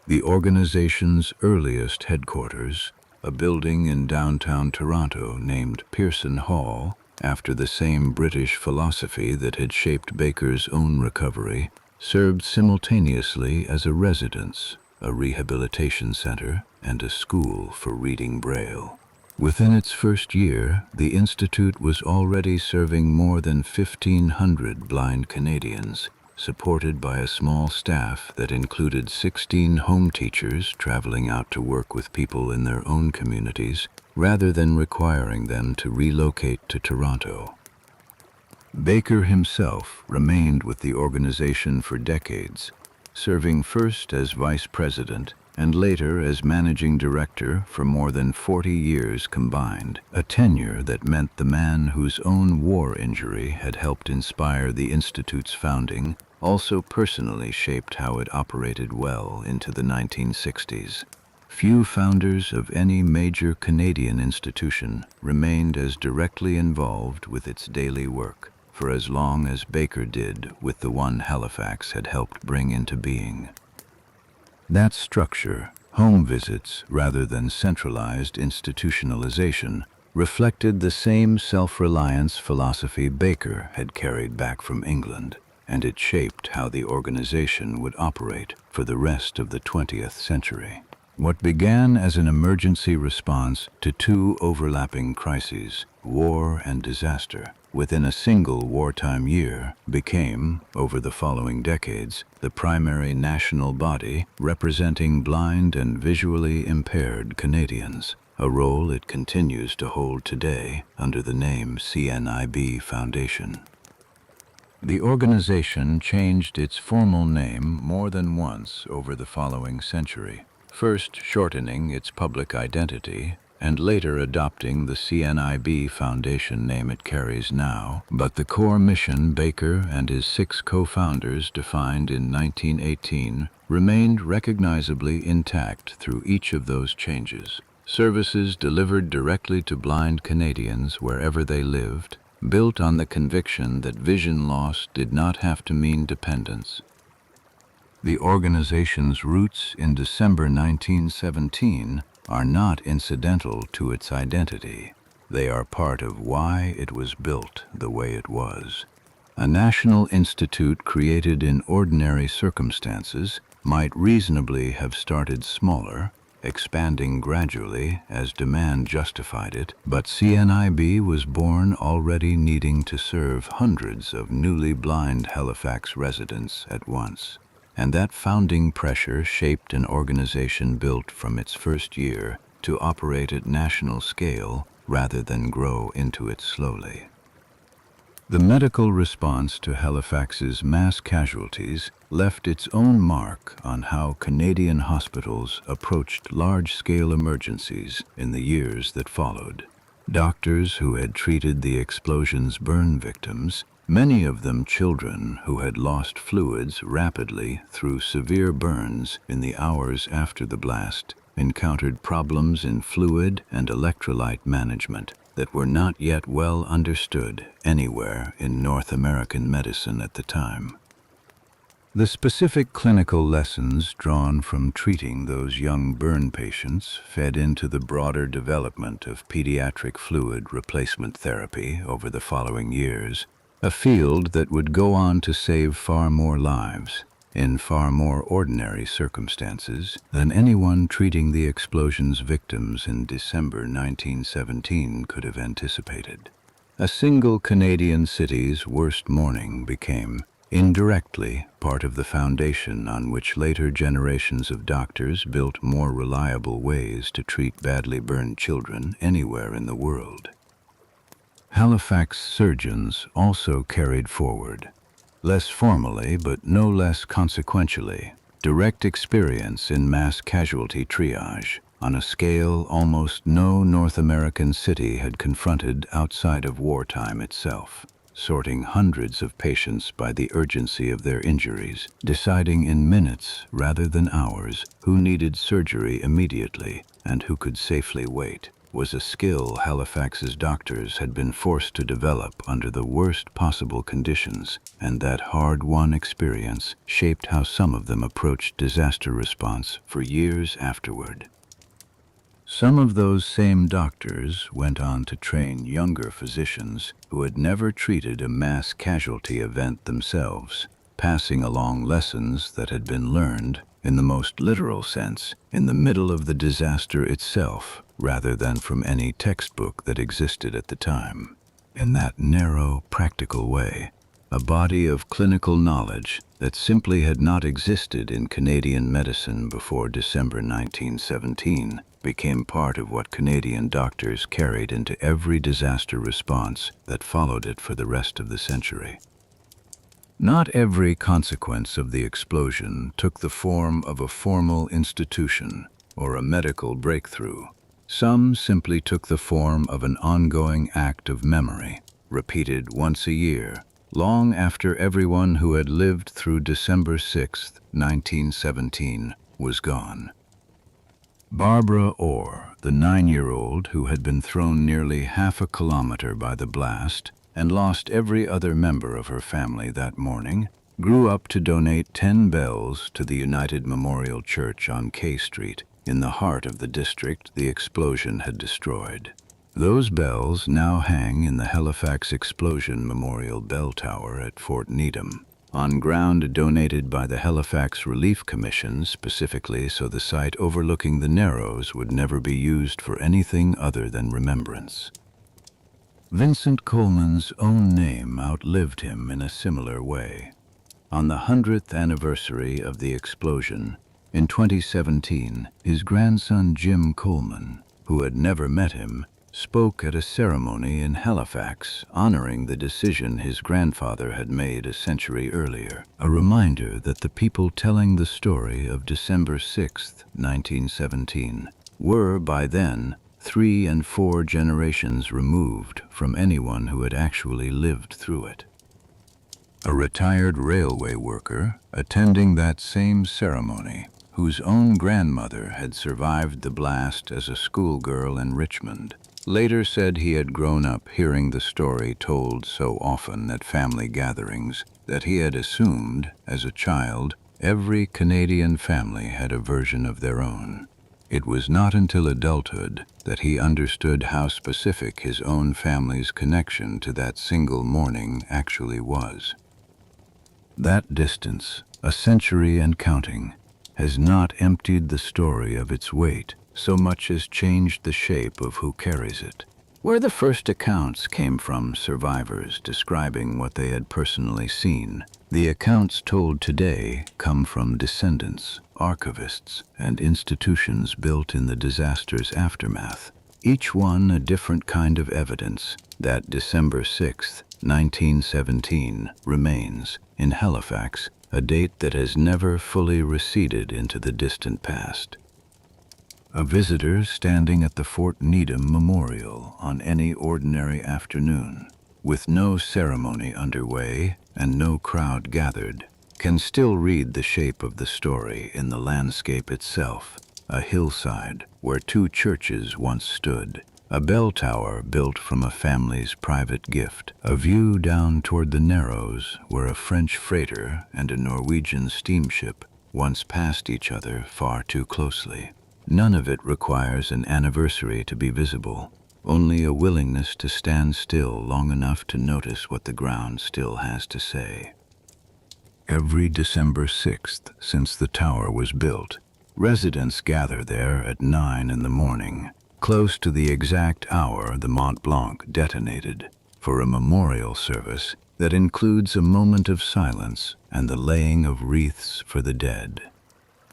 The organization's earliest headquarters, a building in downtown Toronto named Pearson Hall, after the same British philosophy that had shaped Baker's own recovery, served simultaneously as a residence, a rehabilitation center, and a school for reading Braille. Within its first year, the Institute was already serving more than 1,500 blind Canadians, supported by a small staff that included 16 home teachers traveling out to work with people in their own communities, rather than requiring them to relocate to Toronto. Baker himself remained with the organization for decades, serving first as vice president and later as managing director for more than 40 years combined, a tenure that meant the man whose own war injury had helped inspire the Institute's founding also personally shaped how it operated well into the 1960s. Few founders of any major Canadian institution remained as directly involved with its daily work for as long as Baker did with the one Halifax had helped bring into being. That structure, home visits rather than centralized institutionalization, reflected the same self-reliance philosophy Baker had carried back from England, and it shaped how the organization would operate for the rest of the 20th century. What began as an emergency response to 2 overlapping crises, war and disaster, within a single wartime year, became, over the following decades, the primary national body representing blind and visually impaired Canadians, a role it continues to hold today under the name CNIB Foundation. The organization changed its formal name more than once over the following century, first shortening its public identity and later adopting the CNIB Foundation name it carries now, but the core mission Baker and his 6 co-founders defined in 1918 remained recognizably intact through each of those changes. Services delivered directly to blind Canadians wherever they lived, built on the conviction that vision loss did not have to mean dependence. The organization's roots in December 1917 are not incidental to its identity. They are part of why it was built the way it was. A national institute created in ordinary circumstances might reasonably have started smaller, expanding gradually as demand justified it, but CNIB was born already needing to serve hundreds of newly blind Halifax residents at once. And that founding pressure shaped an organization built from its first year to operate at national scale rather than grow into it slowly. The medical response to Halifax's mass casualties left its own mark on how Canadian hospitals approached large-scale emergencies in the years that followed. Doctors who had treated the explosion's burn victims, many of them children who had lost fluids rapidly through severe burns in the hours after the blast, encountered problems in fluid and electrolyte management that were not yet well understood anywhere in North American medicine at the time. The specific clinical lessons drawn from treating those young burn patients fed into the broader development of pediatric fluid replacement therapy over the following years, a field that would go on to save far more lives in far more ordinary circumstances than anyone treating the explosion's victims in December 1917 could have anticipated. A single Canadian city's worst morning became, indirectly, part of the foundation on which later generations of doctors built more reliable ways to treat badly burned children anywhere in the world. Halifax surgeons also carried forward, less formally but no less consequentially, direct experience in mass casualty triage on a scale almost no North American city had confronted outside of wartime itself, sorting hundreds of patients by the urgency of their injuries, deciding in minutes rather than hours who needed surgery immediately and who could safely wait, was a skill Halifax's doctors had been forced to develop under the worst possible conditions, and that hard-won experience shaped how some of them approached disaster response for years afterward. Some of those same doctors went on to train younger physicians who had never treated a mass casualty event themselves, passing along lessons that had been learned, in the most literal sense, in the middle of the disaster itself, rather than from any textbook that existed at the time. In that narrow, practical way, a body of clinical knowledge that simply had not existed in Canadian medicine before December 1917 became part of what Canadian doctors carried into every disaster response that followed it for the rest of the century. Not every consequence of the explosion took the form of a formal institution or a medical breakthrough. Some simply took the form of an ongoing act of memory, repeated once a year, long after everyone who had lived through December 6, 1917, was gone. Barbara Orr, the 9-year-old who had been thrown nearly half a kilometer by the blast and lost every other member of her family that morning, grew up to donate 10 bells to the United Memorial Church on K Street, in the heart of the district the explosion had destroyed. Those bells now hang in the Halifax Explosion Memorial Bell Tower at Fort Needham, on ground donated by the Halifax Relief Commission specifically so the site overlooking the Narrows would never be used for anything other than remembrance. Vincent Coleman's own name outlived him in a similar way. On the 100th anniversary of the explosion, in 2017, his grandson Jim Coleman, who had never met him, spoke at a ceremony in Halifax honoring the decision his grandfather had made a century earlier, a reminder that the people telling the story of December 6, 1917, were, by then, 3 and 4 generations removed from anyone who had actually lived through it. A retired railway worker, attending that same ceremony, whose own grandmother had survived the blast as a schoolgirl in Richmond, later said he had grown up hearing the story told so often at family gatherings that he had assumed, as a child, every Canadian family had a version of their own. It was not until adulthood that he understood how specific his own family's connection to that single morning actually was. That distance, a century and counting, has not emptied the story of its weight so much as changed the shape of who carries it. Where the first accounts came from survivors describing what they had personally seen, the accounts told today come from descendants, archivists, and institutions built in the disaster's aftermath, each one a different kind of evidence that December 6, 1917 remains, in Halifax, a date that has never fully receded into the distant past. A visitor standing at the Fort Needham Memorial on any ordinary afternoon, with no ceremony underway and no crowd gathered, can still read the shape of the story in the landscape itself, a hillside where 2 churches once stood, a bell tower built from a family's private gift, a view down toward the Narrows where a French freighter and a Norwegian steamship once passed each other far too closely. None of it requires an anniversary to be visible. only a willingness to stand still long enough to notice what the ground still has to say. Every December 6th since the tower was built, residents gather there at 9 in the morning, close to the exact hour the Mont-Blanc detonated, for a memorial service that includes a moment of silence and the laying of wreaths for the dead.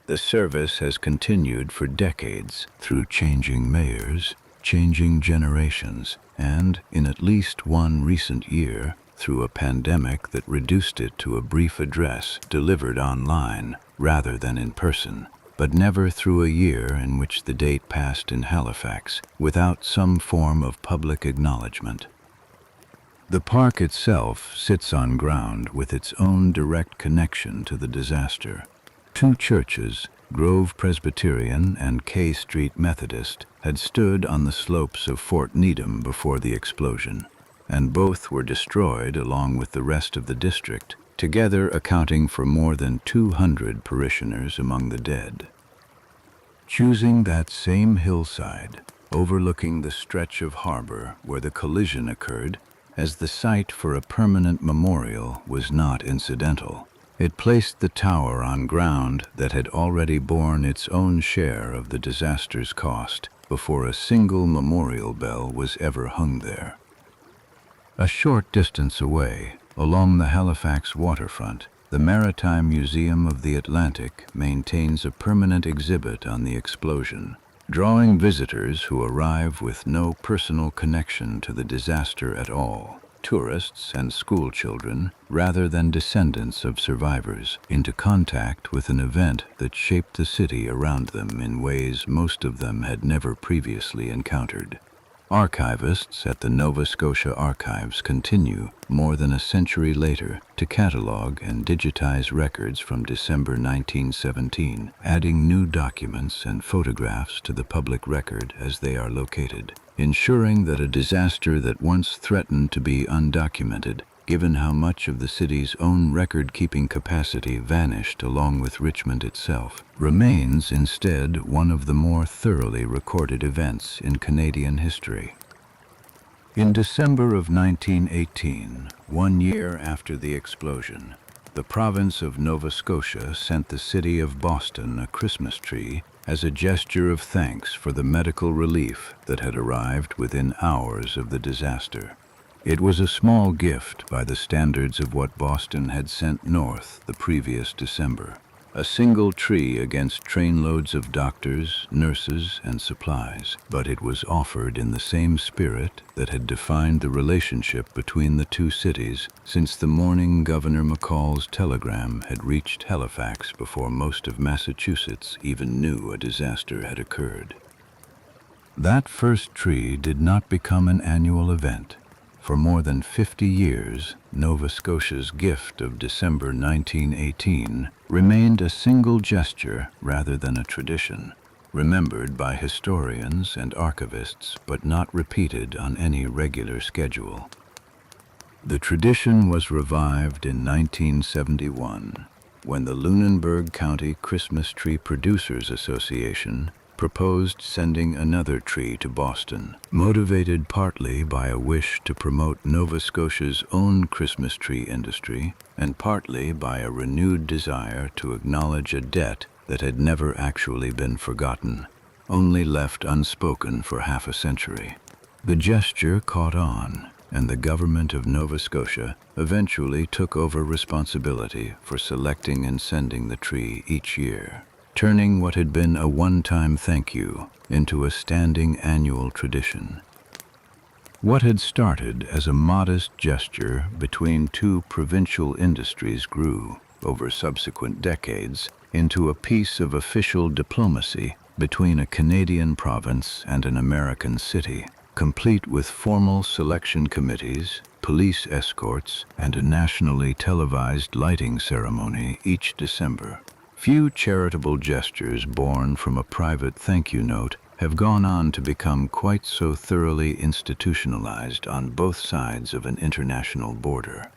The service has continued for decades through changing mayors, changing generations, and, in at least one recent year, through a pandemic that reduced it to a brief address delivered online rather than in person, but never through a year in which the date passed in Halifax without some form of public acknowledgement. The park itself sits on ground with its own direct connection to the disaster. Two churches, Grove Presbyterian and K Street Methodist, had stood on the slopes of Fort Needham before the explosion, and both were destroyed along with the rest of the district, together accounting for more than 200 parishioners among the dead. Choosing that same hillside, overlooking the stretch of harbor where the collision occurred, as the site for a permanent memorial was not incidental. It placed the tower on ground that had already borne its own share of the disaster's cost before a single memorial bell was ever hung there. A short distance away, along the Halifax waterfront, the Maritime Museum of the Atlantic maintains a permanent exhibit on the explosion, drawing visitors who arrive with no personal connection to the disaster at all, tourists and school children, rather than descendants of survivors, into contact with an event that shaped the city around them in ways most of them had never previously encountered. Archivists at the Nova Scotia Archives continue, more than a century later, to catalog and digitize records from December 1917, adding new documents and photographs to the public record as they are located, ensuring that a disaster that once threatened to be undocumented, given how much of the city's own record-keeping capacity vanished along with Richmond itself, remains instead one of the more thoroughly recorded events in Canadian history. In December of 1918, 1 year after the explosion, the province of Nova Scotia sent the city of Boston a Christmas tree as a gesture of thanks for the medical relief that had arrived within hours of the disaster. It was a small gift by the standards of what Boston had sent north the previous December. A single tree against trainloads of doctors, nurses, and supplies, but it was offered in the same spirit that had defined the relationship between the two cities since the morning Governor McCall's telegram had reached Halifax before most of Massachusetts even knew a disaster had occurred. That first tree did not become an annual event. For more than 50 years, Nova Scotia's gift of December 1918 remained a single gesture rather than a tradition, remembered by historians and archivists but not repeated on any regular schedule. The tradition was revived in 1971 when the Lunenburg County Christmas Tree Producers Association proposed sending another tree to Boston, motivated partly by a wish to promote Nova Scotia's own Christmas tree industry and partly by a renewed desire to acknowledge a debt that had never actually been forgotten, only left unspoken for half a century. The gesture caught on, and the government of Nova Scotia eventually took over responsibility for selecting and sending the tree each year, turning what had been a one-time thank you into a standing annual tradition. What had started as a modest gesture between two provincial industries grew, over subsequent decades, into a piece of official diplomacy between a Canadian province and an American city, complete with formal selection committees, police escorts, and a nationally televised lighting ceremony each December. Few charitable gestures born from a private thank you note have gone on to become quite so thoroughly institutionalized on both sides of an international border.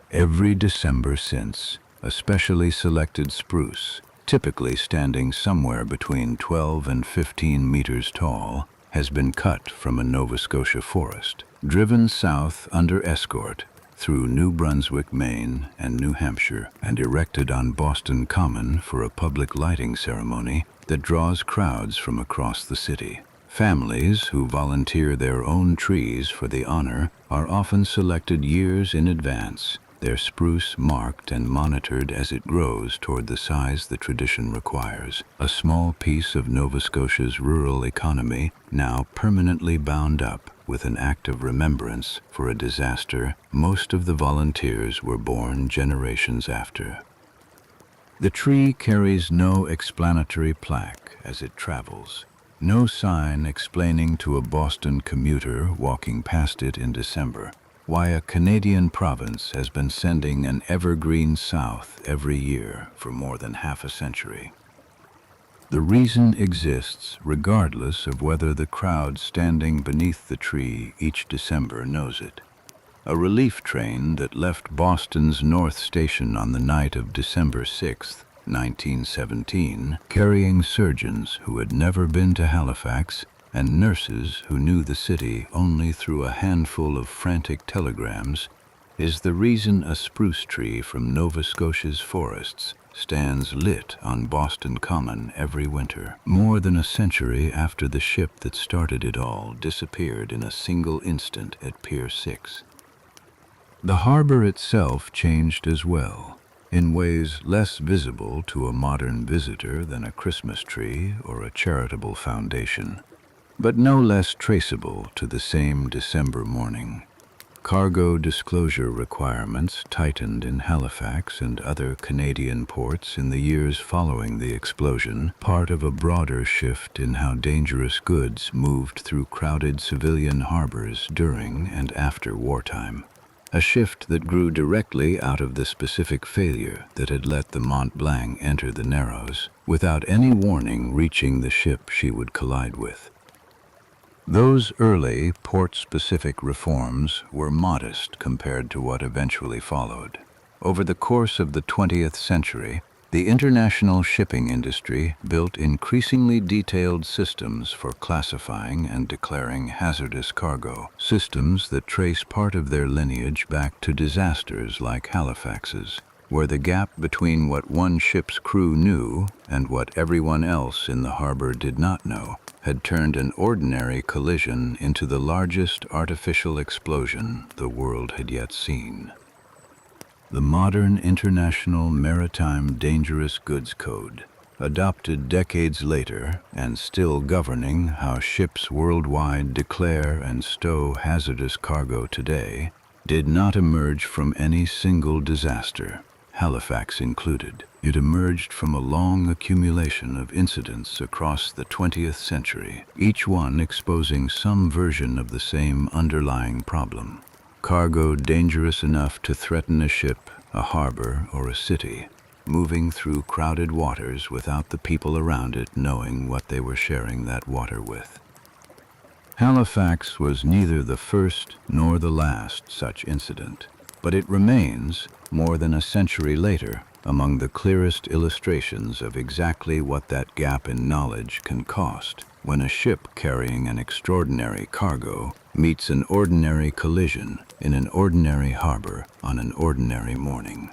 Every December since, a specially selected spruce, typically standing somewhere between 12 and 15 meters tall, has been cut from a Nova Scotia forest, driven south under escort through New Brunswick, Maine, and New Hampshire, and erected on Boston Common for a public lighting ceremony that draws crowds from across the city. Families who volunteer their own trees for the honor are often selected years in advance, their spruce marked and monitored as it grows toward the size the tradition requires. A small piece of Nova Scotia's rural economy now permanently bound up with an act of remembrance for a disaster most of the volunteers were born generations after. The tree carries no explanatory plaque as it travels, no sign explaining to a Boston commuter walking past it in December why a Canadian province has been sending an evergreen south every year for more than half a century. The reason exists regardless of whether the crowd standing beneath the tree each December knows it. A relief train that left Boston's North Station on the night of December 6, 1917, carrying surgeons who had never been to Halifax and nurses who knew the city only through a handful of frantic telegrams, is the reason a spruce tree from Nova Scotia's forests stands lit on Boston Common every winter, more than a century after the ship that started it all disappeared in a single instant at Pier 6. The harbor itself changed as well, in ways less visible to a modern visitor than a Christmas tree or a charitable foundation, but no less traceable to the same December morning. Cargo disclosure requirements tightened in Halifax and other Canadian ports in the years following the explosion, part of a broader shift in how dangerous goods moved through crowded civilian harbors during and after wartime. A shift that grew directly out of the specific failure that had let the Mont-Blanc enter the Narrows, without any warning reaching the ship she would collide with. Those early port-specific reforms were modest compared to what eventually followed. Over the course of the 20th century, the international shipping industry built increasingly detailed systems for classifying and declaring hazardous cargo, systems that trace part of their lineage back to disasters like Halifax's, where the gap between what one ship's crew knew and what everyone else in the harbor did not know had turned an ordinary collision into the largest artificial explosion the world had yet seen. The modern International Maritime Dangerous Goods Code, adopted decades later and still governing how ships worldwide declare and stow hazardous cargo today, did not emerge from any single disaster, Halifax included. It emerged from a long accumulation of incidents across the 20th century, each one exposing some version of the same underlying problem. Cargo dangerous enough to threaten a ship, a harbor, or a city, moving through crowded waters without the people around it knowing what they were sharing that water with. Halifax was neither the first nor the last such incident, but it remains, more than a century later, among the clearest illustrations of exactly what that gap in knowledge can cost when a ship carrying an extraordinary cargo meets an ordinary collision in an ordinary harbor on an ordinary morning.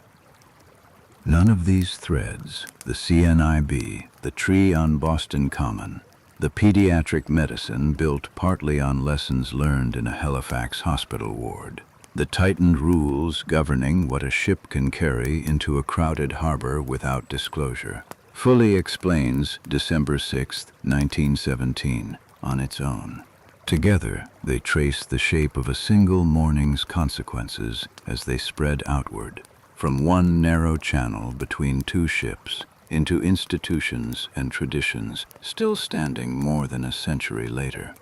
None of these threads, the CNIB, the tree on Boston Common, the pediatric medicine built partly on lessons learned in a Halifax hospital ward, the tightened rules governing what a ship can carry into a crowded harbor without disclosure, fully explains December 6, 1917, on its own. Together, they trace the shape of a single morning's consequences as they spread outward, from one narrow channel between two ships into institutions and traditions still standing more than a century later.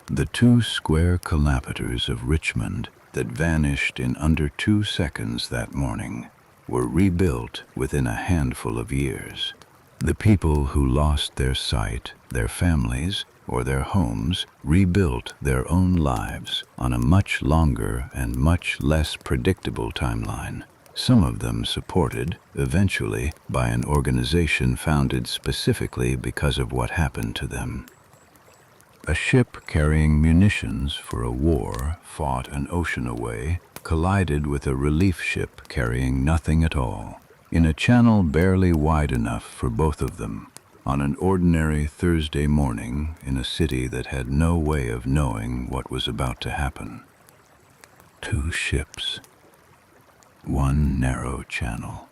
The two square kilometers of Richmond that vanished in under 2 seconds that morning were rebuilt within a handful of years. The people who lost their sight, their families, or their homes rebuilt their own lives on a much longer and much less predictable timeline, some of them supported, eventually, by an organization founded specifically because of what happened to them. A ship carrying munitions for a war fought an ocean away collided with a relief ship carrying nothing at all, in a channel barely wide enough for both of them, on an ordinary Thursday morning in a city that had no way of knowing what was about to happen. Two ships, one narrow channel,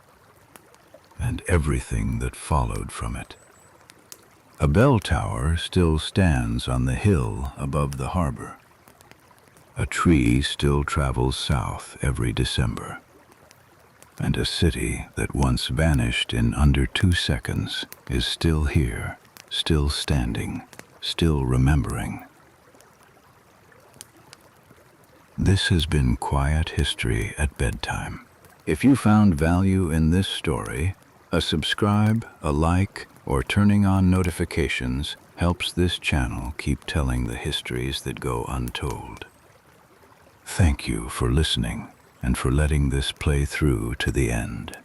and everything that followed from it. A bell tower still stands on the hill above the harbor. A tree still travels south every December. And a city that once vanished in under 2 seconds is still here, still standing, still remembering. This has been Quiet History at Bedtime. If you found value in this story, a subscribe, a like, or turning on notifications helps this channel keep telling the histories that go untold. Thank you for listening and for letting this play through to the end.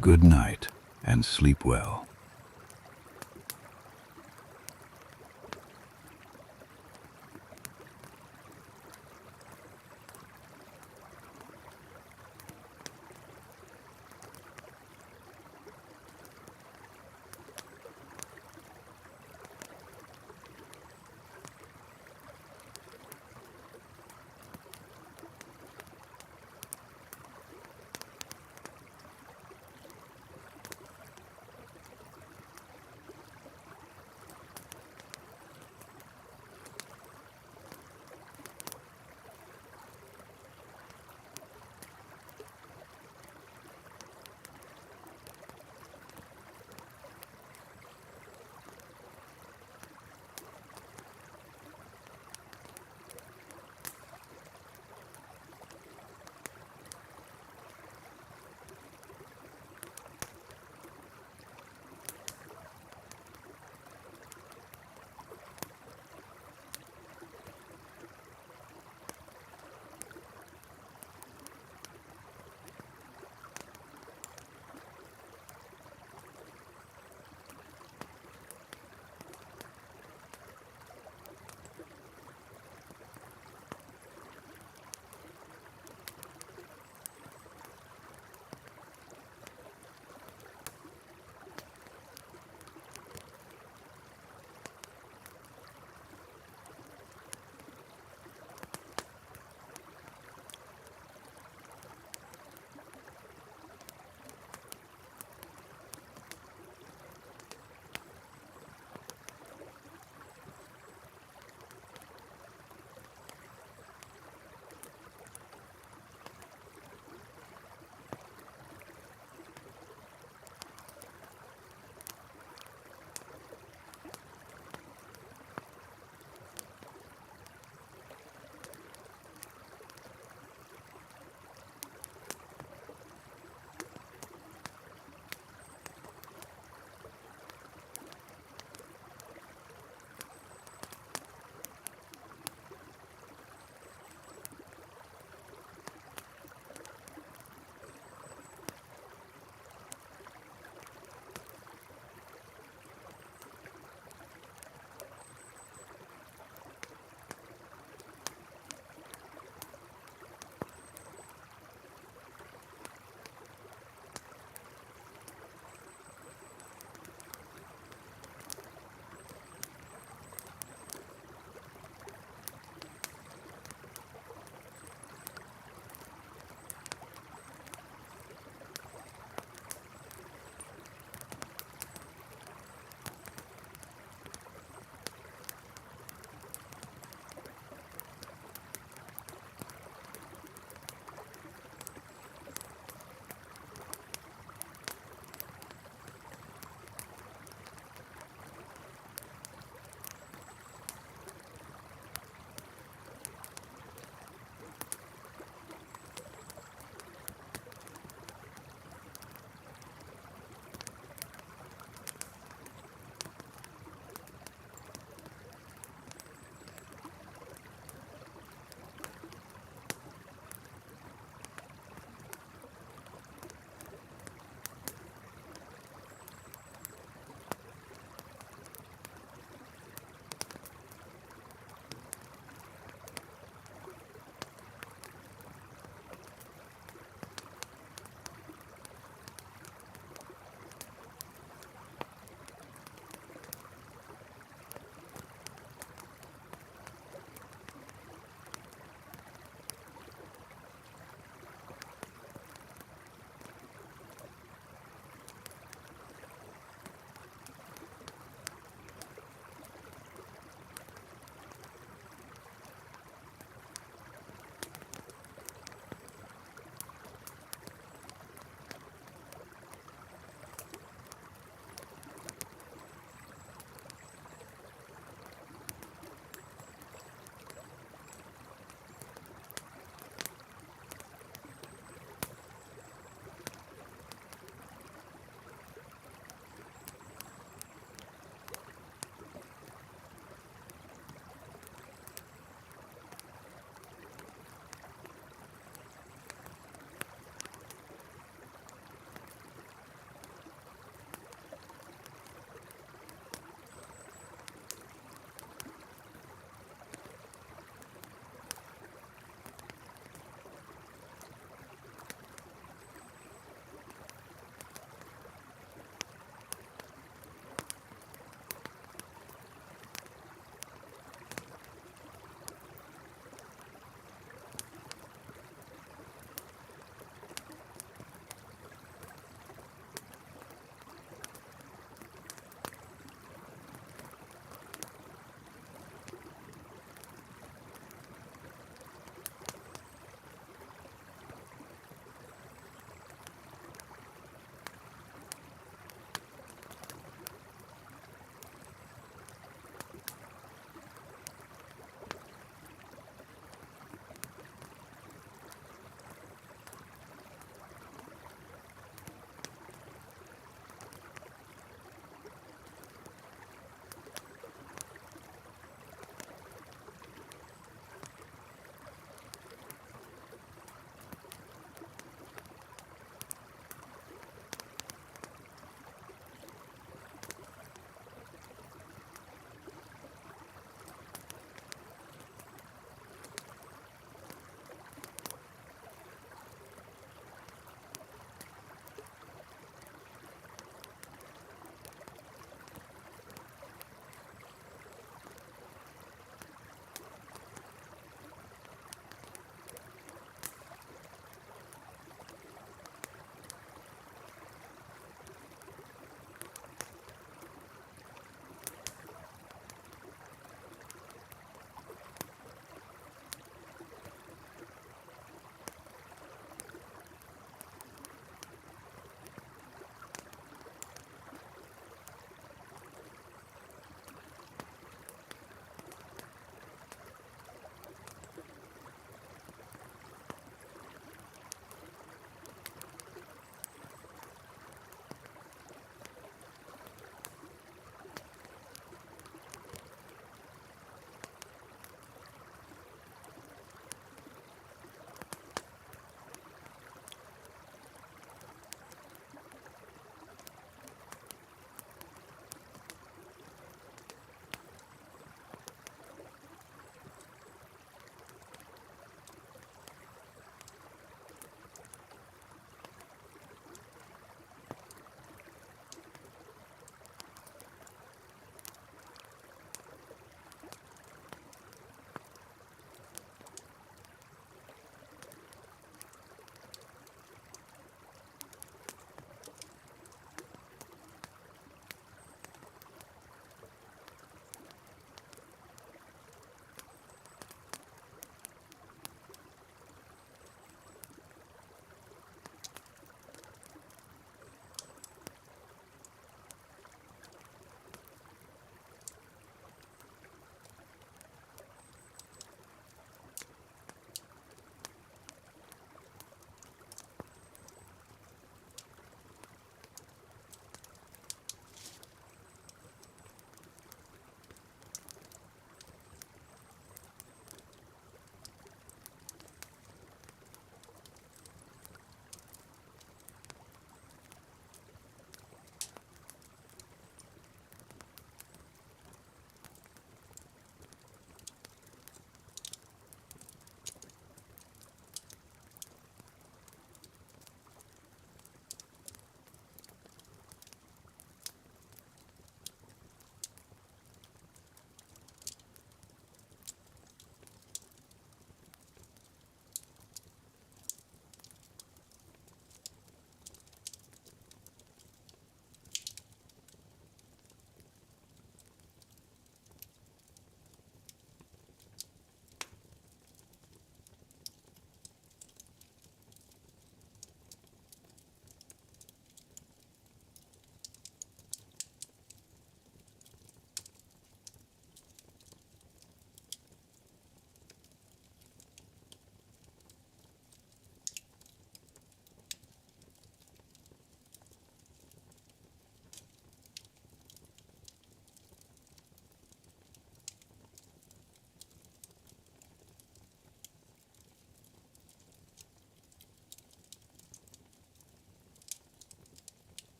Good night and sleep well.